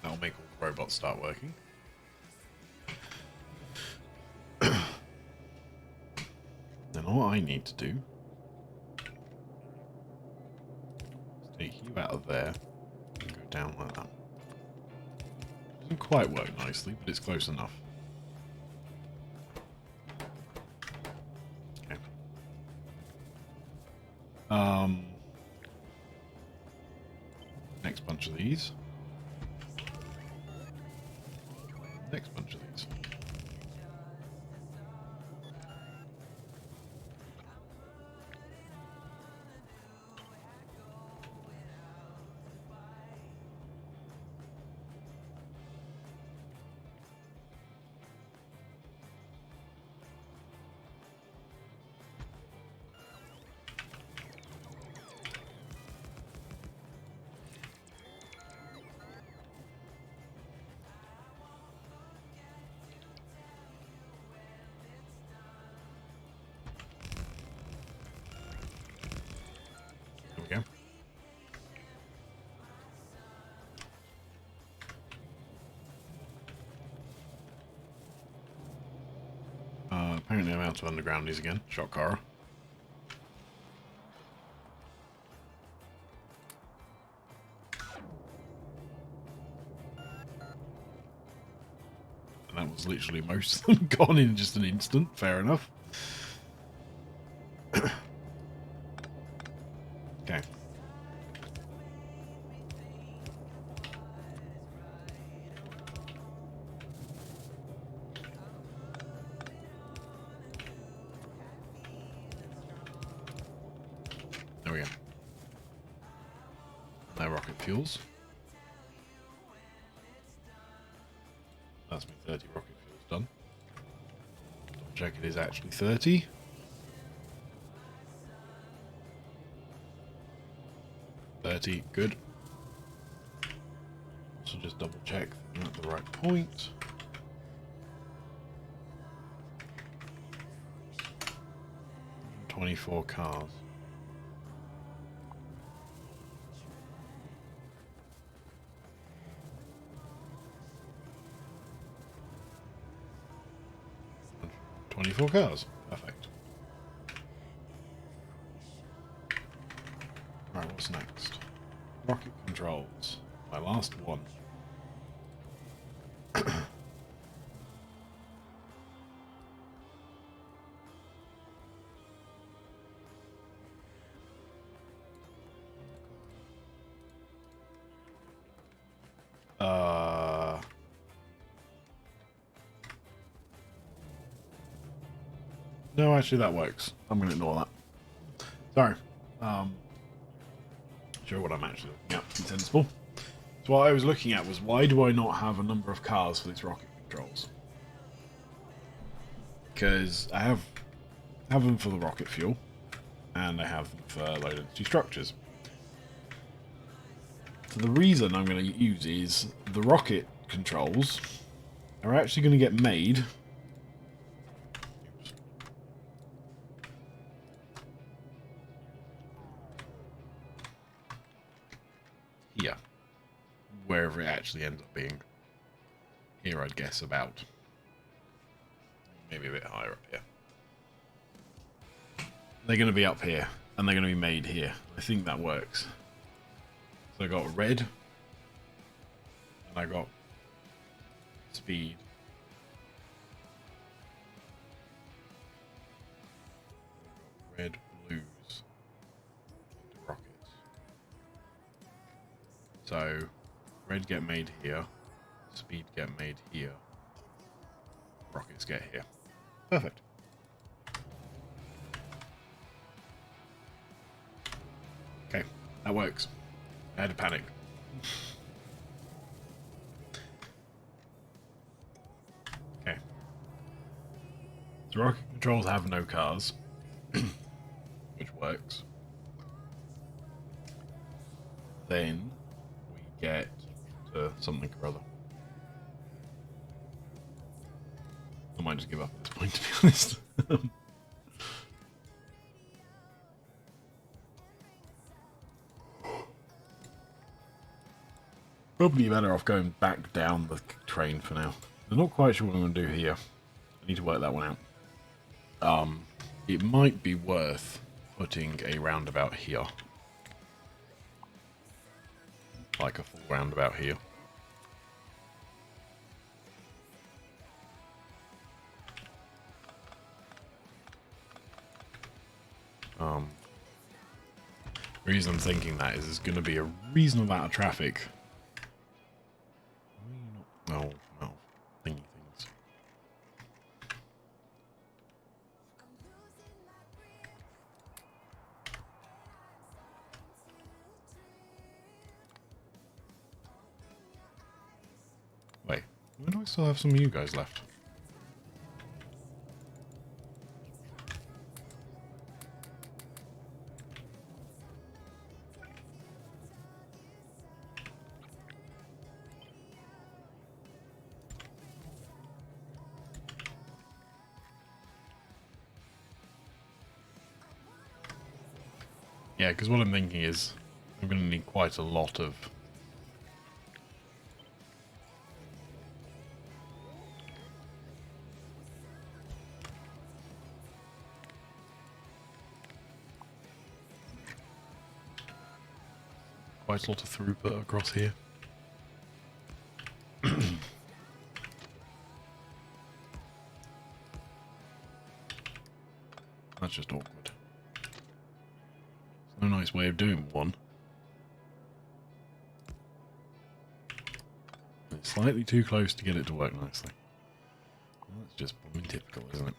That'll make all the robots start working. Then all I need to do is take you out of there and go down like that. Doesn't quite work nicely, but it's close enough. Okay. Next bunch of these. Next bunch of these. There we go. Apparently I'm out to undergroundies again. Shock horror. And that was literally most of them gone in just an instant. Fair enough. Okay. There we go. Now rocket fuels. That's me 30 rocket fuels done. Double check it is actually 30. Good. So just double check that I'm at the right point. $24 cars. $24 cars. Perfect. Right, what's next? Rocket controls. My last one. No, actually that works. I'm going to ignore that. Sorry. Show what I'm actually looking at. Be sensible. So what I was looking at was, why do I not have a number of cars for these rocket controls? Because I have them for the rocket fuel, and I have them for low density structures. So the reason I'm going to use is the rocket controls are actually going to get made here, wherever it actually ends up being. Here, I'd guess about maybe a bit higher up here. They're going to be up here, and they're going to be made here. I think that works. So I got red, and I got speed. Red, blues, into rockets. So red get made here, speed get made here, rockets get here. Perfect. Okay. That works. I had a panic. Okay. So rocket controls have no cars, which works. Then we get to something or other. I might just give up at this point, to be honest. Probably better off going back down the train for now. I'm not quite sure what I'm going to do here. I need to work that one out. It might be worth putting a roundabout here. Like a full roundabout here. The reason I'm thinking that is there's going to be a reasonable amount of traffic. No, thingy things. Wait, why do I still have some of you guys left? Yeah, because what I'm thinking is I'm going to need quite a lot of throughput across here. That's just awkward. No nice way of doing one. It's slightly too close to get it to work nicely. Well, that's just blooming typical, isn't it?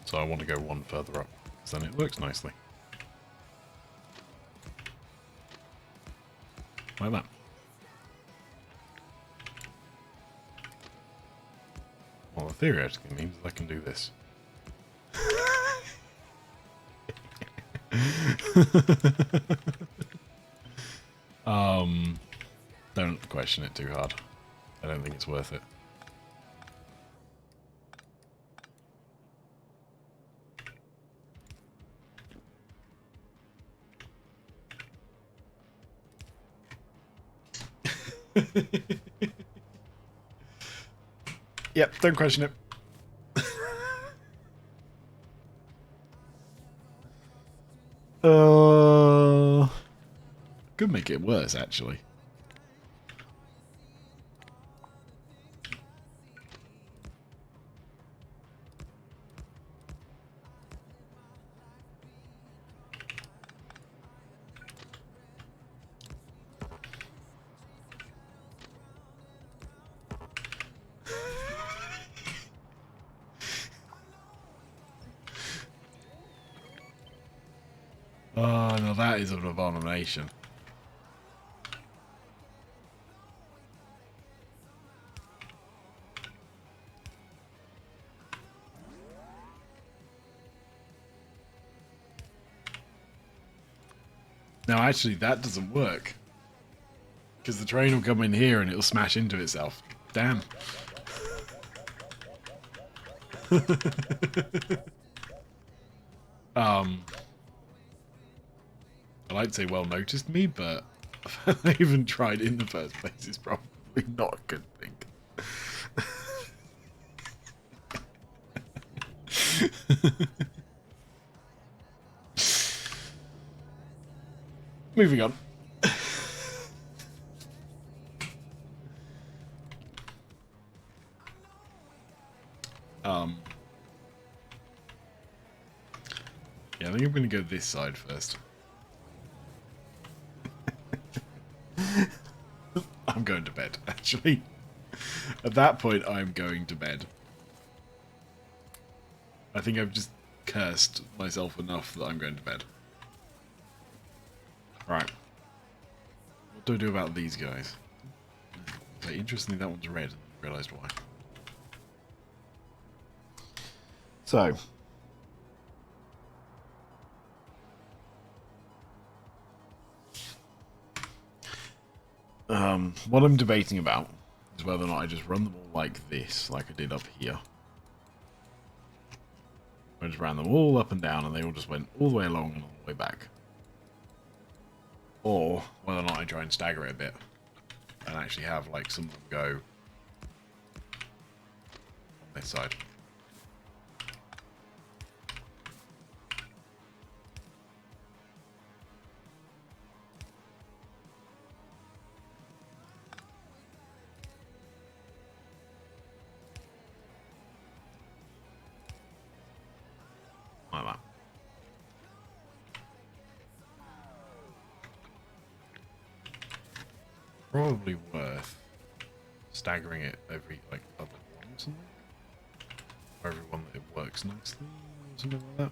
So I want to go one further up, because then it works nicely. Like that. Well, the theoretically means I can do this. Don't question it too hard. I don't think it's worth it. Yep, don't question it. Could make it worse, actually. Oh, no, that is an abomination. No, actually, that doesn't work. Because the train will come in here and it'll smash into itself. Damn. I like to say well noticed me, but I even tried in the first place is probably not a good thing. Moving on. Yeah, I think I'm going to go this side first. I'm going to bed, actually. At that point, I'm going to bed. I think I've just cursed myself enough that I'm going to bed. Right. What do I do about these guys? Okay, interestingly, that one's red. I realised why. So. What I'm debating about is whether or not I just run them all like this, like I did up here. I just ran them all up and down and they all just went all the way along and all the way back. Or whether or not I try and stagger it a bit and actually have like some of them go on this side. Like that. Probably worth staggering it every like other one or something. Or every one that it works nicely or something like that.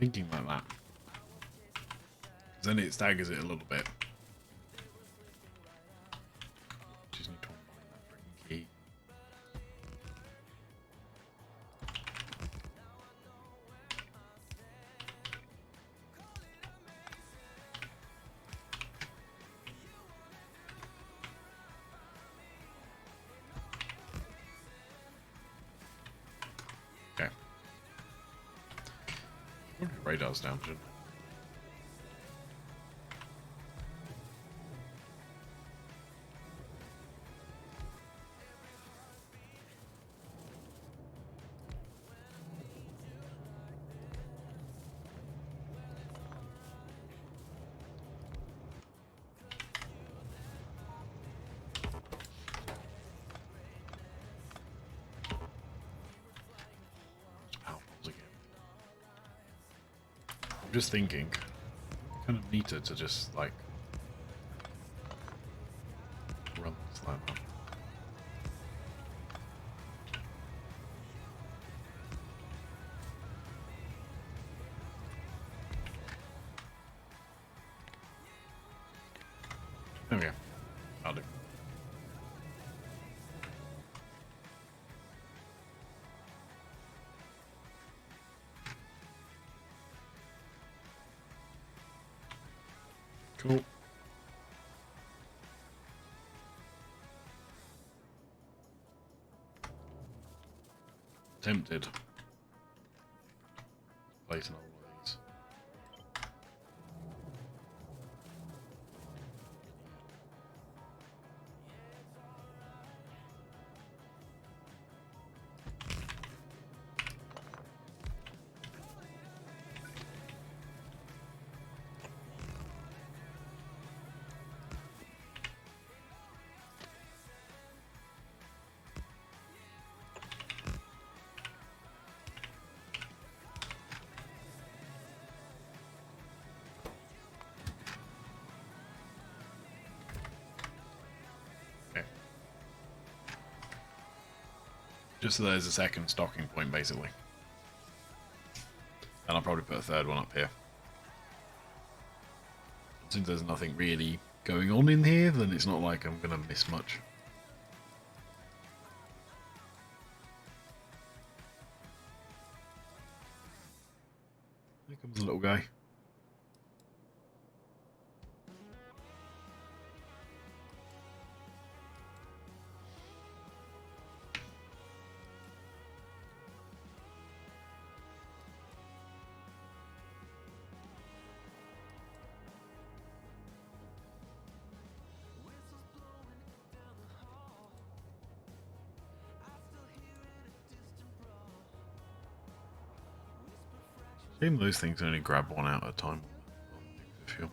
Thinking like that. Because then it staggers it a little bit. Just need to unbind that freaking key. Okay. What if the radar's down, shouldn't I? I'm just thinking, kind of neater to just like run this like that. There we go. I'll do. Cool. Tempted. Place another one of these. Okay. Just so there's a second stocking point, basically. And I'll probably put a third one up here. Since there's nothing really going on in here, then it's not like I'm going to miss much. Here comes the little guy. Shame those things only grab one out at a time. Fuel.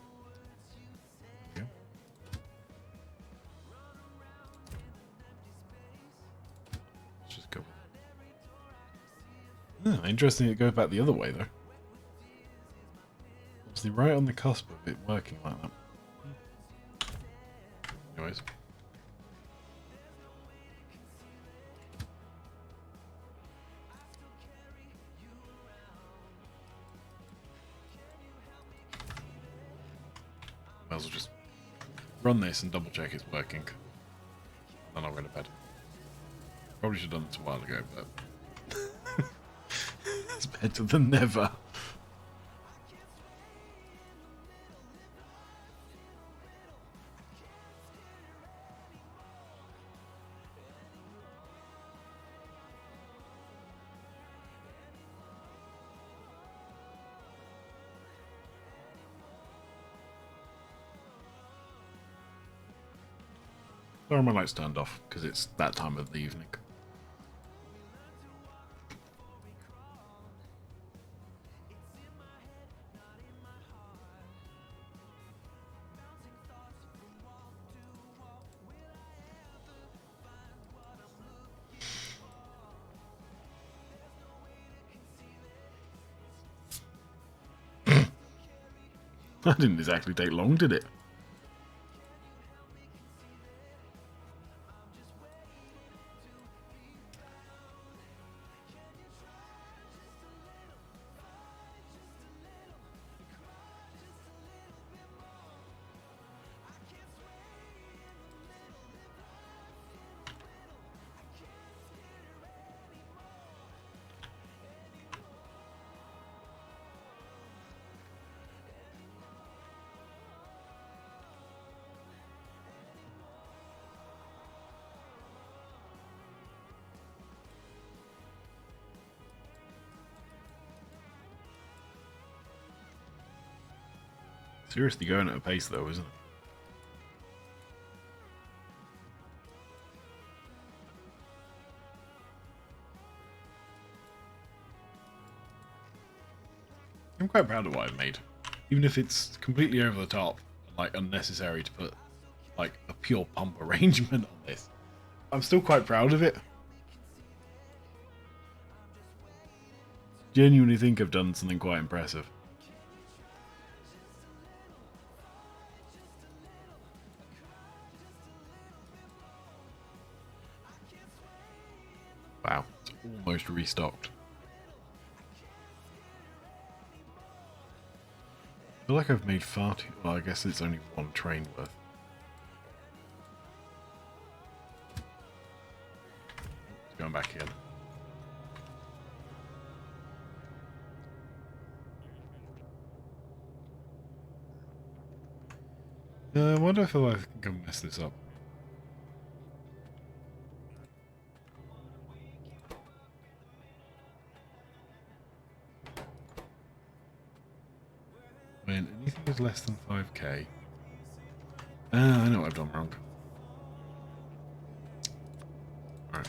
Yeah. Let's just go. Interesting it goes back the other way though. Obviously right on the cusp of it working like that. Anyways. Might as well just run this and double check it's working. Then I'll go to bed. Probably should have done this a while ago, but it's better than never. Sorry, my lights turned off because it's that time of the evening. That didn't exactly take long, did it? Seriously going at a pace though, isn't it? I'm quite proud of what I've made. Even if it's completely over the top and like unnecessary to put like a pure pump arrangement on this. I'm still quite proud of it. Genuinely think I've done something quite impressive. Wow, it's almost restocked. I feel like I've made far too... Well, I guess it's only one train worth. It's going back again. I wonder if I can mess this up. When anything is less than 5k. I know what I've done wrong. Alright.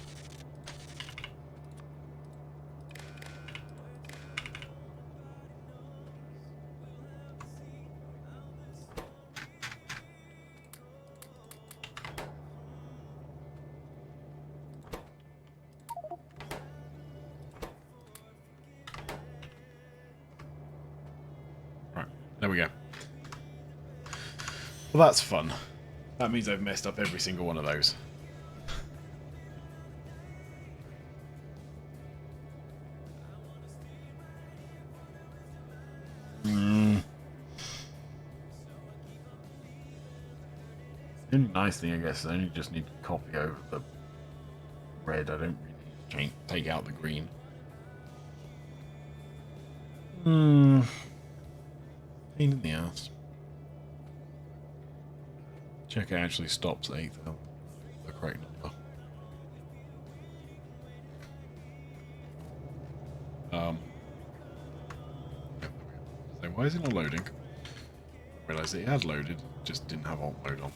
There we go. Well, that's fun. That means I've messed up every single one of those. The only nice thing, I guess, is I only just need to copy over the red. I don't really need to take out the green. Pain in the ass. Check it actually stops at 8,000. The correct number. So why is it not loading? I realised it had loaded, just didn't have alt mode on.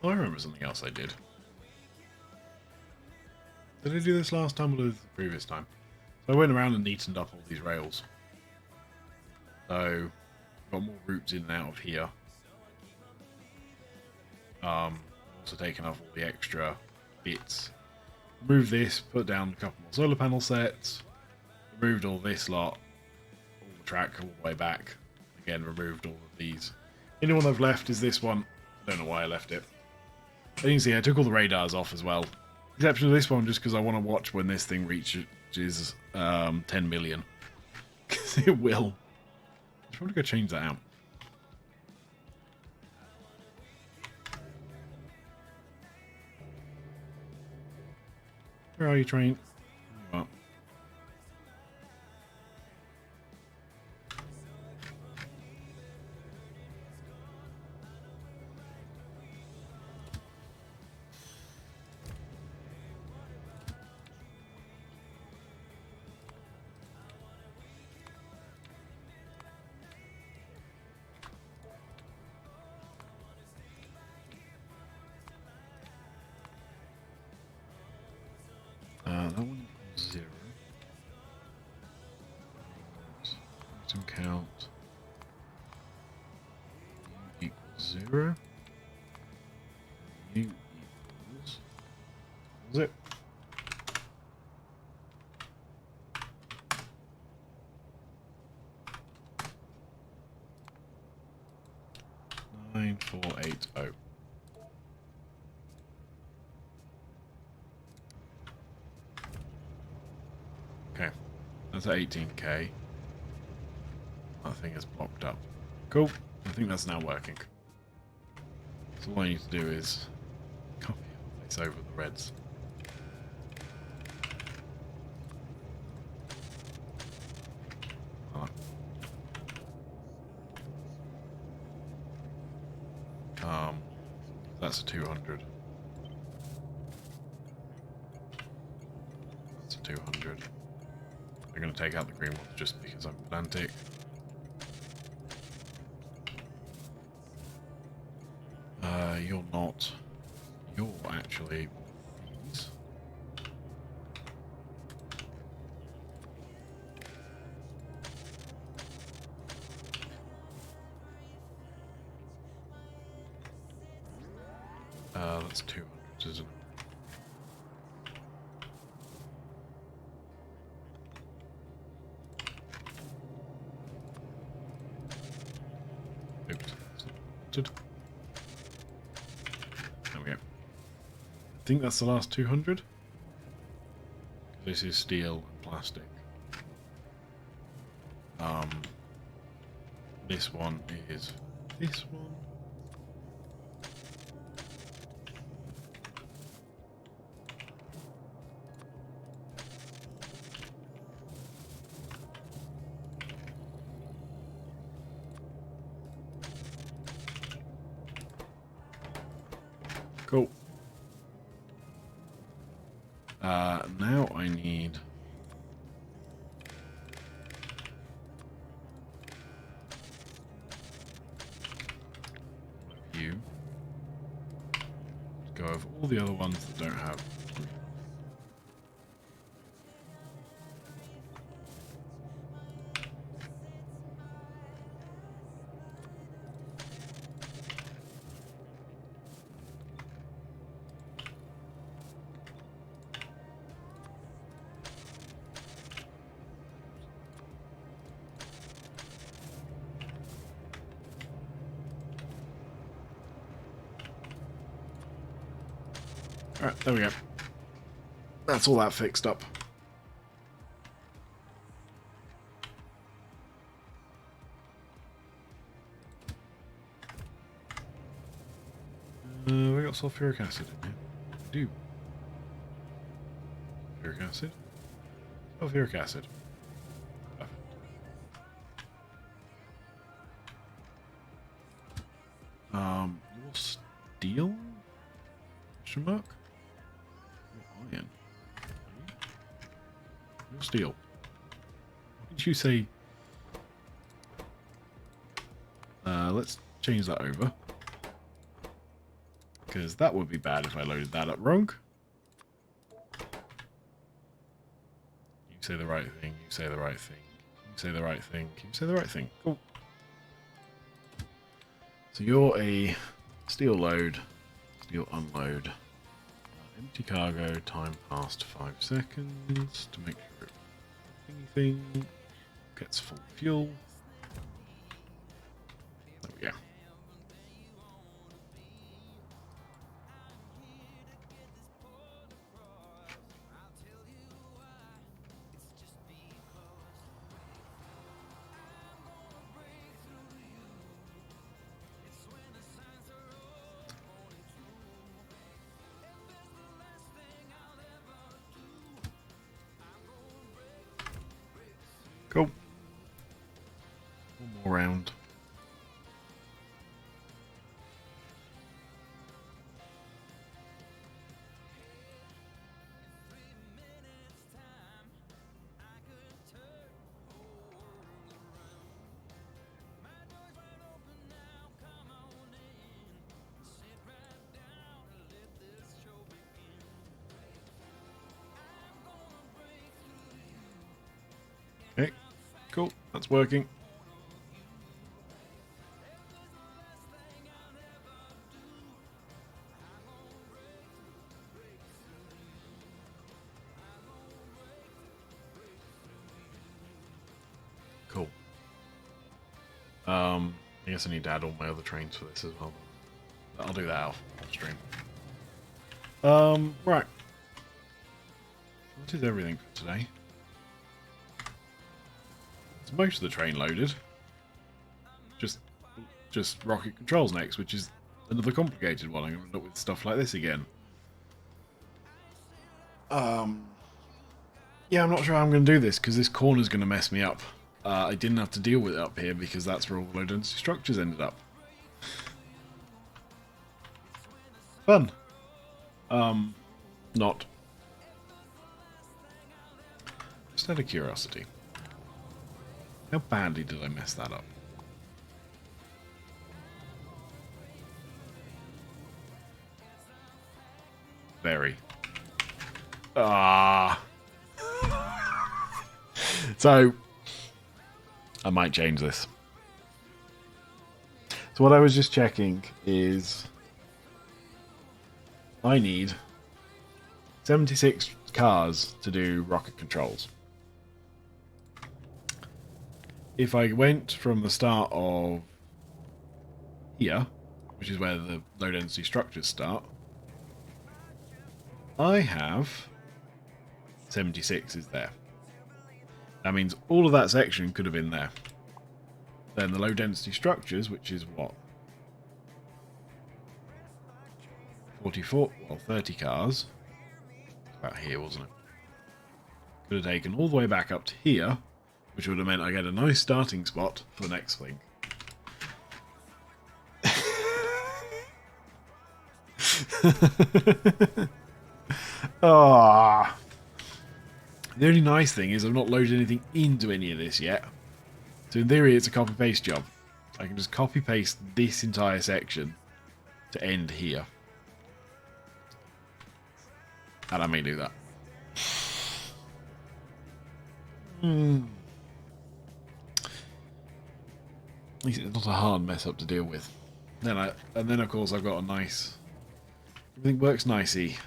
Oh, I remember something else I did. Did I do this last time or the previous time? So I went around and neatened up all these rails. So, got more routes in and out of here. Also taken off all the extra bits. Removed this, put down a couple more solar panel sets. Removed all this lot. All the track all the way back. Again, removed all of these. The only one I've left is this one. I don't know why I left it. As you can see, I took all the radars off as well. Exception of this one, just because I want to watch when this thing reaches 10 million. Because it will. I should probably go change that out. Where are you, train? Oh. That one equals 0. Item count. U equals 0. U equals. What was it? $9,480. Okay, that's at 18k. That thing is blocked up. Cool. I think that's now working. So all I need to do is copy this over the reds. That's a 200. That's a 200. I'm going to take out the green ones just because I'm pedantic. You're not. You're actually these. That's 200, isn't it? Oops. There we go. I think that's the last 200. This is steel and plastic. This one is this one. Cool. Now I need you to go over all the other ones that don't have. Alright, there we go. That's all that fixed up. We got sulfuric acid in here. We do. Sulfuric acid. Sulfuric acid. Perfect. Your steel? Question mark? Iron. Your steel. What did you say? Let's change that over. Because that would be bad if I loaded that up wrong. You say the right thing, you say the right thing, you say the right thing, you say the right thing. Cool. So you're a steel load, steel unload. Empty cargo, time past 5 seconds to make sure anything gets full fuel. There we go. Cool. One more round. Okay, cool. That's working. Cool. I guess I need to add all my other trains for this as well. I'll do that off stream. Right. That is everything for today. So most of the train loaded. Just rocket controls next, which is another complicated one. I'm going to end up with stuff like this again. Yeah, I'm not sure how I'm going to do this, because this corner's going to mess me up. I didn't have to deal with it up here, because that's where all the low density structures ended up. Fun. Not. Just out of curiosity. How badly did I mess that up? Very. So, I might change this. So what I was just checking is I need 76 cars to do rocket controls. If I went from the start of here, which is where the low density structures start, I have 76 is there. That means all of that section could have been there. Then the low density structures, which is what? 44, well 30 cars. About here, wasn't it? Could have taken all the way back up to here, which would have meant I get a nice starting spot for the next thing. Ah. The only nice thing is I've not loaded anything into any of this yet. So in theory it's a copy-paste job. I can just copy-paste this entire section to end here. And I may do that. At least it's not a hard mess up to deal with. And then of course I've got a nice... Everything works nicey.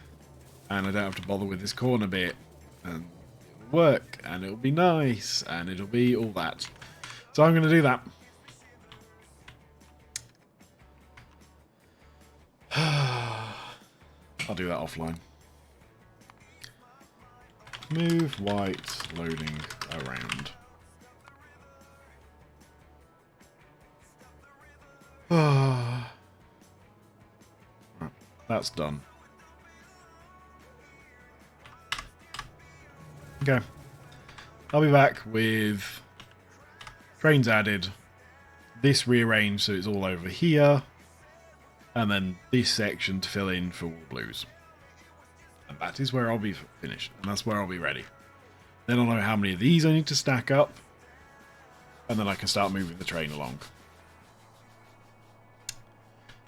And I don't have to bother with this corner bit. And it'll work. And it'll be nice. And it'll be all that. So I'm going to do that. I'll do that offline. Move white loading around. Right, that's done. Okay. I'll be back with trains added, this rearranged so it's all over here, and then this section to fill in for all blues. And that is where I'll be finished, and that's where I'll be ready. Then I'll know how many of these I need to stack up, and then I can start moving the train along.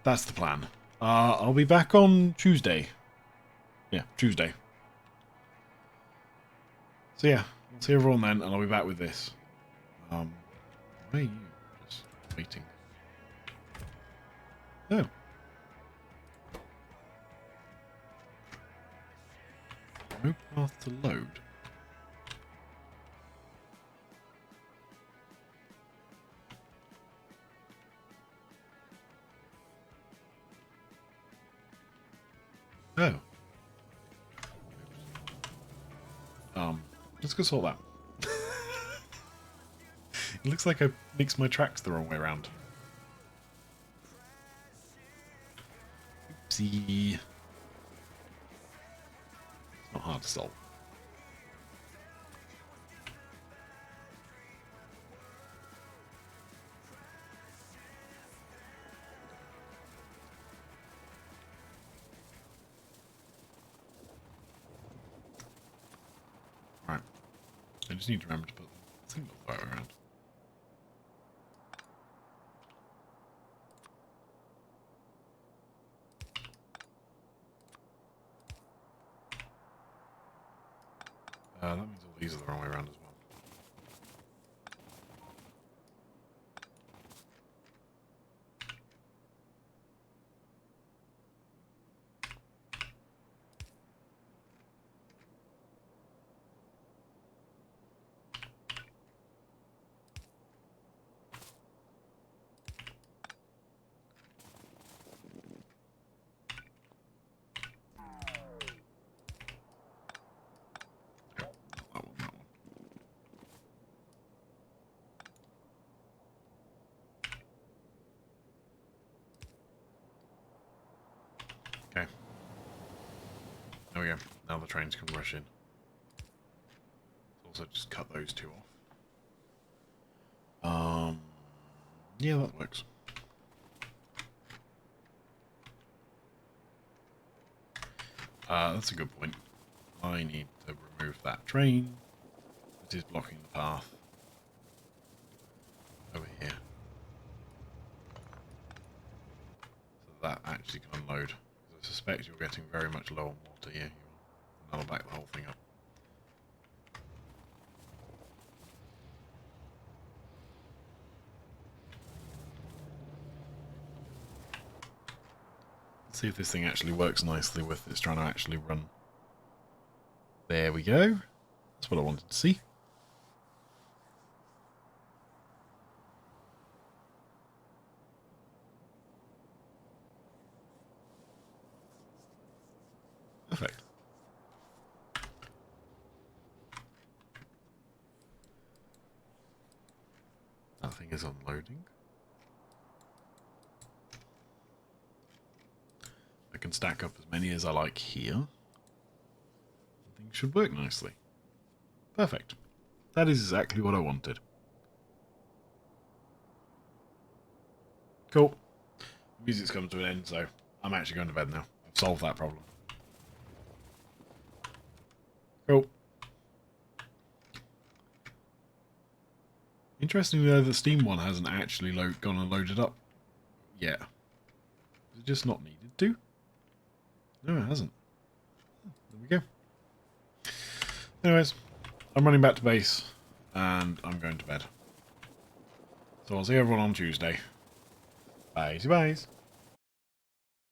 That's the plan. I'll be back on Tuesday. Yeah, Tuesday. So yeah, I'll see everyone then, and I'll be back with this. Why are you just waiting? Oh. No path to load. Oh. Let's go sort that. It looks like I mixed my tracks the wrong way around. Oopsie. It's not hard to solve. Right. I just need to remember to put the signal fire around. That means all these are the wrong way around as well. That one, that one. Okay. There we go. Now the trains can rush in. Also just cut those two off. Yeah, that works. That's a good point. I need to remove that train that is blocking the path over here. So that actually can unload. Because I suspect you're getting very much low on water here. I'll back the whole thing up. Let's see if this thing actually works nicely with it's trying to actually run. There we go. That's what I wanted to see. Perfect. That thing is unloading. I can stack up as many as I like here. Things should work nicely. Perfect. That is exactly what I wanted. Cool. The music's come to an end, so I'm actually going to bed now. I've solved that problem. Cool. Interestingly though, the Steam one hasn't actually gone and loaded up yet. Is it just not needed to? No, it hasn't. There we go. Anyways, I'm running back to base, and I'm going to bed. So I'll see everyone on Tuesday. Bye, byes.